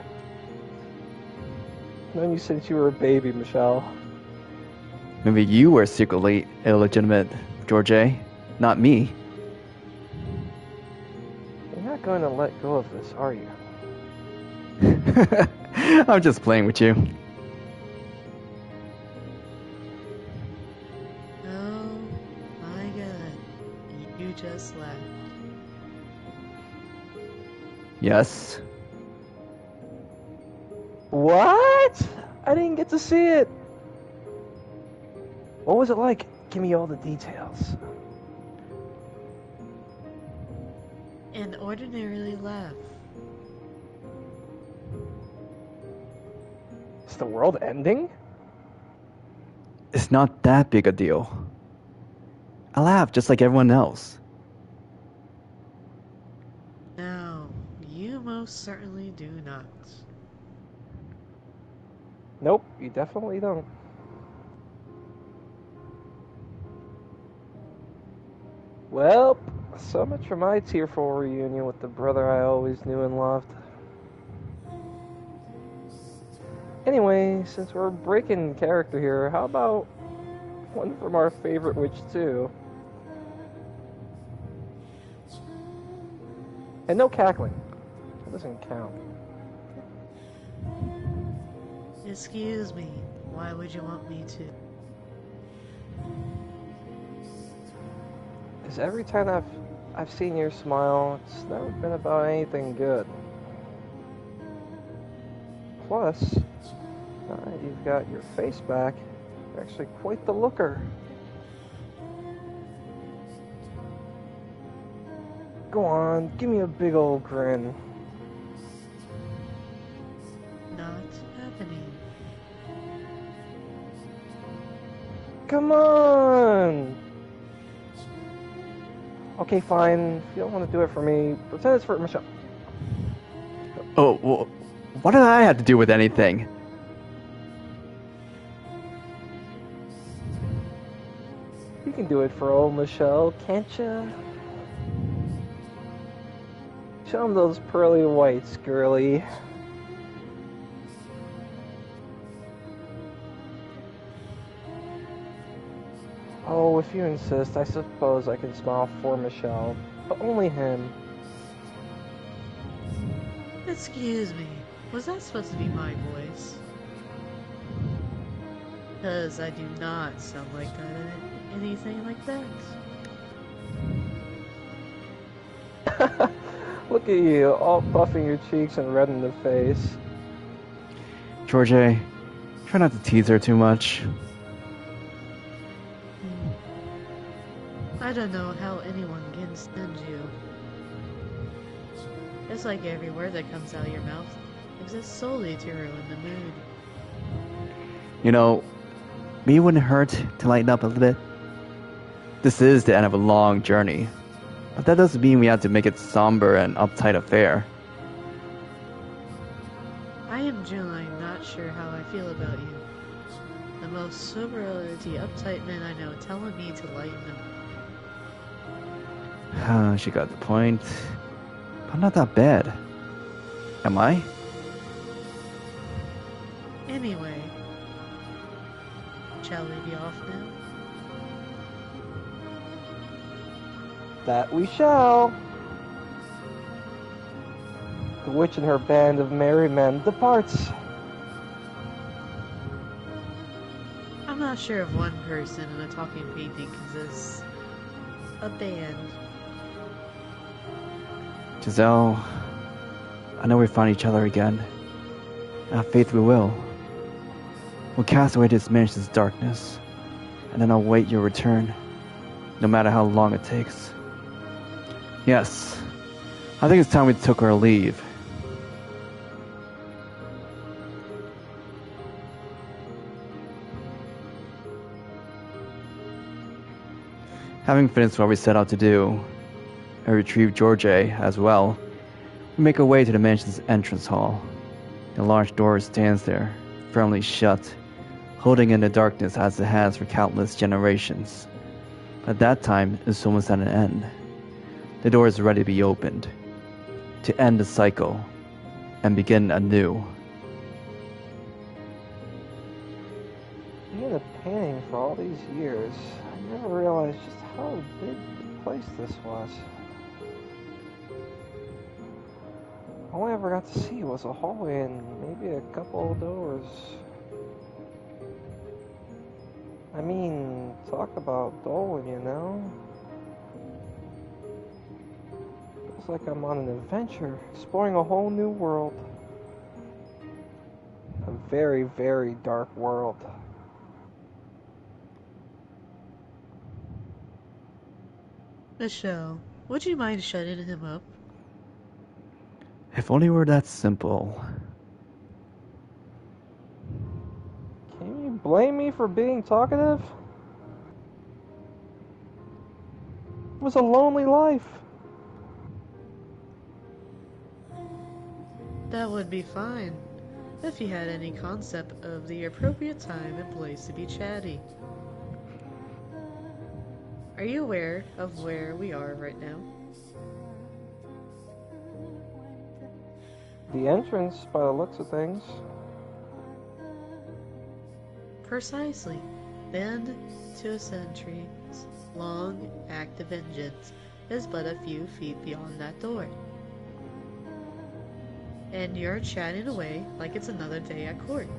I've known you since you were a baby, Michelle. Maybe you were secretly illegitimate, George, not me. You're not going to let go of this, are you? I'm just playing with you. Oh my god, you just laughed. Yes. What? I didn't get to see it. What was it like? Give me all the details. An ordinarily laugh. Is the world ending? It's not that big a deal. I laugh just like everyone else. No, you most certainly do not. Nope, you definitely don't. Well, so much for my tearful reunion with the brother I always knew and loved. Anyway, since we're breaking character here, how about one from our favorite witch too? And no cackling. That doesn't count. Excuse me, why would you want me to? Because every time I've seen your smile, it's never been about anything good. Plus, now that you've got your face back, you're actually quite the looker. Go on, give me a big old grin. Not happening. Come on! Okay, fine. If you don't want to do it for me, pretend it's for Michelle. Oh, well, what did I have to do with anything? You can do it for old Michelle, can't ya? Show him those pearly whites, girly. Oh, if you insist, I suppose I can smile for Michelle, but only him. Excuse me, was that supposed to be my voice? Because I do not sound like anything like that. Look at you, all puffing your cheeks and red in the face. George, try not to tease her too much. I don't know how anyone can stand you. It's like every word that comes out of your mouth exists solely to ruin the mood. You know, maybe it wouldn't hurt to lighten up a little bit. This is the end of a long journey, but that doesn't mean we have to make it somber and uptight affair. I am genuinely not sure how I feel about you. The most sober-ability uptight men I know telling me to lighten them. She got the point. But I'm not that bad. Am I? Anyway, shall we be off now? That we shall. The witch and her band of merry men departs. I'm not sure if one person in a talking painting consists a band. Giselle, I know we found each other again. I have faith we will. We'll cast away this mansion's darkness, and then I'll wait your return, no matter how long it takes. Yes, I think it's time we took our leave. Having finished what we set out to do, and retrieved George as well, we make our way to the mansion's entrance hall. The large door stands there, firmly shut, holding in the darkness as it has for countless generations. But that time is almost at an end. The door is ready to be opened, to end the cycle, and begin anew. Being a painting for all these years, I never realized just how big a place this was. All I ever got to see was a hallway and maybe a couple of doors. I mean, talk about dull, you know? Feels like I'm on an adventure, exploring a whole new world. A very, very dark world. Michelle, would you mind shutting him up? If only it were that simple. Can you blame me for being talkative? It was a lonely life. That would be fine, if you had any concept of the appropriate time and place to be chatty. Are you aware of where we are right now? The entrance, by the looks of things. Precisely. The end to a century's long act of vengeance is but a few feet beyond that door. And you're chatting away like it's another day at court.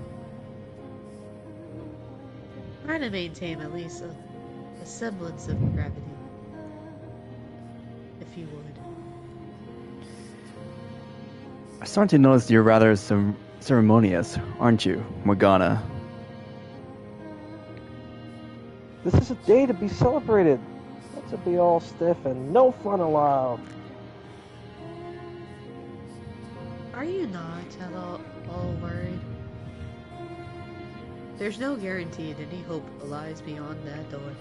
Try to maintain at least a semblance of gravity, if you would. I'm starting to notice you're rather ceremonious, aren't you, Morgana? This is a day to be celebrated, not to be all stiff and no fun allowed. Are you not at all worried? There's no guarantee that any hope lies beyond that door.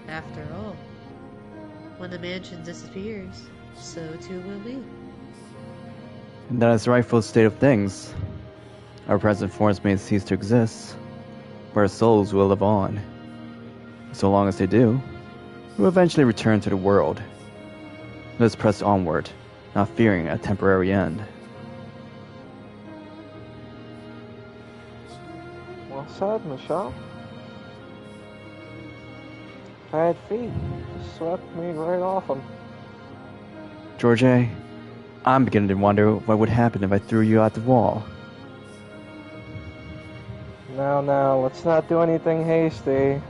After all, when the mansion disappears, so too will we. And that is the rightful state of things. Our present forms may cease to exist, but our souls will live on. So long as they do, we will eventually return to the world. Let's press onward, not fearing a temporary end. Well said, Michelle. If I had feet, just swept me right off them. George, I'm beginning to wonder what would happen if I threw you out the wall. Now, let's not do anything hasty.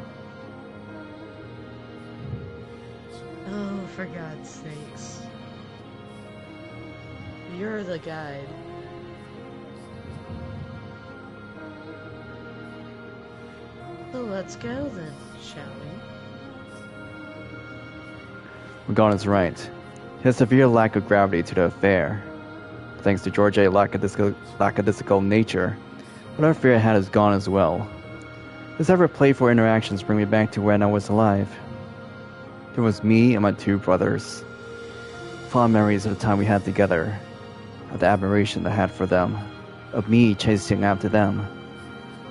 Oh, for God's sakes. You're the guide. So let's go then, shall we? Morgana's right. He has severe lack of gravity to the affair. Thanks to George's lackadaisical nature, whatever fear I had is gone as well. His ever playful interactions bring me back to when I was alive. There was me and my two brothers. Fond memories of the time we had together, of the admiration I had for them, of me chasing after them.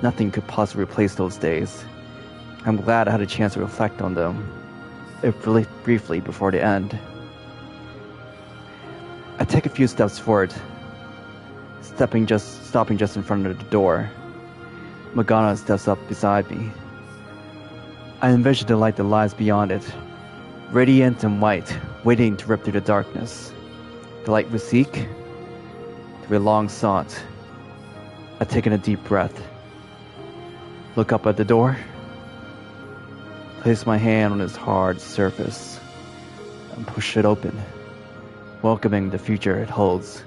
Nothing could possibly replace those days. I'm glad I had a chance to reflect on them, if really briefly before the end. I take a few steps forward, stopping just in front of the door. Morgana steps up beside me. I envision the light that lies beyond it, radiant and white, waiting to rip through the darkness. The light we seek, that we long sought. I take in a deep breath, look up at the door, place my hand on its hard surface, and push it open, welcoming the future it holds.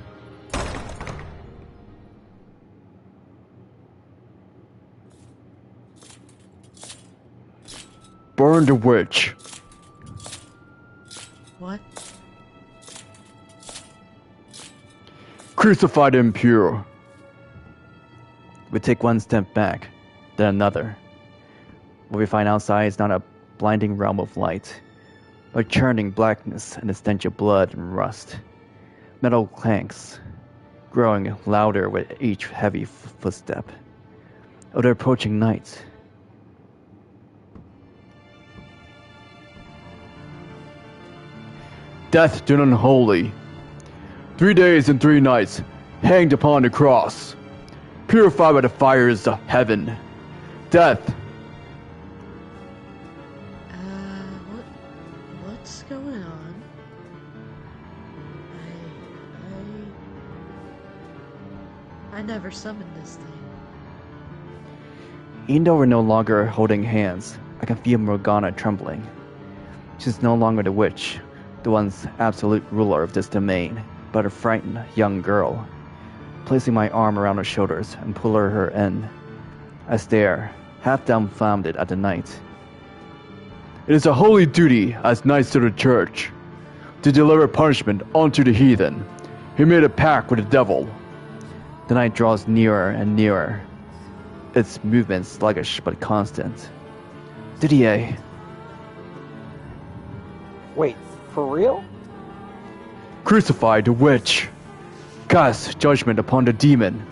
Burn the witch! What? Crucify the impure! We take one step back, then another. What we find outside is not a blinding realm of light, but churning blackness and the stench of blood and rust. Metal clanks, growing louder with each heavy footstep. Of the approaching night. Death to the unholy. 3 days and 3 nights, hanged upon the cross, purified by the fires of heaven. Death. What's going on? I never summoned this thing. Even though we're no longer holding hands, I can feel Morgana trembling. She's no longer the witch, the once absolute ruler of this domain, but a frightened young girl. Placing my arm around her shoulders and pulling her in, I stare, half dumbfounded at the night. It is a holy duty as knights of the church to deliver punishment unto the heathen. He made a pact with the devil. The night draws nearer and nearer, its movements sluggish but constant. Didier. Wait, for real? Crucify the witch. Cast judgment upon the demon.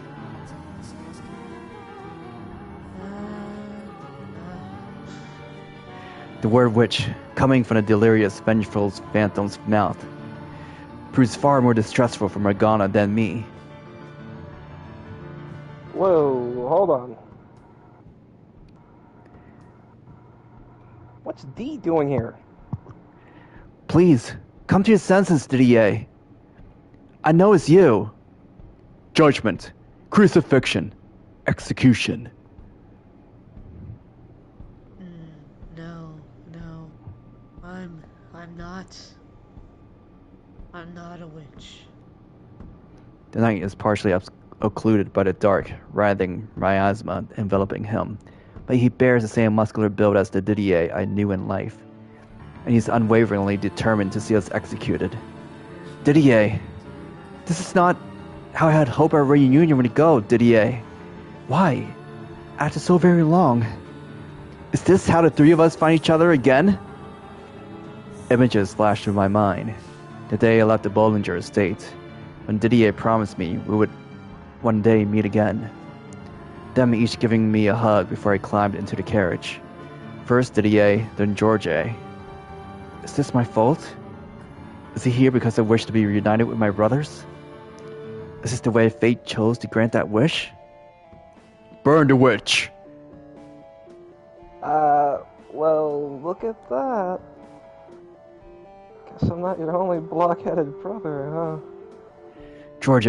The word witch, coming from the delirious, vengeful phantom's mouth, proves far more distressful for Morgana than me. Whoa, hold on. What's D doing here? Please, come to your senses, Didier. I know it's you. Judgment, crucifixion, execution. No. I'm not a witch. The night is partially occluded by the dark, writhing miasma enveloping him, but he bears the same muscular build as the Didier I knew in life, and he's unwaveringly determined to see us executed. Didier, this is not how I had hoped our reunion would go, Didier. Why? After so very long. Is this how the three of us find each other again? Images flashed through my mind. The day I left the Bollinger estate. when Didier promised me we would one day meet again. Them each giving me a hug before I climbed into the carriage. First Didier, then George. Is this my fault? Is he here because I wish to be reunited with my brothers? Is this the way fate chose to grant that wish? Burn the witch! Well, look at that. Guess I'm not your only blockheaded brother, huh? George.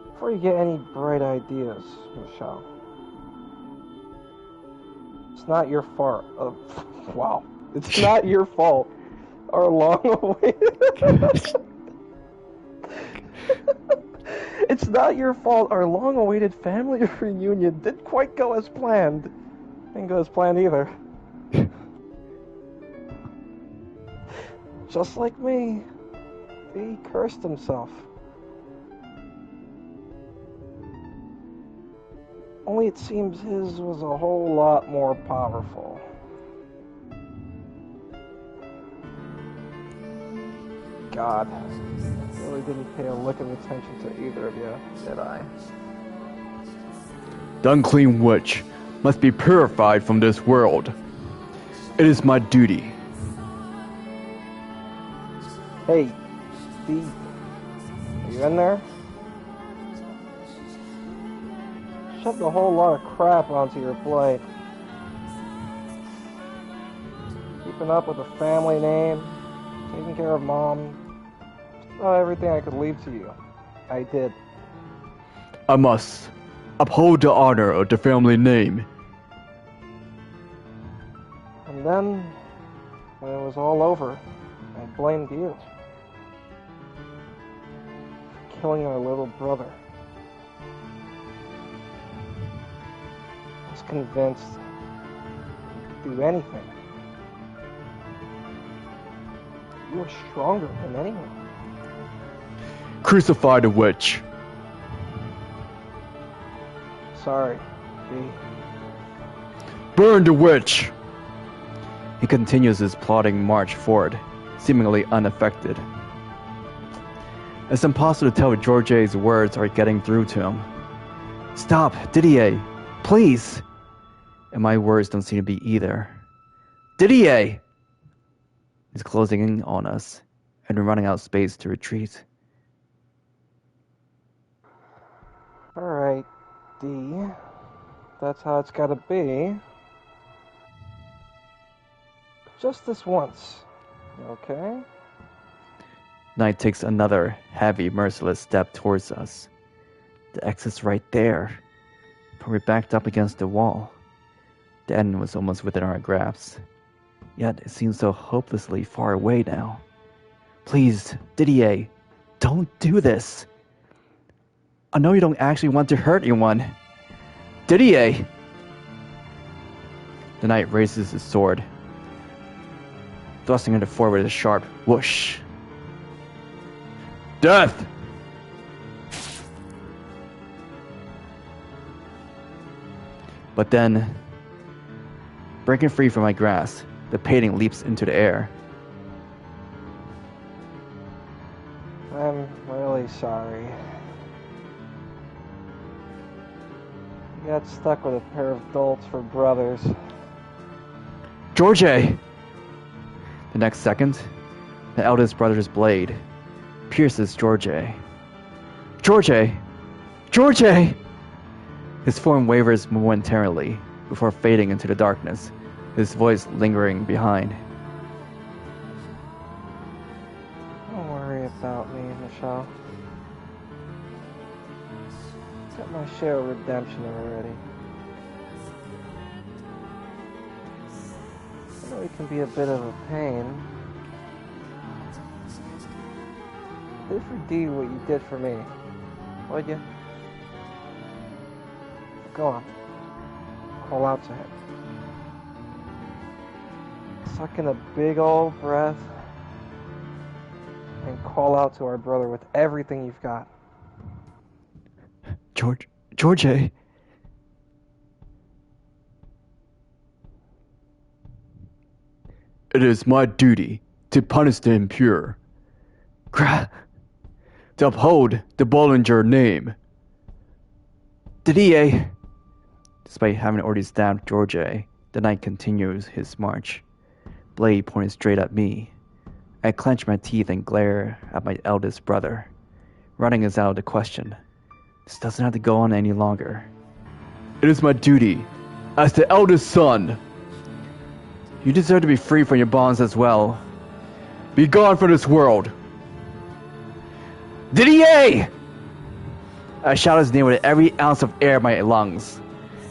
Before you get any bright ideas, Michelle. It's not your fault. Wow. It's not your fault. Our long-awaited... It's not your fault our long-awaited family reunion didn't quite go as planned. Didn't go as planned either. Just like me, he cursed himself. Only it seems his was a whole lot more powerful. God, really didn't pay a lick of attention to either of you, did I? The unclean witch must be purified from this world. It is my duty. Hey, D, are you in there? Shoved a whole lot of crap onto your plate. Keeping up with a family name, taking care of Mom, just about everything I could leave to you. I did. I must uphold the honor of the family name. And then, when it was all over, I blamed you. For killing our little brother. I was convinced you could do anything. You were stronger than anyone. Crucify the witch. Sorry, D. Burn the witch. He continues his plodding march forward, seemingly unaffected. It's impossible to tell if George's words are getting through to him. Stop, Didier, please! And my words don't seem to be either. Didier! He's closing in on us, and we're running out of space to retreat. Alright, D. That's how it's gotta be. Just this once, okay? Knight takes another heavy, merciless step towards us. The exit's right there, but we're backed up against the wall. The end was almost within our grasp, yet it seems so hopelessly far away now. Please, Didier, don't do this. I know you don't actually want to hurt anyone. Didier! The knight raises his sword, thrusting it forward with a sharp whoosh. Death! But then, breaking free from my grasp, the painting leaps into the air. I'm really sorry. You got stuck with a pair of dolts for brothers. George! The next second, the eldest brother's blade pierces George. George! George! His form wavers momentarily before fading into the darkness, his voice lingering behind. Don't worry about me, Michelle. Got my share of redemption already. I know it can be a bit of a pain. Do for D what you did for me, would you? Go on. Call out to him. Suck in a big old breath and call out to our brother with everything you've got. George! It is my duty to punish the impure. to uphold the Bollinger name. Didier! Despite having already stabbed George, the knight continues his march, blade pointed straight at me. I clench my teeth and glare at my eldest brother. Running is out of the question. This doesn't have to go on any longer. It is my duty, as the eldest son. You deserve to be free from your bonds as well. Be gone from this world. Didier! I shout his name with every ounce of air in my lungs.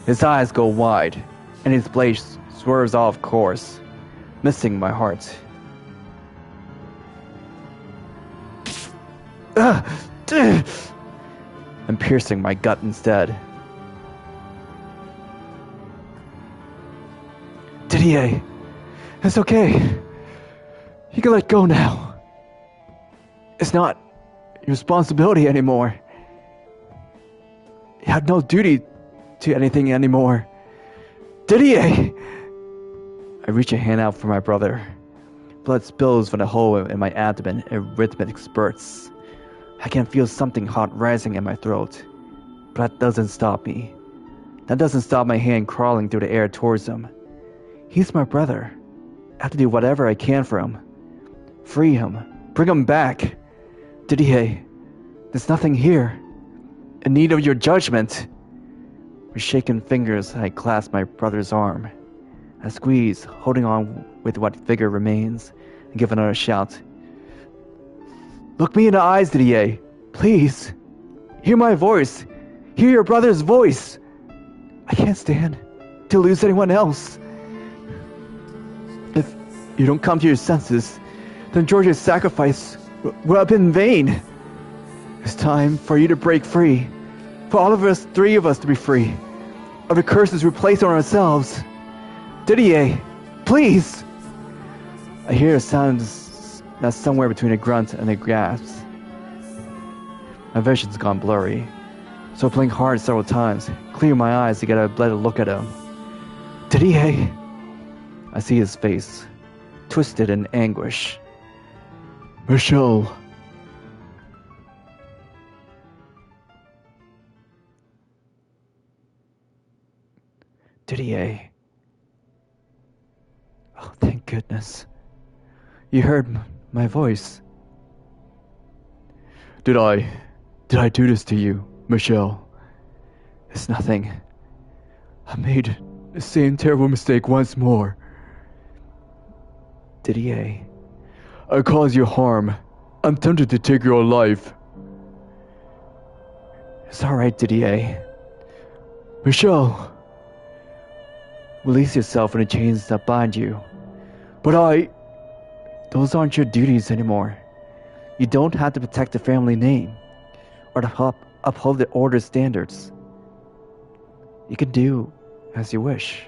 His eyes go wide, and his blade swerves off course, missing my heart. And piercing my gut instead. Didier, it's okay. You can let go now. It's not your responsibility anymore. You have no duty to anything anymore. Didier! I reach a hand out for my brother. Blood spills from the hole in my abdomen in rhythmic spurts. I can feel something hot rising in my throat. But that doesn't stop me. That doesn't stop my hand crawling through the air towards him. He's my brother. I have to do whatever I can for him. Free him. Bring him back. Didier, there's nothing here. In need of your judgment. With shaking fingers, I clasp my brother's arm. I squeeze, holding on with what vigor remains, and give another shout. Look me in the eyes, Didier. Please. Hear my voice. Hear your brother's voice. I can't stand to lose anyone else. If you don't come to your senses, then George's sacrifice will have been in vain. It's time for you to break free. For all of us, three of us to be free. Of the curses we place on ourselves. Didier, please! I hear a sound that's somewhere between a grunt and a gasp. My vision's gone blurry, so I blink hard several times, clear my eyes to get a better look at him. Didier! I see his face, twisted in anguish. Michelle. Didier. Oh, thank goodness. You heard my voice. Did I do this to you, Michelle? It's nothing. I made the same terrible mistake once more. Didier. I caused you harm. I'm tempted to take your life. It's alright, Didier. Michelle. Release yourself from the chains that bind you. But Those aren't your duties anymore. You don't have to protect the family name, or to uphold the order's standards. You can do as you wish.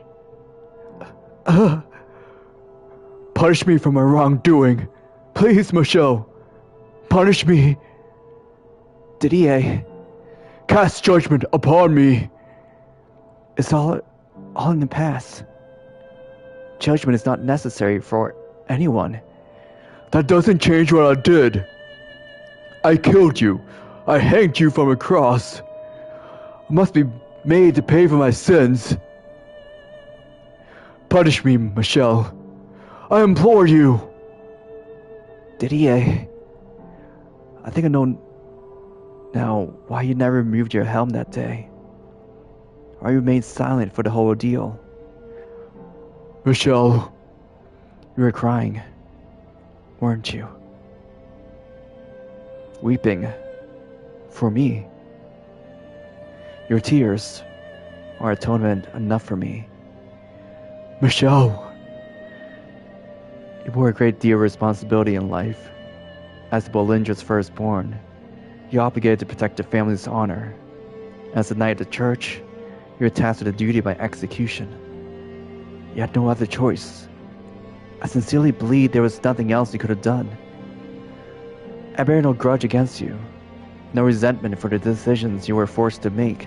Punish me for my wrongdoing. Please, Michelle. Punish me. Didier. Cast judgment upon me. It's all in the past. Judgment is not necessary for anyone. That doesn't change what I did. I killed you. I hanged you from a cross. I must be made to pay for my sins. Punish me, Michelle. I implore you. Didier. I think I know now why you never removed your helm that day. Why you remained silent for the whole ordeal. Michelle. You were crying, weren't you? Weeping. For me. Your tears are atonement enough for me. Michelle. You bore a great deal of responsibility in life. As the Bollinger's firstborn, you're obligated to protect the family's honor. As the knight of the church, you're tasked with a duty by execution. You had no other choice. I sincerely believe there was nothing else you could have done. I bear no grudge against you, no resentment for the decisions you were forced to make.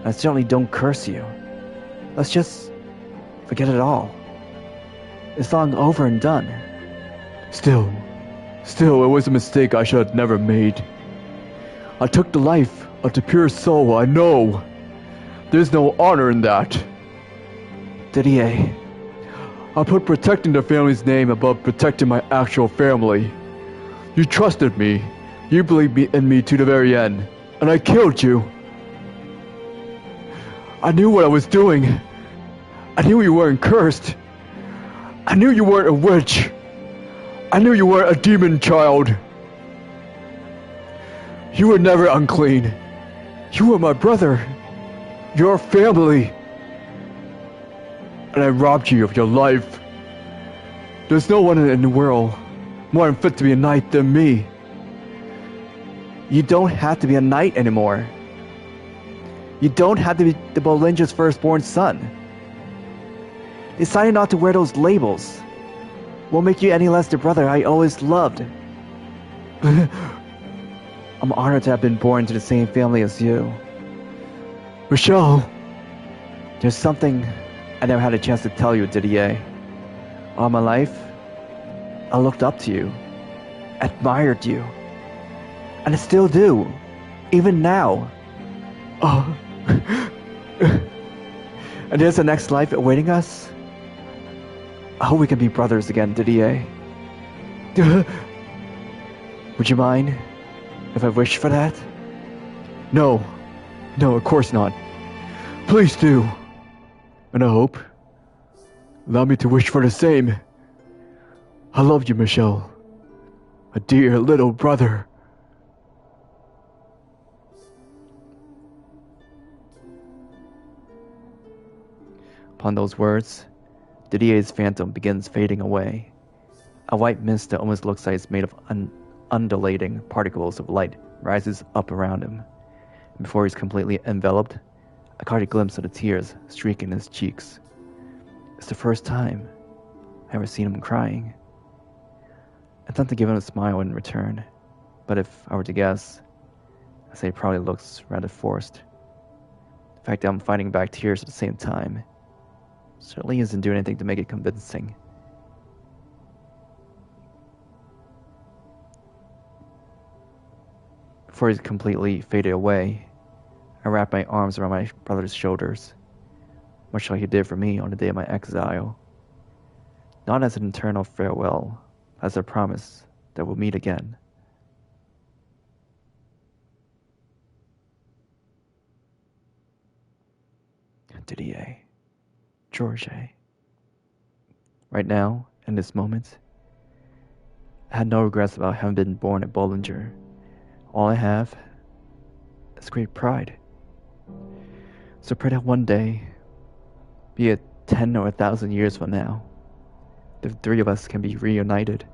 I certainly don't curse you. Let's just forget it all. It's long over and done. Still, it was a mistake I should have never made. I took the life of the pure soul, I know. There's no honor in that. Didier, I put protecting the family's name above protecting my actual family. You trusted me. You believed in me to the very end. And I killed you. I knew what I was doing. I knew you weren't cursed. I knew you weren't a witch. I knew you weren't a demon child. You were never unclean. You were my brother. Your family. And I robbed you of your life. There's no one in the world more unfit to be a knight than me. you don't have to be a knight anymore. You don't have to be the Bolinger's firstborn son. Deciding not to wear those labels won't make you any less the brother I always loved. I'm honored to have been born into the same family as you. Michelle! There's something I never had a chance to tell you, Didier. All my life, I looked up to you, admired you, and I still do, even now. Oh. And there's a next life awaiting us. I hope we can be brothers again, Didier. Would you mind if I wish for that? No. No, of course not. Please do. And I hope. Allow me to wish for the same. I love you, Michelle. A dear little brother. Upon those words, Didier's phantom begins fading away. A white mist that almost looks like it's made of undulating particles of light rises up around him. And before he's completely enveloped, I caught a glimpse of the tears streaking his cheeks. It's the first time I ever seen him crying. I thought to give him a smile in return, but if I were to guess, I'd say it probably looks rather forced. The fact that I'm fighting back tears at the same time certainly isn't doing anything to make it convincing. Before he's completely faded away, I wrapped my arms around my brother's shoulders, much like he did for me on the day of my exile. Not as an eternal farewell, as a promise that we'll meet again. Didier. George. Right now, in this moment, I had no regrets about having been born at Bollinger. All I have is great pride. So pray that one day, be it 10 or 1,000 years from now, the three of us can be reunited.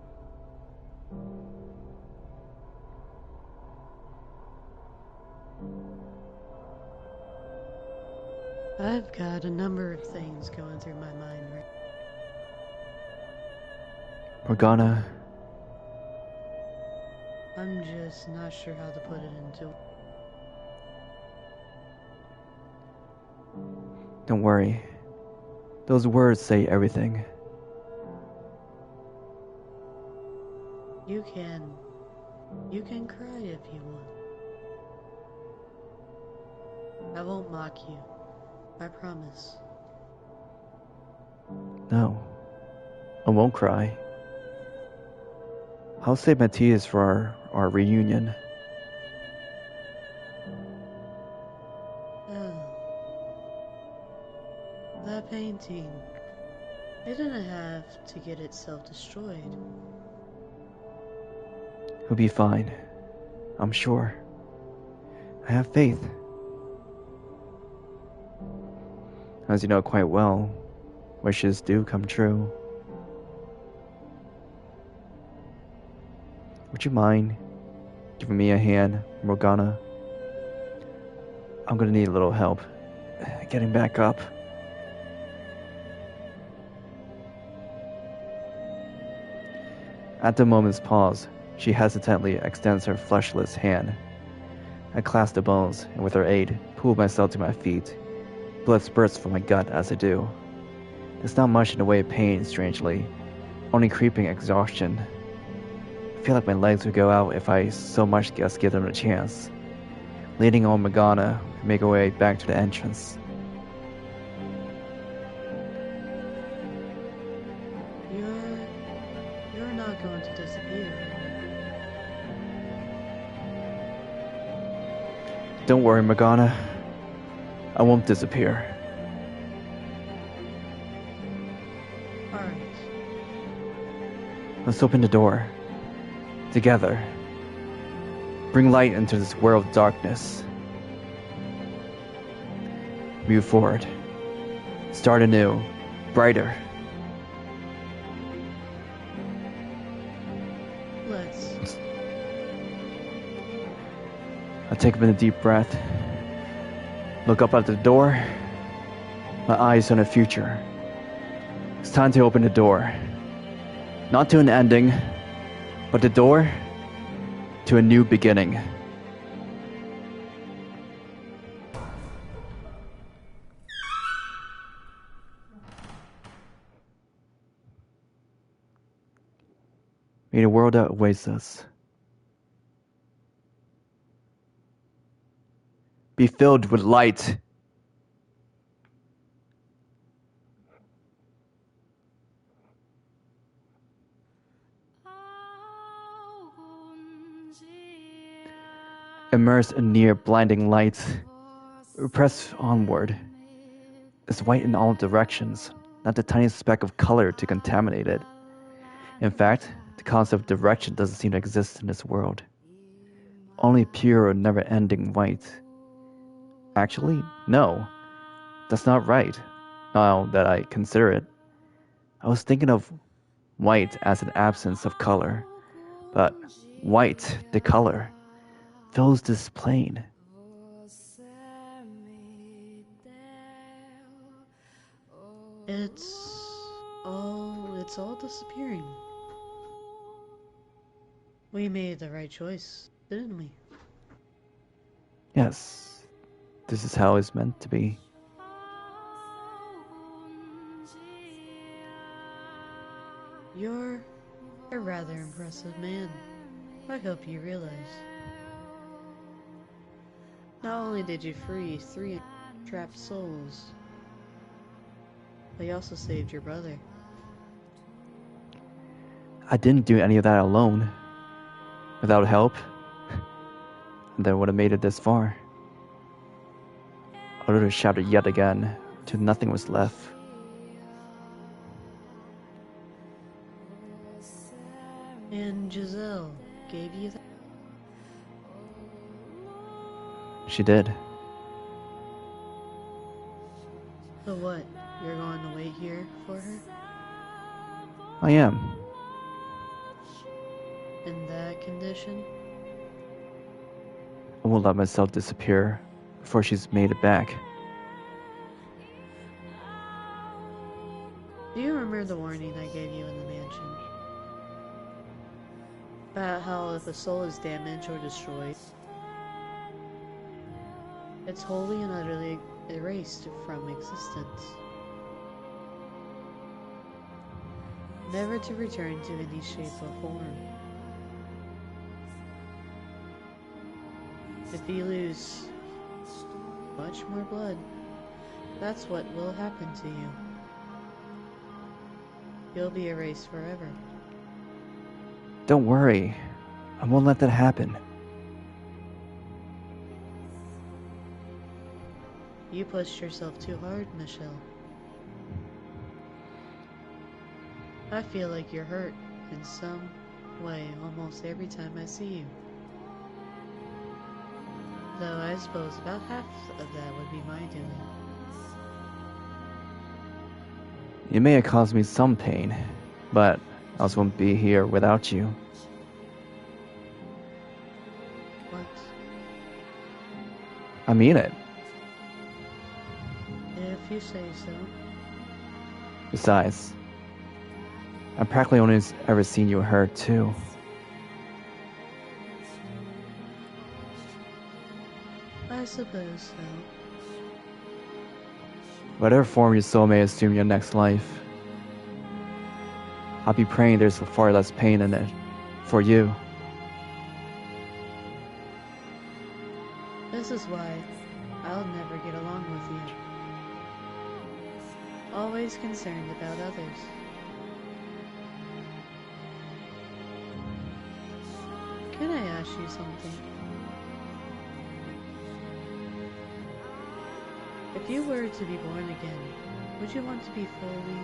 I've got a number of things going through my mind right Morgana, I'm just not sure how to put it into. don't worry. Those words say everything. You can cry if you want. I won't mock you. I promise. No, I won't cry. I'll save my tears for our reunion. Oh. That painting. It didn't have to get itself destroyed. He'll be fine. I'm sure. I have faith. As you know quite well, wishes do come true. Would you mind giving me a hand, Morgana? I'm gonna need a little help getting back up. At the moment's pause, she hesitantly extends her fleshless hand. I clasp the bones and with her aid, pull myself to my feet. Blood spurts from my gut as I do. There's not much in the way of pain, strangely, only creeping exhaustion. I feel like my legs would go out if I so much as give them a chance. leading on Morgana, we make our way back to the entrance. You're not going to disappear. Don't worry, Morgana. I won't disappear. Alright. Let's open the door. Together. Bring light into this world of darkness. Move forward. Start anew. Brighter. Let's. I take in a deep breath. Look up at the door. My eyes on the future. It's time to open the door. Not to an ending, but the door to a new beginning. May the world that awaits us be filled with light. Immersed in near blinding light, we press onward. It's white in all directions, not the tiniest speck of color to contaminate it. In fact, the concept of direction doesn't seem to exist in this world. Only pure, never-ending white. Actually, no. That's not right, now that I consider it. I was thinking of white as an absence of color, but white, the color, fills this plane. It's all disappearing. We made the right choice, didn't we? Yes, this is how it's meant to be. You're a rather impressive man. I hope you realize. Not only did you free 3 trapped souls, but you also saved your brother. I didn't do any of that alone. Without help, I never would have made it this far. I would have shouted yet again, till nothing was left. And Giselle gave you that? She did. So what? You're going to wait here for her? I am. In that condition? I won't let myself disappear before she's made it back. Do you remember the warning I gave you in the mansion? About how if a soul is damaged or destroyed, it's wholly and utterly erased from existence. Never to return to any shape or form. If you lose much more blood, that's what will happen to you. You'll be erased forever. Don't worry. I won't let that happen. You pushed yourself too hard, Michelle. I feel like you're hurt in some way almost every time I see you. Though I suppose about half of that would be my doing. You may have caused me some pain, but I also wouldn't be here without you. What? I mean it. If you say so. Besides, I've practically only ever seen you hurt too. I suppose so. Whatever form your soul may assume in your next life, I'll be praying there's far less pain in it for you. This is why I'll never get along with you. Always concerned about others. Can I ask you something? If you were to be born again, would you want to be a fully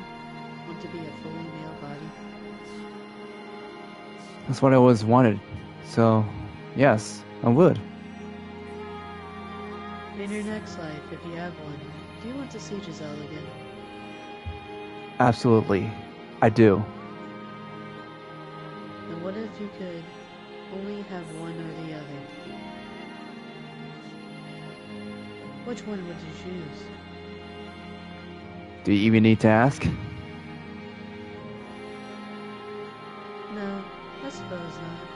male body? That's what I always wanted. So, yes, I would. In your next life, if you have one, do you want to see Giselle again? Absolutely. I do. And what if you could only have one or the other? Which one would you choose? Do you even need to ask? No, I suppose not.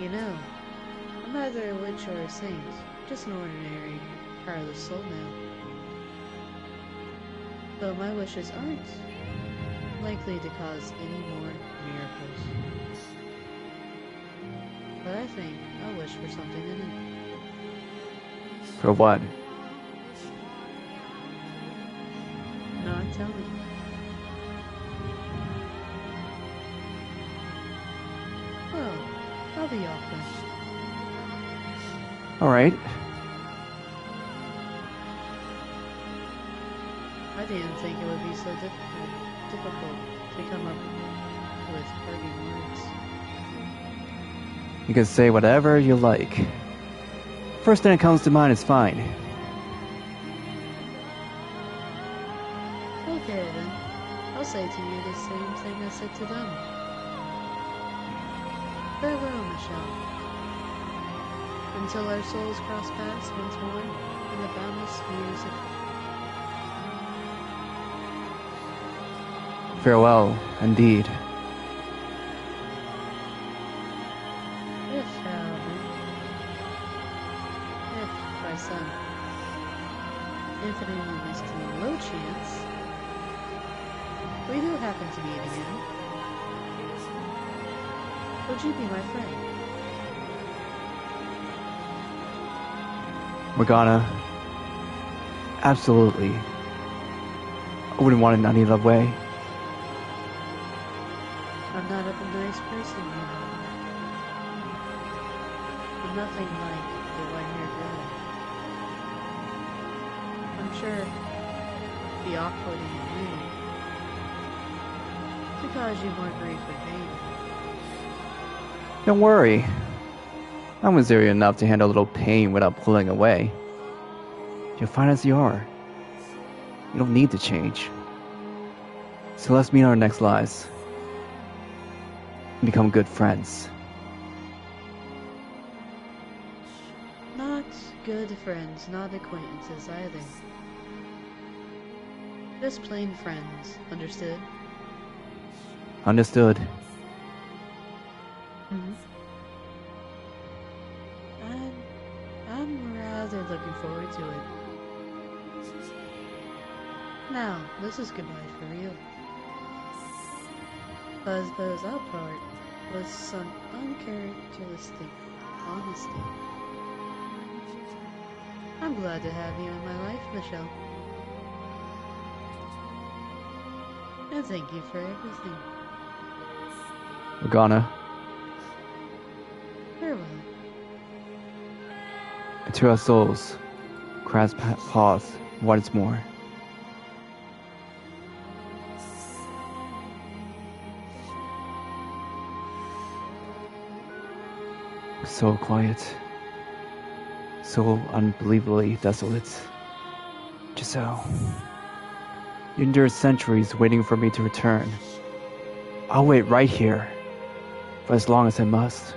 You know, I'm neither a witch or a saint, just an ordinary, powerless soul now. Though my wishes aren't likely to cause any more miracles. But I think I'll wish for something in it. For what? Not telling you. Well, I'll be off then. Alright. I didn't think it would be so difficult to come up with parting words. You can say whatever you like. First thing that comes to mind is fine. Okay then, I'll say to you the same thing I said to them. Farewell, Michelle. Until our souls cross paths once more in the boundless years of... Farewell, indeed. If, however, if by some infinitely mystical low chance, we do happen to meet again, would you be my friend? Morgana. Absolutely. I wouldn't want it any other way. I'm not a nice person, you know. I'm nothing like the white-haired girl. I'm sure the off-putting you to cause you more grief and pain. Don't worry. I'm resilient enough to handle a little pain without pulling away. You're fine as you are. You don't need to change. So let's meet in our next lives. And become good friends. Not good friends, not acquaintances either. Just plain friends, understood? Understood. I'm rather looking forward to it. Now, this is goodbye for real. I suppose our part was some uncharacteristic honesty. I'm glad to have you in my life, Michelle. And thank you for everything. Morgana. Farewell. And to our souls, grasp pause once more. So quiet. So unbelievably desolate. Giselle. You endured centuries waiting for me to return. I'll wait right here, for as long as I must.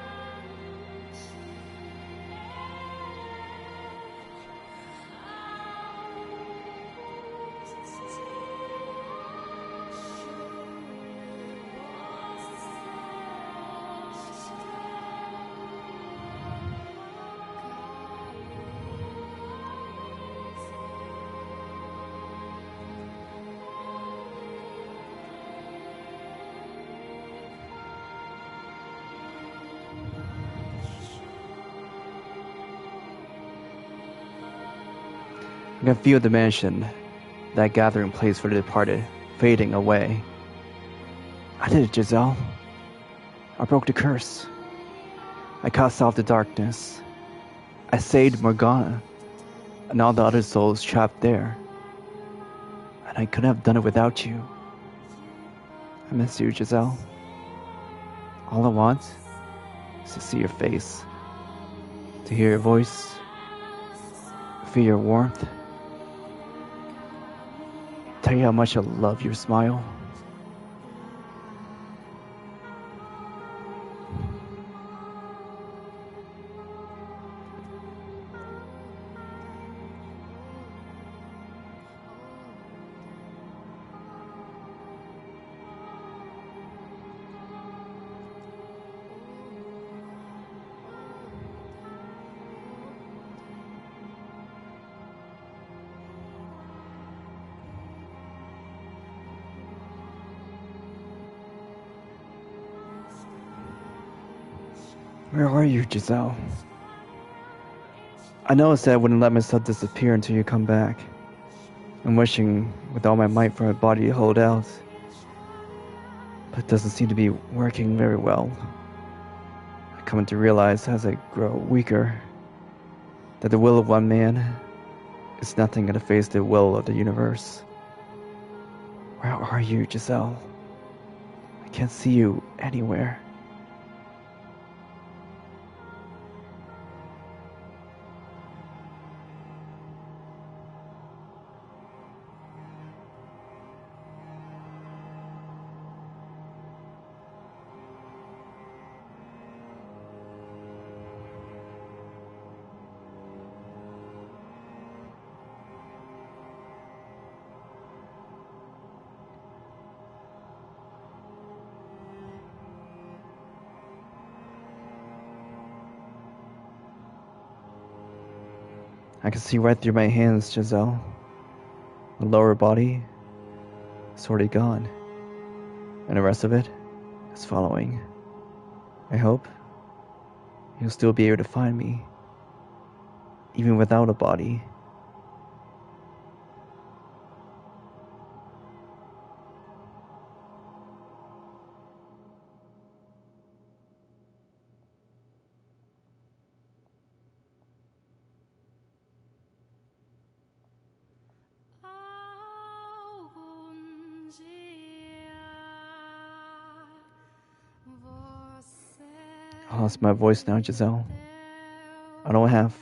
I can feel the mansion, that gathering place for the departed, fading away. I did it, Giselle. I broke the curse. I cast off the darkness. I saved Morgana and all the other souls trapped there. And I couldn't have done it without you. I miss you, Giselle. All I want is to see your face, to hear your voice, feel your warmth, tell you how much I love your smile. Where are you, Giselle? I know I said I wouldn't let myself disappear until you come back. I'm wishing with all my might for my body to hold out. But it doesn't seem to be working very well. I come to realize as I grow weaker that the will of one man is nothing to face the will of the universe. Where are you, Giselle? I can't see you anywhere. I can see right through my hands, Giselle. The lower body is already gone, and the rest of it is following. I hope you'll still be able to find me, even without a body. I lost my voice now, Giselle. I don't have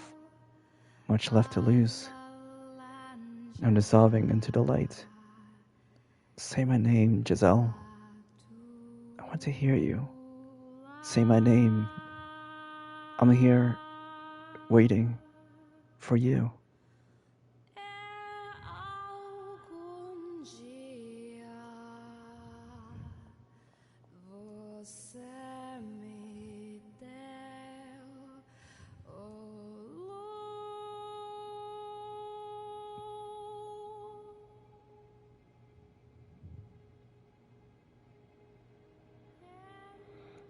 much left to lose. I'm dissolving into the light. Say my name, Giselle. I want to hear you. Say my name. I'm here, waiting for you.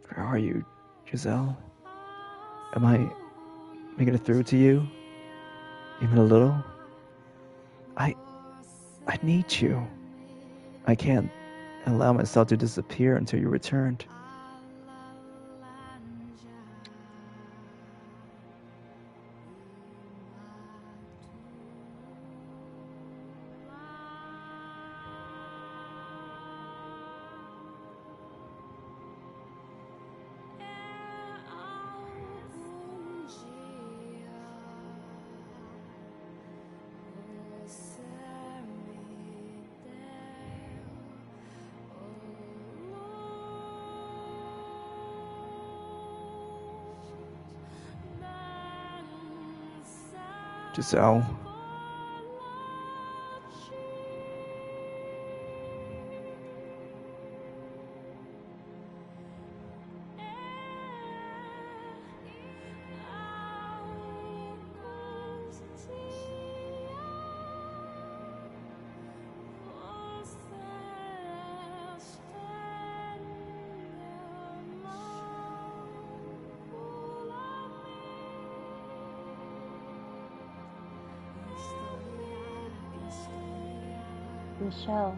Where are you, Giselle? Am I making it through to you? Even a little? I need you. I can't allow myself to disappear until you returned. Giselle. Michelle.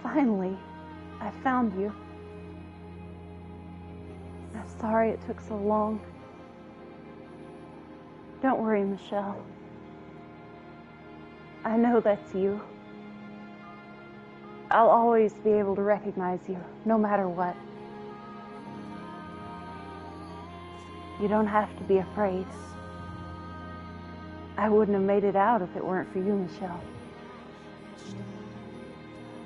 Finally, I found you. I'm sorry it took so long. Don't worry, Michelle. I know that's you. I'll always be able to recognize you, no matter what. You don't have to be afraid. I wouldn't have made it out if it weren't for you, Michelle.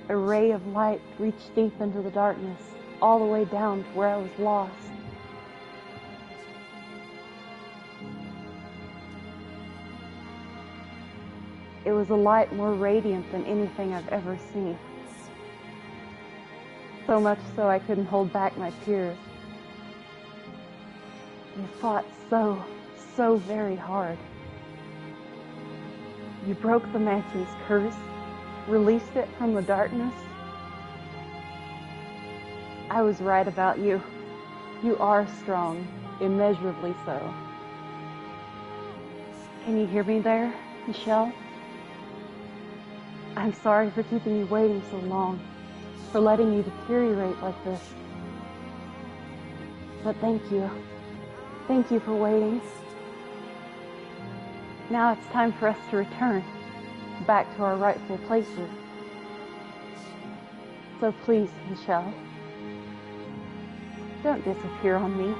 A ray of light reached deep into the darkness, all the way down to where I was lost. It was a light more radiant than anything I've ever seen. So much so I couldn't hold back my tears. You fought so very hard. You broke the mansion's curse, released it from the darkness. I was right about you. You are strong, immeasurably so. Can you hear me there, Michelle? I'm sorry for keeping you waiting so long, for letting you deteriorate like this. But thank you. Thank you for waiting. Now it's time for us to return back to our rightful places. So please, Michelle, don't disappear on me.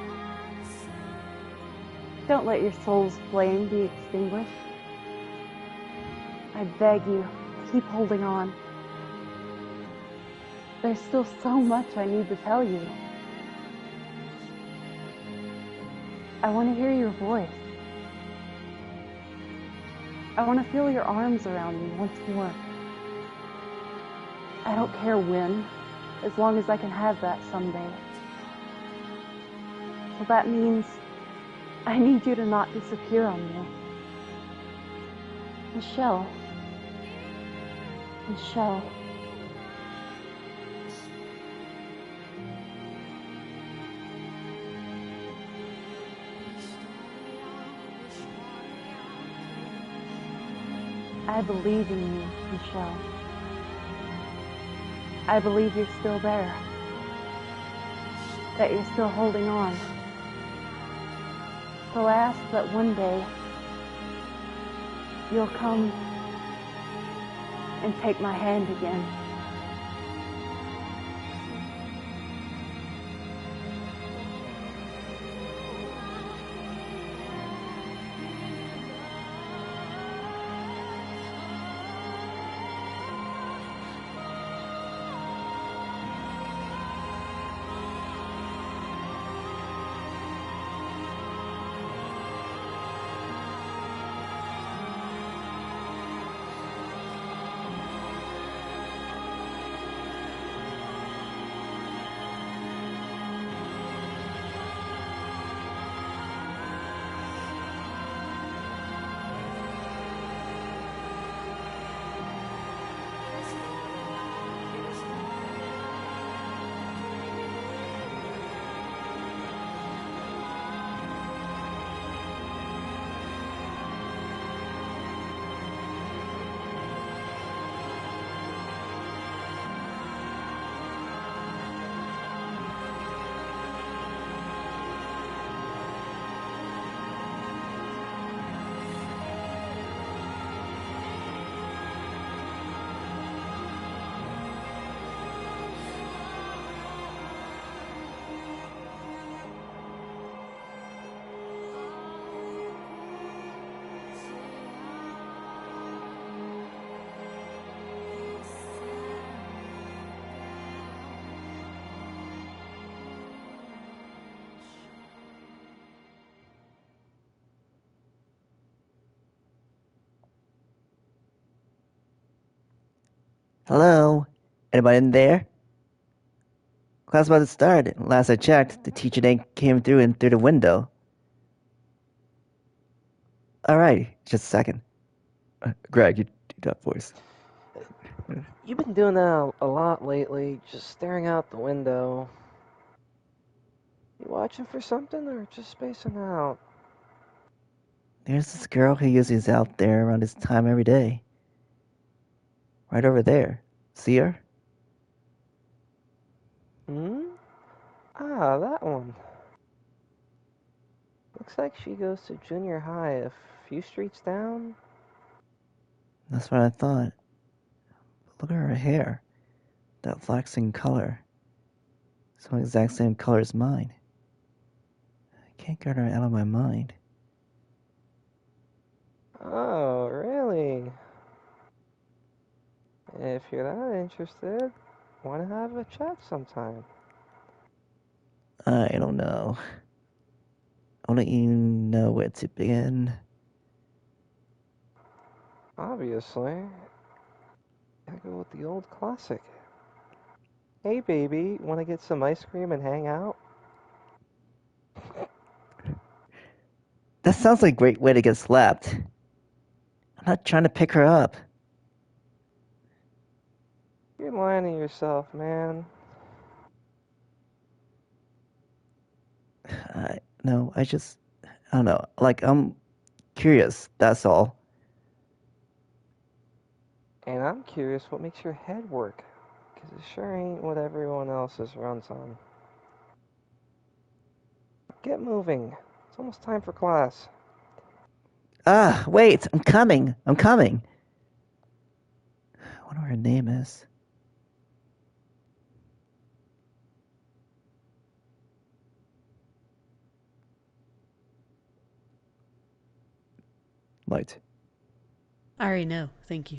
Don't let your soul's flame be extinguished. I beg you, keep holding on. There's still so much I need to tell you. I want to hear your voice. I want to feel your arms around me once more. I don't care when, as long as I can have that someday. So that means I need you to not disappear on me. Michelle. Michelle. I believe in you, Michelle. I believe you're still there. That you're still holding on. So I ask that one day you'll come and take my hand again. Hello? Anybody in there? Class about to start. Last I checked, the teacher then came through and through the window. Alright, just a second. Greg, you do that voice. You've been doing that a lot lately, just staring out the window. You watching for something or just spacing out? There's this girl who usually is out there around this time every day. Right over there. See her? Hmm? Ah, that one. Looks like she goes to junior high a few streets down. That's what I thought. Look at her hair. That flaxen color. It's the exact same color as mine. I can't get her out of my mind. Oh, really? If you're that interested, wanna have a chat sometime? I don't know. I don't even know where to begin. Obviously. Gotta go with the old classic. Hey baby, wanna get some ice cream and hang out? That sounds like a great way to get slapped. I'm not trying to pick her up. You're lying to yourself, man. No, I don't know. Like, I'm curious, that's all. And I'm curious what makes your head work. 'Cause it sure ain't what everyone else's runs on. Get moving. It's almost time for class. Ah, wait, I'm coming. I'm coming. I wonder what her name is. Light. I already know. Thank you.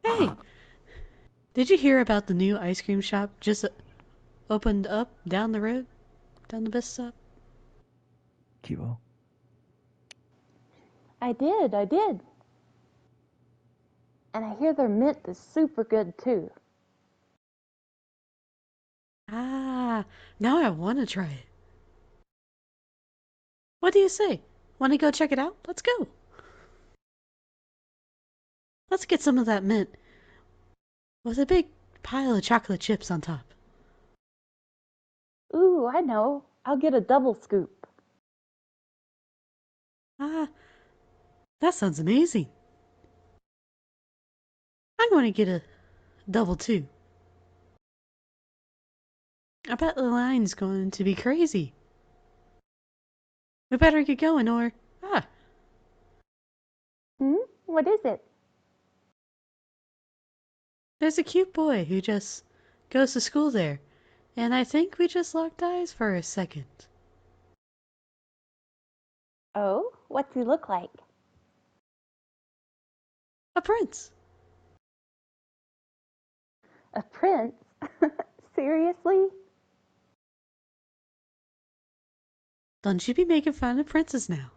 Hey, did you hear about the new ice cream shop just opened up down the road? Down the bus stop? Keebo. I did. And I hear their mint is super good too. Ah, now I want to try it. What do you say? Want to go check it out? Let's go. Let's get some of that mint with a big pile of chocolate chips on top. Ooh, I know. I'll get a double scoop. Ah, that sounds amazing. I'm going to get a double too. I bet the line's going to be crazy. We better get going or... Ah, What is it? there's a cute boy who just goes to school there. And I think we just locked eyes for a second. Oh, what's he look like? A prince. A prince? Seriously? Don't you be making fun of princes now.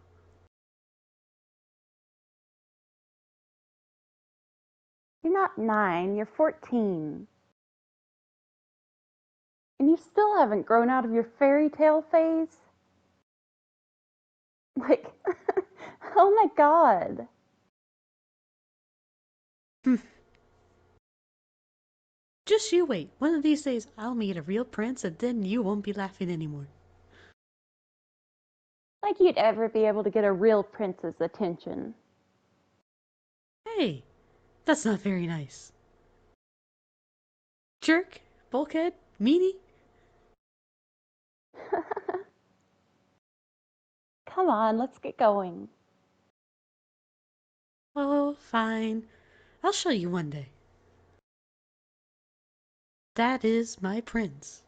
You're not 9, you're 14. And you still haven't grown out of your fairy tale phase? Like, oh my god. Just you wait. One of these days I'll meet a real prince and then you won't be laughing anymore. Like you'd ever be able to get a real prince's attention. Hey, that's not very nice. Jerk, bulkhead, meanie. Come on, let's get going. Oh, fine. I'll show you one day. That is my prince.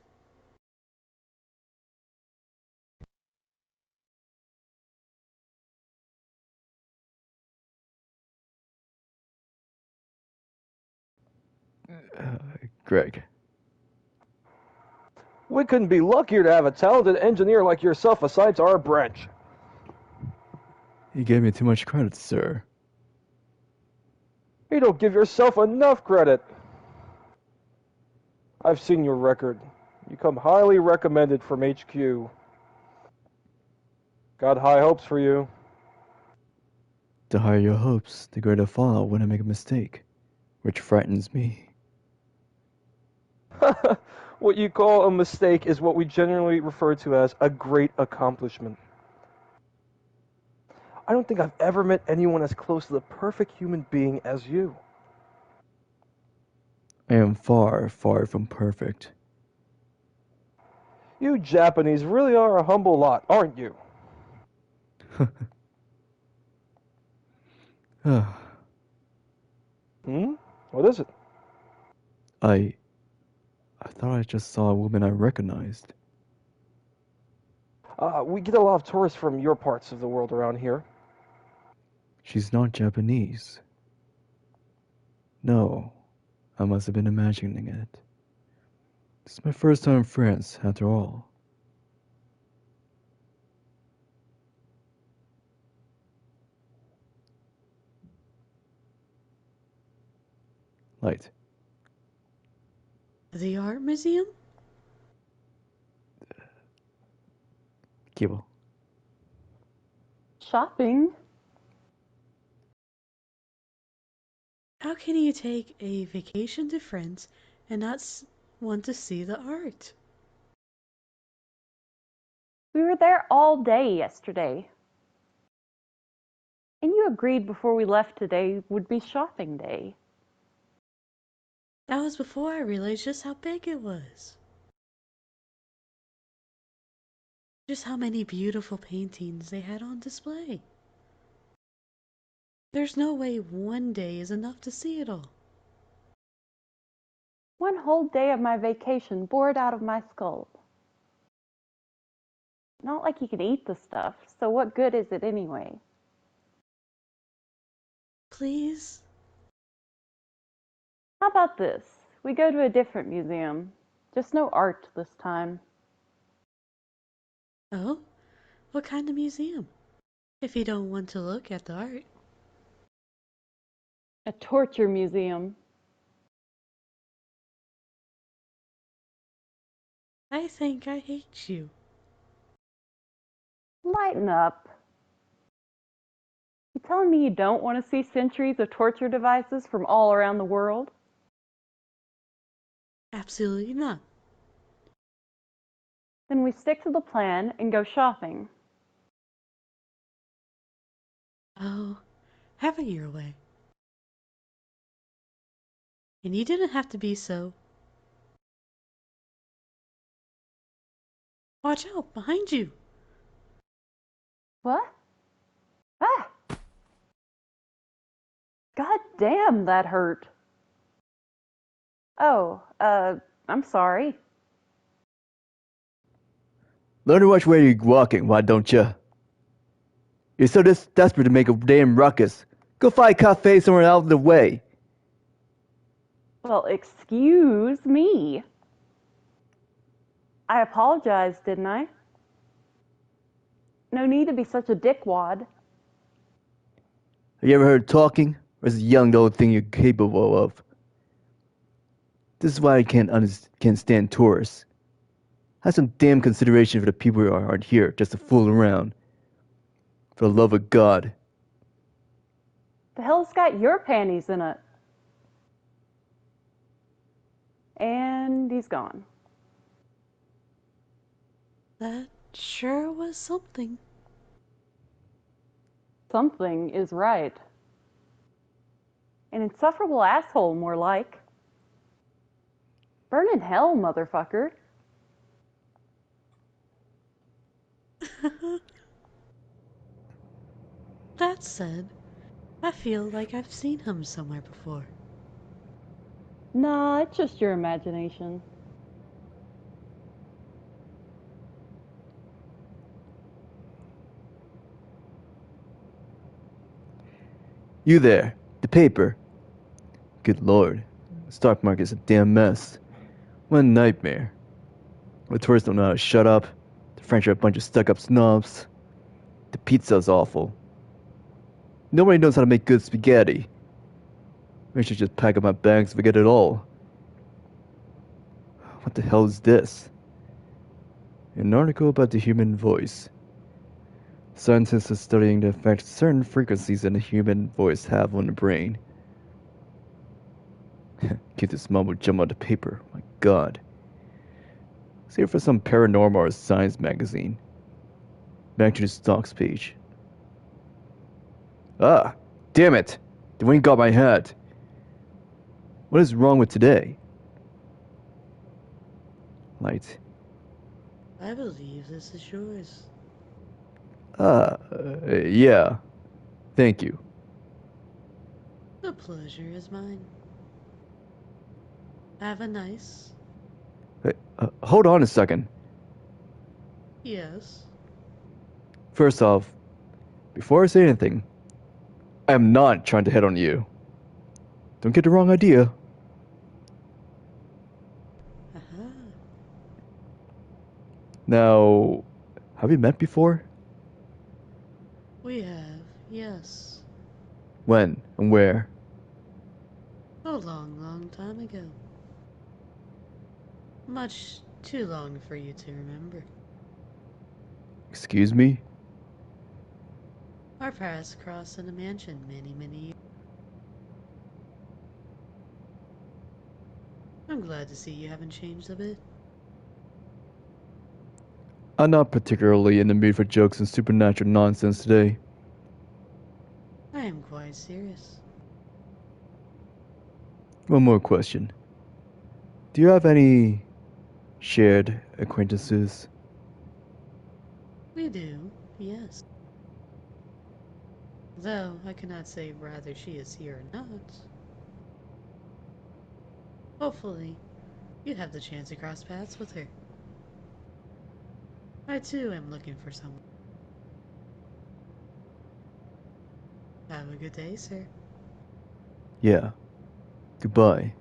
Greg. We couldn't be luckier to have a talented engineer like yourself aside to our branch. You gave me too much credit, sir. You don't give yourself enough credit. I've seen your record. You come highly recommended from HQ. Got high hopes for you. The higher your hopes, the greater fallout when I make a mistake, which frightens me. What you call a mistake is what we generally refer to as a great accomplishment. I don't think I've ever met anyone as close to the perfect human being as you. I am far, far from perfect. You Japanese really are a humble lot, aren't you? What is it? I thought I just saw a woman I recognized. We get a lot of tourists from your parts of the world around here. She's not Japanese. No, I must have been imagining it. This is my first time in France, after all. Light. The art museum? Keebo. Shopping? How can you take a vacation to France and not want to see the art? We were there all day yesterday. And you agreed before we left today would be shopping day. That was before I realized just how big it was. Just how many beautiful paintings they had on display. There's no way one day is enough to see it all. One whole day of my vacation bored out of my skull. Not like you can eat the stuff, so what good is it anyway? Please? How about this? We go to a different museum. Just no art this time. Oh? What kind of museum? If you don't want to look at the art. A torture museum. I think I hate you. Lighten up. You telling me you don't want to see centuries of torture devices from all around the world? Absolutely not. Then we stick to the plan and go shopping. Oh, have it your way. And you didn't have to be so. Watch out, behind you. What? Ah! God damn, that hurt. Oh, I'm sorry. Learn to watch where you're walking, why don't you? You're so desperate to make a damn ruckus. Go find a cafe somewhere out of the way. Well, excuse me. I apologized, didn't I? No need to be such a dickwad. Have you ever heard talking? Or is it young the only thing you're capable of? This is why I can't stand tourists. Have some damn consideration for the people who aren't here just to fool around. For the love of God. The hell's got your panties in it? And he's gone. That sure was something. Something is right. An insufferable asshole, more like. Burn in hell, motherfucker. That said, I feel like I've seen him somewhere before. Nah, it's just your imagination. You there, the paper. Good lord, the stock market's a damn mess. What a nightmare. The tourists don't know how to shut up. The French are a bunch of stuck-up snobs. The pizza's awful. Nobody knows how to make good spaghetti. I should just pack up my bags and forget it all. What the hell is this? An article about the human voice. Scientists are studying the effect certain frequencies in the human voice have on the brain. Keep this mumbo jumbo on the paper. My god. Save it for some paranormal or science magazine. Back to the stocks page. Ah! Damn it! The wind got my hat. What is wrong with today? Light. I believe this is yours. Yeah. Thank you. The pleasure is mine. Have a nice... Hey, hold on a second. Yes. First off, before I say anything, I am not trying to hit on you. Don't get the wrong idea. Aha. Now, have we met before? We have, yes. When and where? A long, long time ago. Much too long for you to remember. Excuse me? Our paths crossed in a mansion many, many years. I'm glad to see you haven't changed a bit. I'm not particularly in the mood for jokes and supernatural nonsense today. I am quite serious. One more question. Do you have any shared acquaintances? We do, yes. Though I cannot say whether she is here or not. Hopefully, you have the chance to cross paths with her. I too am looking for someone. Have a good day, sir. Yeah. Goodbye.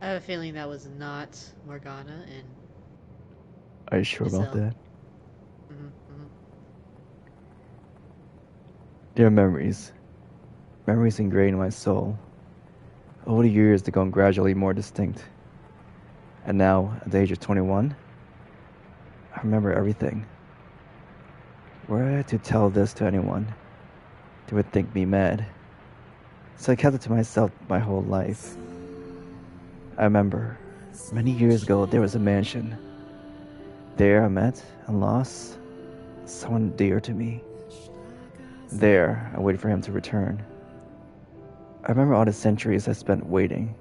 I have a feeling that was not Morgana and Are you sure about Giselle. that? Mm-hmm. There are memories. Memories ingrained in my soul. Over the years, they've gone gradually more distinct. And now, at the age of 21, I remember everything. Were I to tell this to anyone, they would think me mad. So I kept it to myself my whole life. I remember, many years ago, there was a mansion. There I met and lost someone dear to me. There, I waited for him to return. I remember all the centuries I spent waiting.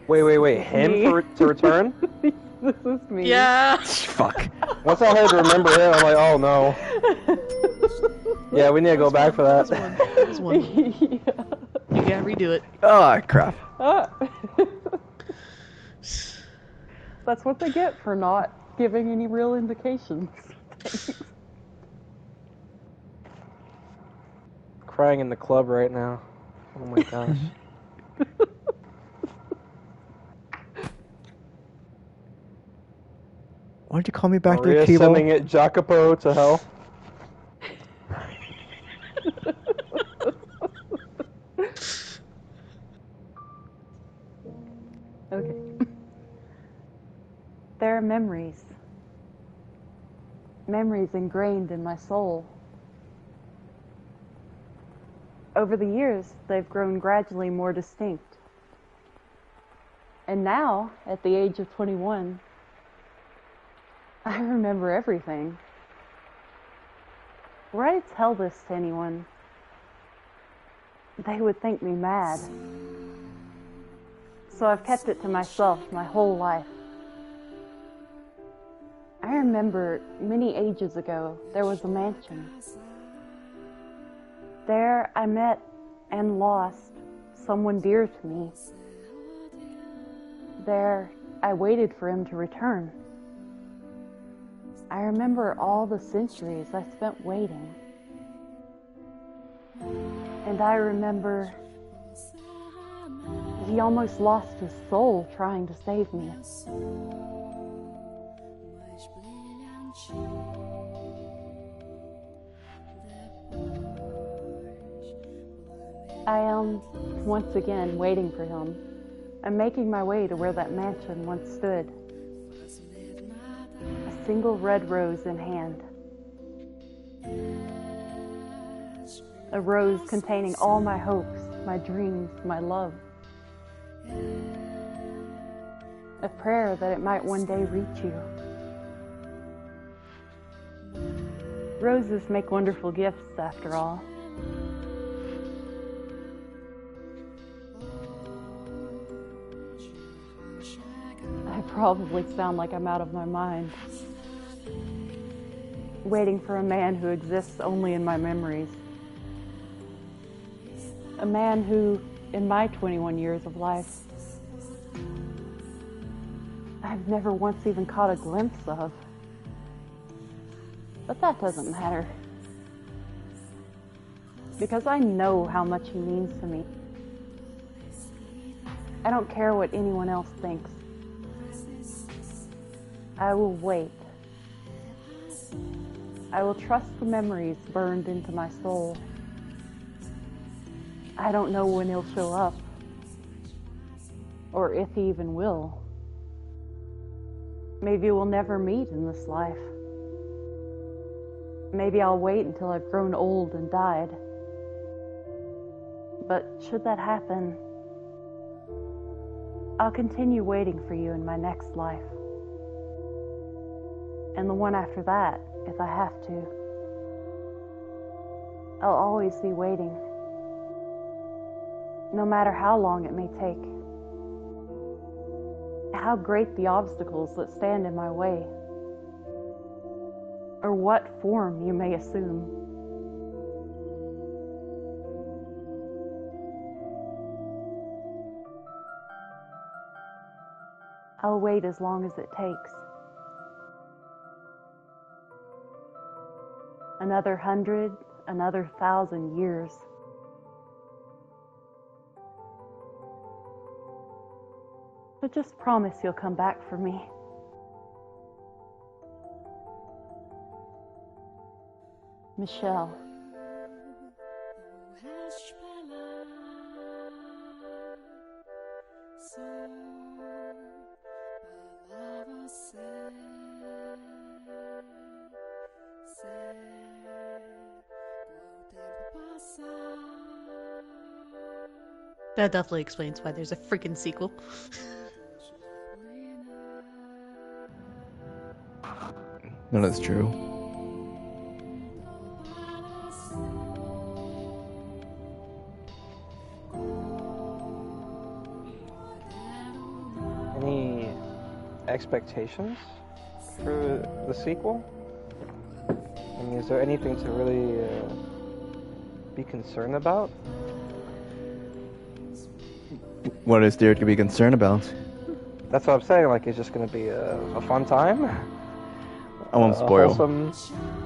Wait. Him to return? This is me. Yeah! Fuck. Once I heard remember him, I'm like, oh no. Yeah, we need to go back for that. That was one. You gotta redo it. Oh, crap. Ah. That's what they get for not giving any real indications. Crying in the club right now. Oh my gosh. Why don't you call me back Maria there, sending Keebo? it Jacopo to hell. Okay. There are memories. Memories ingrained in my soul. Over the years, they've grown gradually more distinct. And now, at the age of 21, I remember everything. Were I to tell this to anyone, they would think me mad. So I've kept it to myself my whole life. I remember many ages ago, there was a mansion. There I met and lost someone dear to me. There I waited for him to return. I remember all the centuries I spent waiting. And I remember he almost lost his soul trying to save me. I am once again waiting for him. I'm making my way to where that mansion once stood. A single red rose in hand. A rose containing all my hopes, my dreams, my love. A prayer that it might one day reach you. Roses make wonderful gifts, after all. I probably sound like I'm out of my mind, waiting for a man who exists only in my memories. A man who, in my 21 years of life, I've never once even caught a glimpse of. But that doesn't matter, because I know how much he means to me. I don't care what anyone else thinks. I will wait. I will trust the memories burned into my soul. I don't know when he'll show up, or if he even will. Maybe we'll never meet in this life. Maybe I'll wait until I've grown old and died. But should that happen, I'll continue waiting for you in my next life. And the one after that, if I have to. I'll always be waiting, no matter how long it may take, how great the obstacles that stand in my way, or what form you may assume. I'll wait as long as it takes. Another 100, another 1,000 years. But just promise you'll come back for me. Michelle. That definitely explains why there's a freaking sequel. No, that's true. Any expectations for the sequel? I mean, is there anything to really be concerned about? What is there to be concerned about? That's what I'm saying. Like, it's just going to be a fun time. I won't spoil. Wholesome.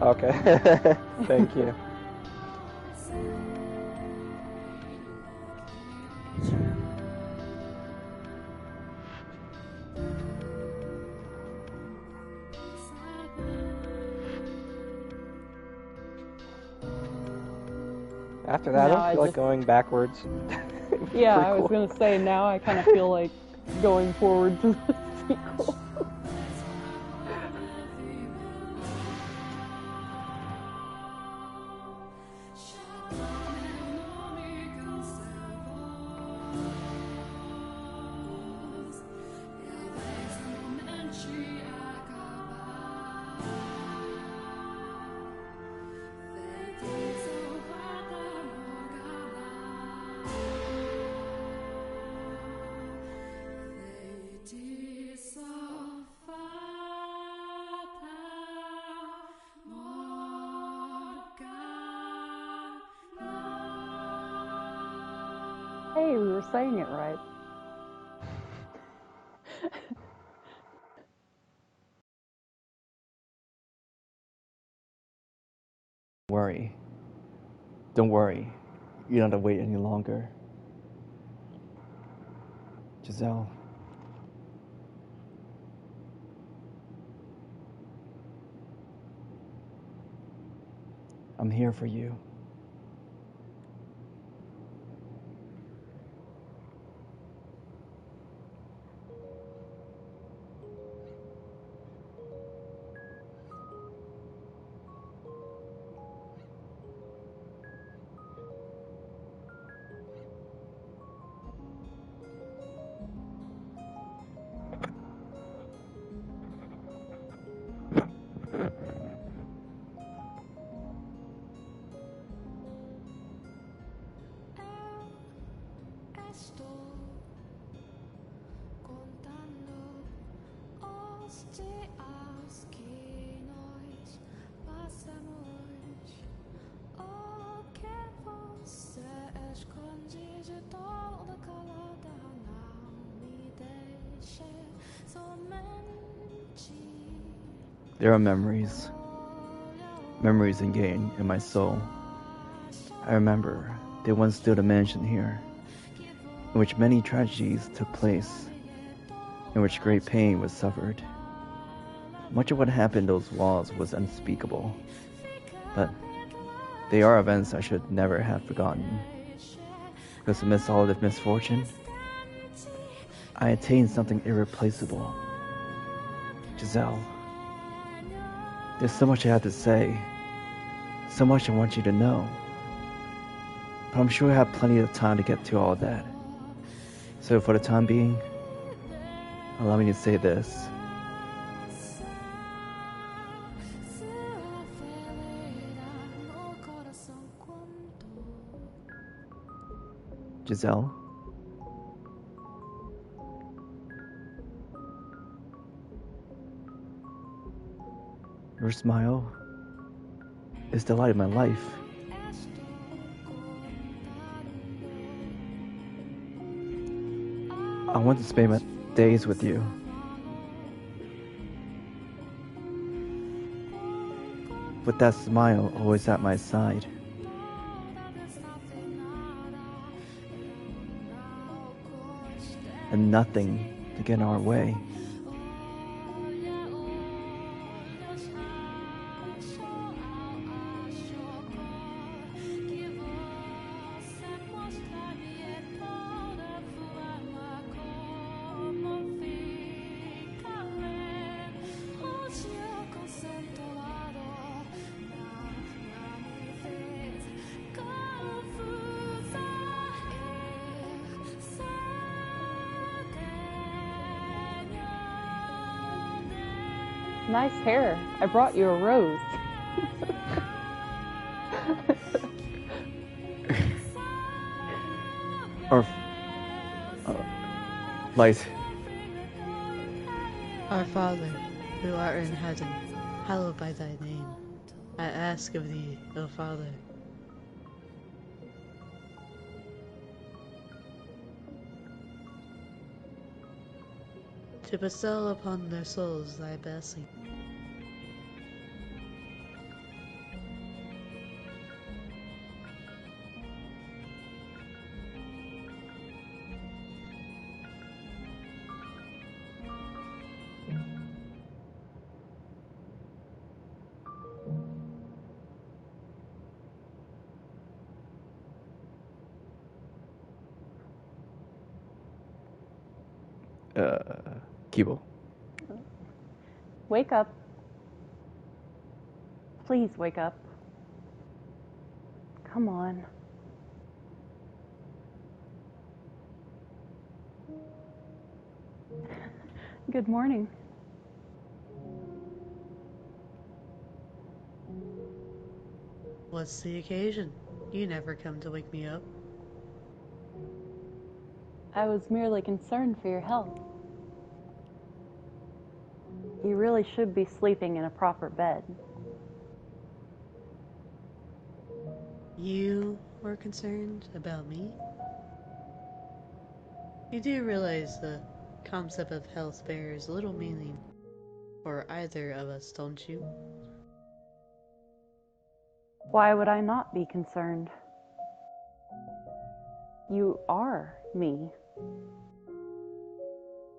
Okay. Thank you. After that, No, I I feel like just- going backwards. Yeah, I was Prequel. gonna say, now I kind of feel like going forward to the sequel. Hey, we were saying it right. Worry. Don't worry. You don't have to wait any longer. Giselle. I'm here for you. There are memories. Memories ingrained in my soul. I remember there once stood a mansion here, in which many tragedies took place, in which great pain was suffered. Much of what happened in those walls was unspeakable, but they are events I should never have forgotten. Because amidst all the misfortune, I attained something irreplaceable. Giselle, there's so much I have to say, so much I want you to know. But I'm sure I have plenty of time to get to all of that. So for the time being, allow me to say this. Giselle? Your smile is the light of my life. I want to spend my days with you. With that smile always at my side. And nothing to get in our way. Nice hair. I brought you a rose. Or light. Our Father, who art in heaven, hallowed be thy name. I ask of thee, O Father, to bestow upon their souls thy blessing. Keebo. Wake up. Please wake up. Come on. Good morning. What's the occasion? You never come to wake me up. I was merely concerned for your health. You really should be sleeping in a proper bed. You were concerned about me? You do realize the concept of health bears little meaning for either of us, don't you? Why would I not be concerned? You are me.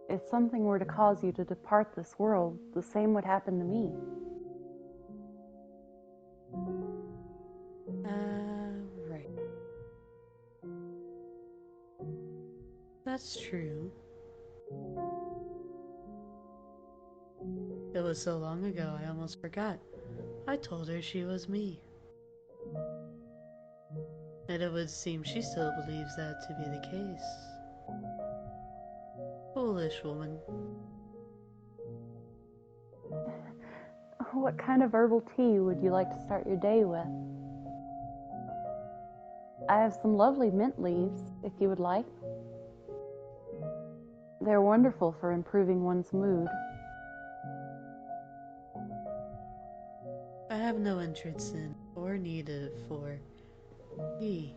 If something were to cause you to depart this world, the same would happen to me. Right. That's true. It was so long ago I almost forgot. I told her she was me. And it would seem she still believes that to be the case. Foolish woman. What kind of herbal tea would you like to start your day with? I have some lovely mint leaves, if you would like. They're wonderful for improving one's mood. I have no interest in or need it for he.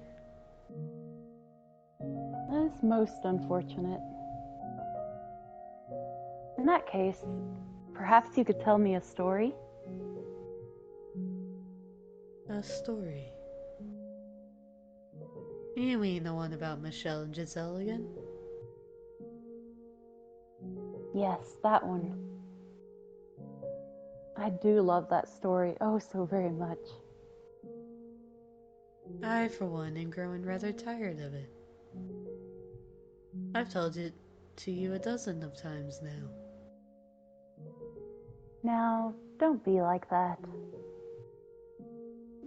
That is most unfortunate. In that case, perhaps you could tell me a story? A story. You mean the one about Michelle and Giselle again? Yes, that one. I do love that story oh so very much. I, for one, am growing rather tired of it. I've told it to you a dozen of times now. Now, don't be like that.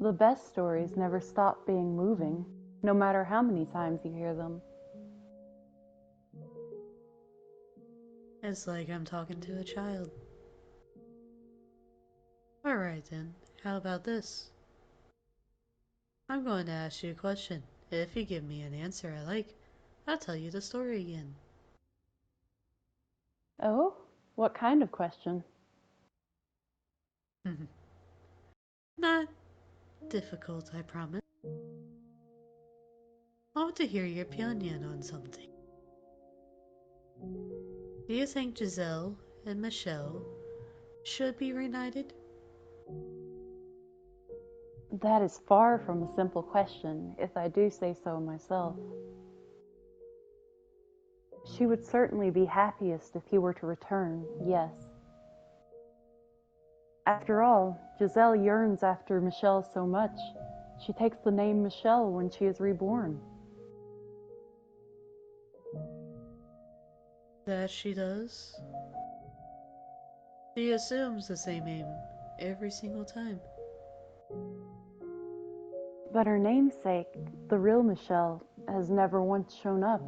The best stories never stop being moving, no matter how many times you hear them. It's like I'm talking to a child. Alright then, how about this? I'm going to ask you a question. If you give me an answer I like, I'll tell you the story again. Oh? What kind of question? Not difficult, I promise. I want to hear your opinion on something. Do you think Giselle and Michelle should be reunited? That is far from a simple question, if I do say so myself. She would certainly be happiest if he were to return, yes. After all, Giselle yearns after Michelle so much. She takes the name Michelle when she is reborn. That she does? She assumes the same name every single time. But her namesake, the real Michelle, has never once shown up.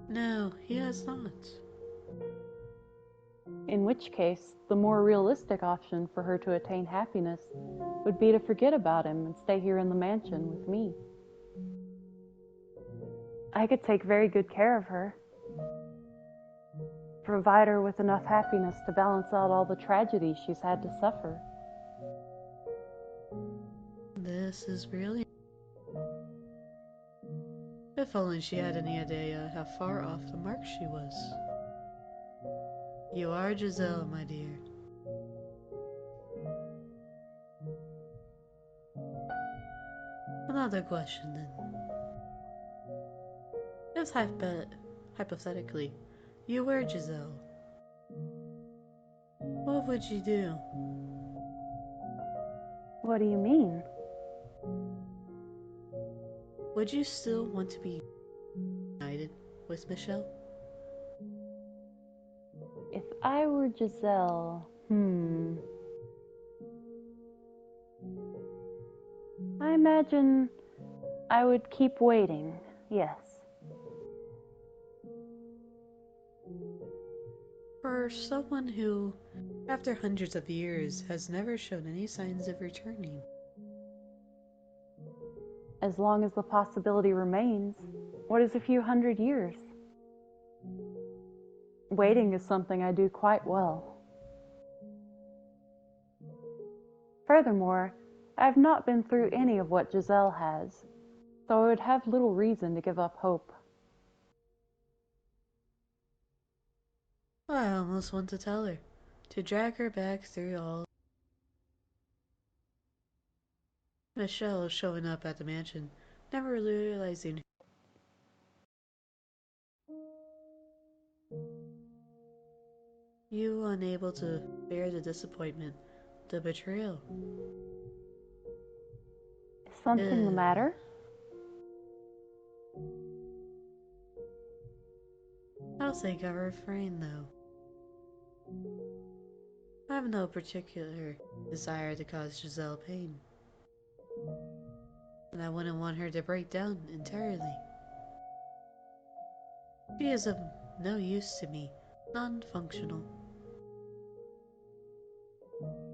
No, he has not. In which case, the more realistic option for her to attain happiness would be to forget about him and stay here in the mansion with me. I could take very good care of her, provide her with enough happiness to balance out all the tragedy she's had to suffer. This is brilliant. If only she had any idea how far off the mark she was. You are Giselle, my dear. Another question then. If hypothetically, you were Giselle, what would you do? What do you mean? Would you still want to be united with Michelle? If I were Giselle, I imagine I would keep waiting, yes. For someone who, after hundreds of years, has never shown any signs of returning. As long as the possibility remains, what is a few hundred years? Waiting is something I do quite well. Furthermore, I have not been through any of what Giselle has, so I would have little reason to give up hope. I almost want to tell her, to drag her back through all. Michelle showing up at the mansion, never realizing you unable to bear the disappointment, the betrayal. Is something the matter? I'll think I refrain though. I have no particular desire to cause Giselle pain. And I wouldn't want her to break down entirely. She is of no use to me, non-functional.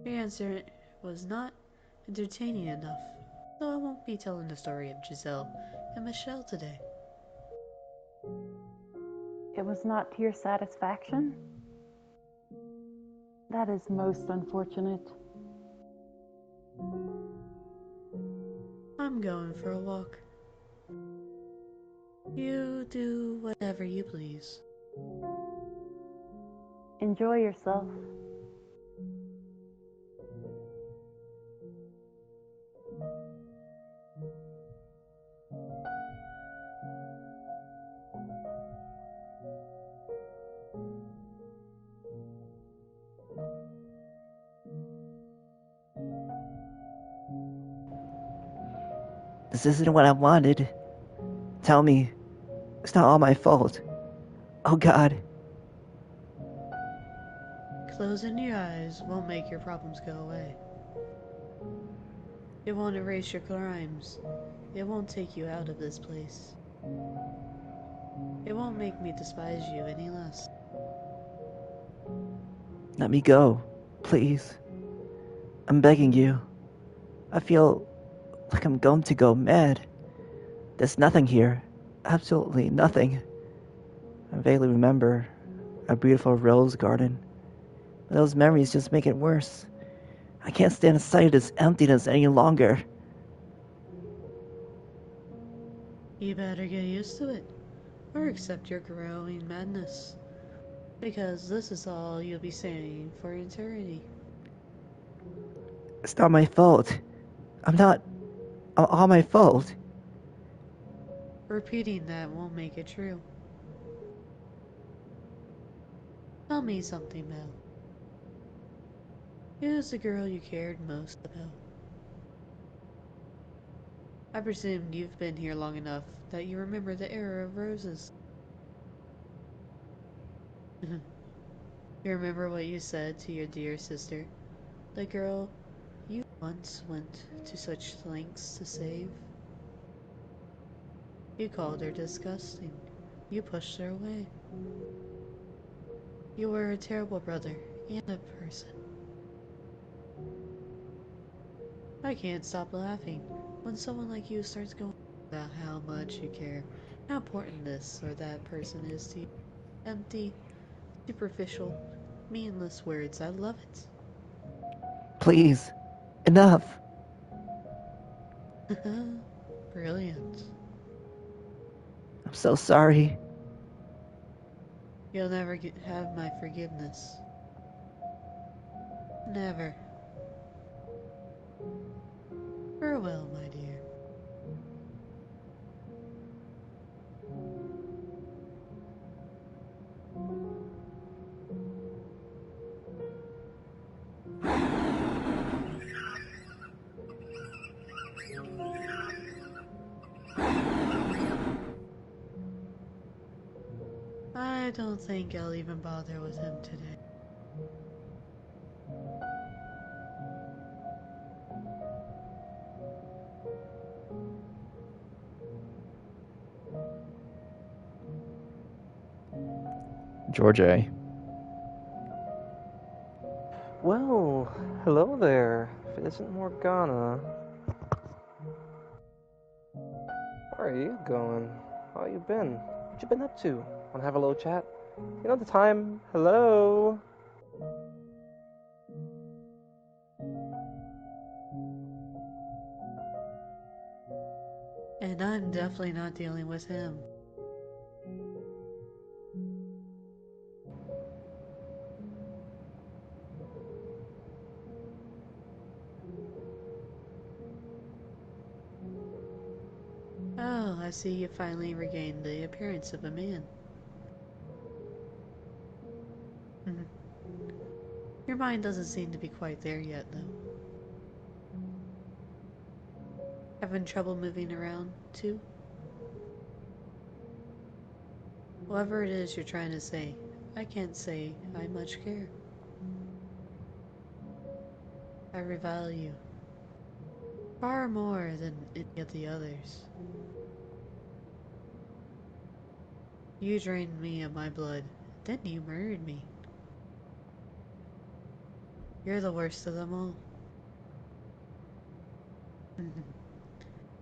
Your answer was not entertaining enough, so I won't be telling the story of Giselle and Michelle today. It was not to your satisfaction? That is most unfortunate. I'm going for a walk. You do whatever you please. Enjoy yourself. This isn't what I wanted. Tell me, it's not all my fault. Oh God. Closing your eyes won't make your problems go away. It won't erase your crimes. It won't take you out of this place. It won't make me despise you any less. Let me go, please. I'm begging you. I feel like I'm going to go mad. There's nothing here. Absolutely nothing. I vaguely remember a beautiful rose garden. But those memories just make it worse. I can't stand the sight of this emptiness any longer. You better get used to it, or accept your growing madness, because this is all you'll be saying for eternity. It's not my fault. I'm all my fault. Repeating that won't make it true. Tell me something, Belle. Who's the girl you cared most about? I presume you've been here long enough that you remember the era of roses. You remember what you said to your dear sister, the girl you once went to such lengths to save? You called her disgusting. You pushed her away. You were a terrible brother and a person. I can't stop laughing when someone like you starts going about how much you care, how important this or that person is to you. Empty, superficial, meaningless words. I love Please. Enough. it. Brilliant. I'm so sorry. You'll never have my forgiveness. Never. Farewell, my dear. I don't think I'll even bother with him today. Georgia. Well, hello there. If it isn't Morgana, where are you going? How you been? What you been up to? Wanna have a little chat? You know the time. Hello. And I'm definitely not dealing with him. Oh, I see you finally regained the appearance of a man. Your mind doesn't seem to be quite there yet, though. Having trouble moving around, too? Whatever it is you're trying to say, I can't say I much care. I revile you. Far more than any of the others. You drained me of my blood, then you murdered me. You're the worst of them all.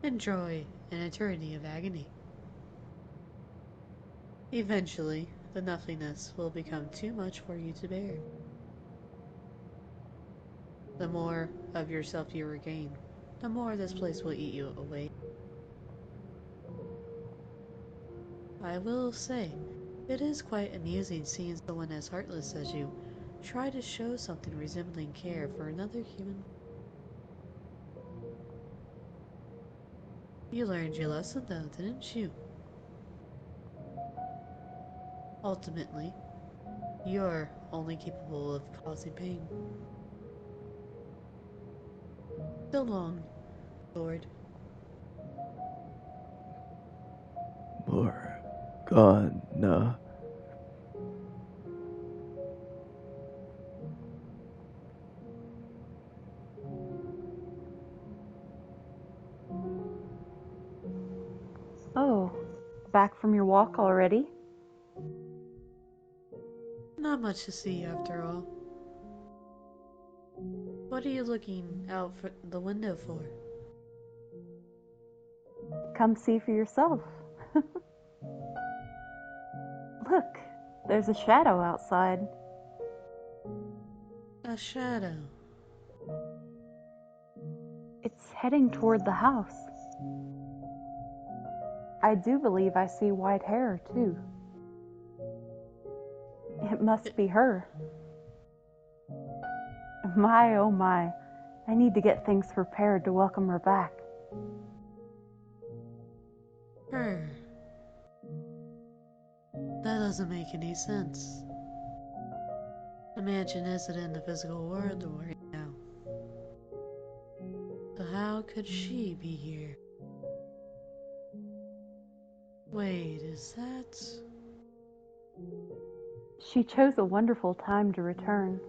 Enjoy an eternity of agony. Eventually, the nothingness will become too much for you to bear. The more of yourself you regain, the more this place will eat you away. I will say, it is quite amusing seeing someone as heartless as you try to show something resembling care for another human. You learned your lesson though, didn't you? Ultimately, you're only capable of causing pain. So long, Lord. Morgana. Oh, back from your walk already? Not much to see after all. What are you looking out for the window for? Come see for yourself. Look, there's a shadow outside. A shadow. It's heading toward the house. I do believe I see white hair, too. It must be her. My, oh my. I need to get things prepared to welcome her back. Her. That doesn't make any sense. The mansion isn't in the physical world right now. So how could she be here? Wait, is that... She chose a wonderful time to return.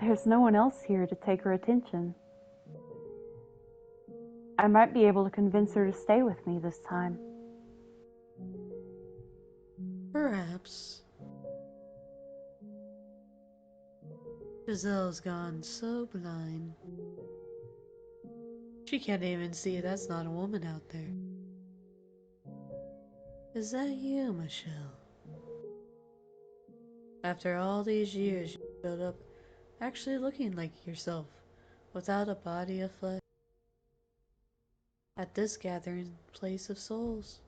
There's no one else here to take her attention. I might be able to convince her to stay with me this time. Perhaps. Giselle's gone so blind. She can't even see that's not a woman out there. Is that you, Michelle? After all these years, you showed up actually looking like yourself, without a body of flesh, at this gathering place of souls.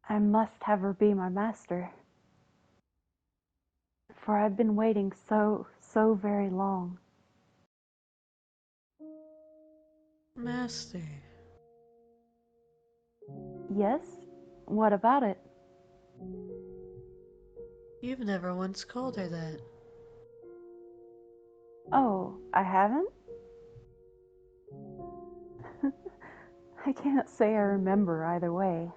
I must have her be my master. For I've been waiting so very long. Master. Yes? What about it? You've never once called her that. Oh, I haven't? I can't say I remember either way.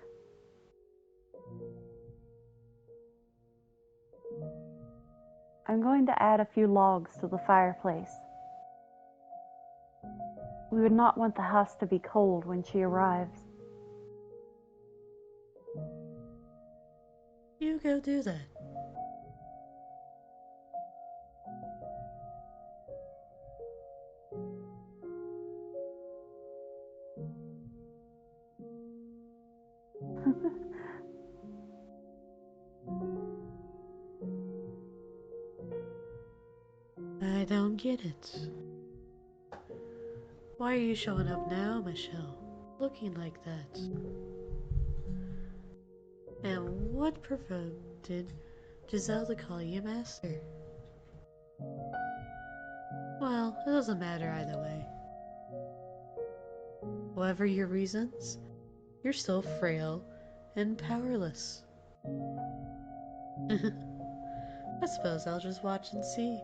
I'm going to add a few logs to the fireplace. We would not want the house to be cold when she arrives. You go do that. I don't get it. Why are you showing up now, Michelle? Looking like that? And what provoked Giselle to call you master? Well, it doesn't matter either way. Whatever your reasons, you're still frail and powerless. I suppose I'll just watch and see.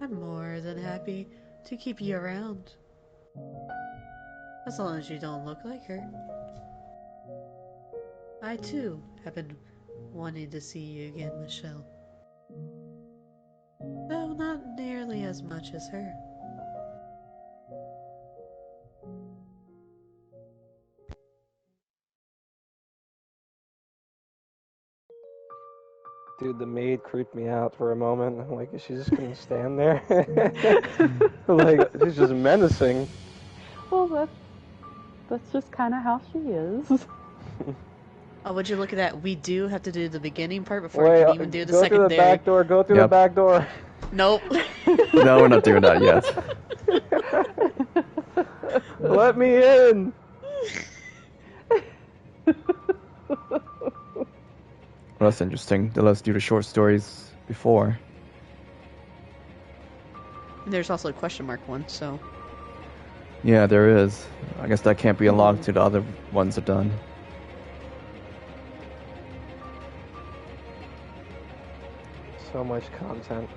I'm more than happy to keep you around. As long as you don't look like her. I too have been wanting to see you again, Michelle. Though not nearly as much as her. Dude, the maid creeped me out for a moment. I'm like, is she just gonna stand there? Like, she's just menacing. Well, that's just kind of how she is. Oh, would you look at that? We do have to do the beginning part before Wait, we can even do the go secondary. through the back door. Go through the Yep. back door. Nope. No, we're not doing that yet. Let me in. Well, that's interesting. Then let's do the short stories before. And there's also a question mark one, so. Yeah, there is. I guess that can't be unlocked till the other ones are done. So much content.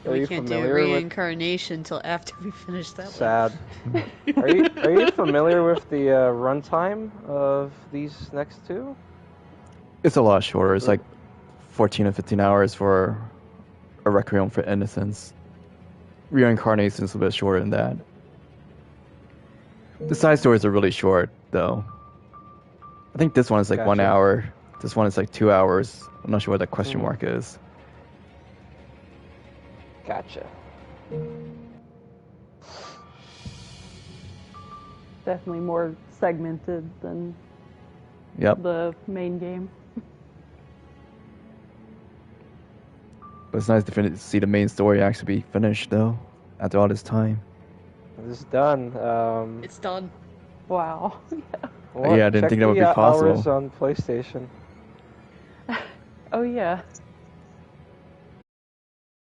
Are We you can't do familiar with? reincarnation until after we finish that Sad. Are you familiar with the runtime of these next two? It's a lot shorter. It's like 14 or 15 hours for a Requiem for Innocence. Reincarnation is a bit shorter than that. The side stories are really short, though. I think this one is like 1 Gotcha. hour. This one is like 2 hours. I'm not sure what that question mark is. Gotcha. Definitely more segmented than Yep. the main game. But it's nice to see the main story actually be finished, though, after all this time. This is done. It's done. Wow. What? Yeah, I didn't Check think that would the be possible. hours on PlayStation. Oh yeah.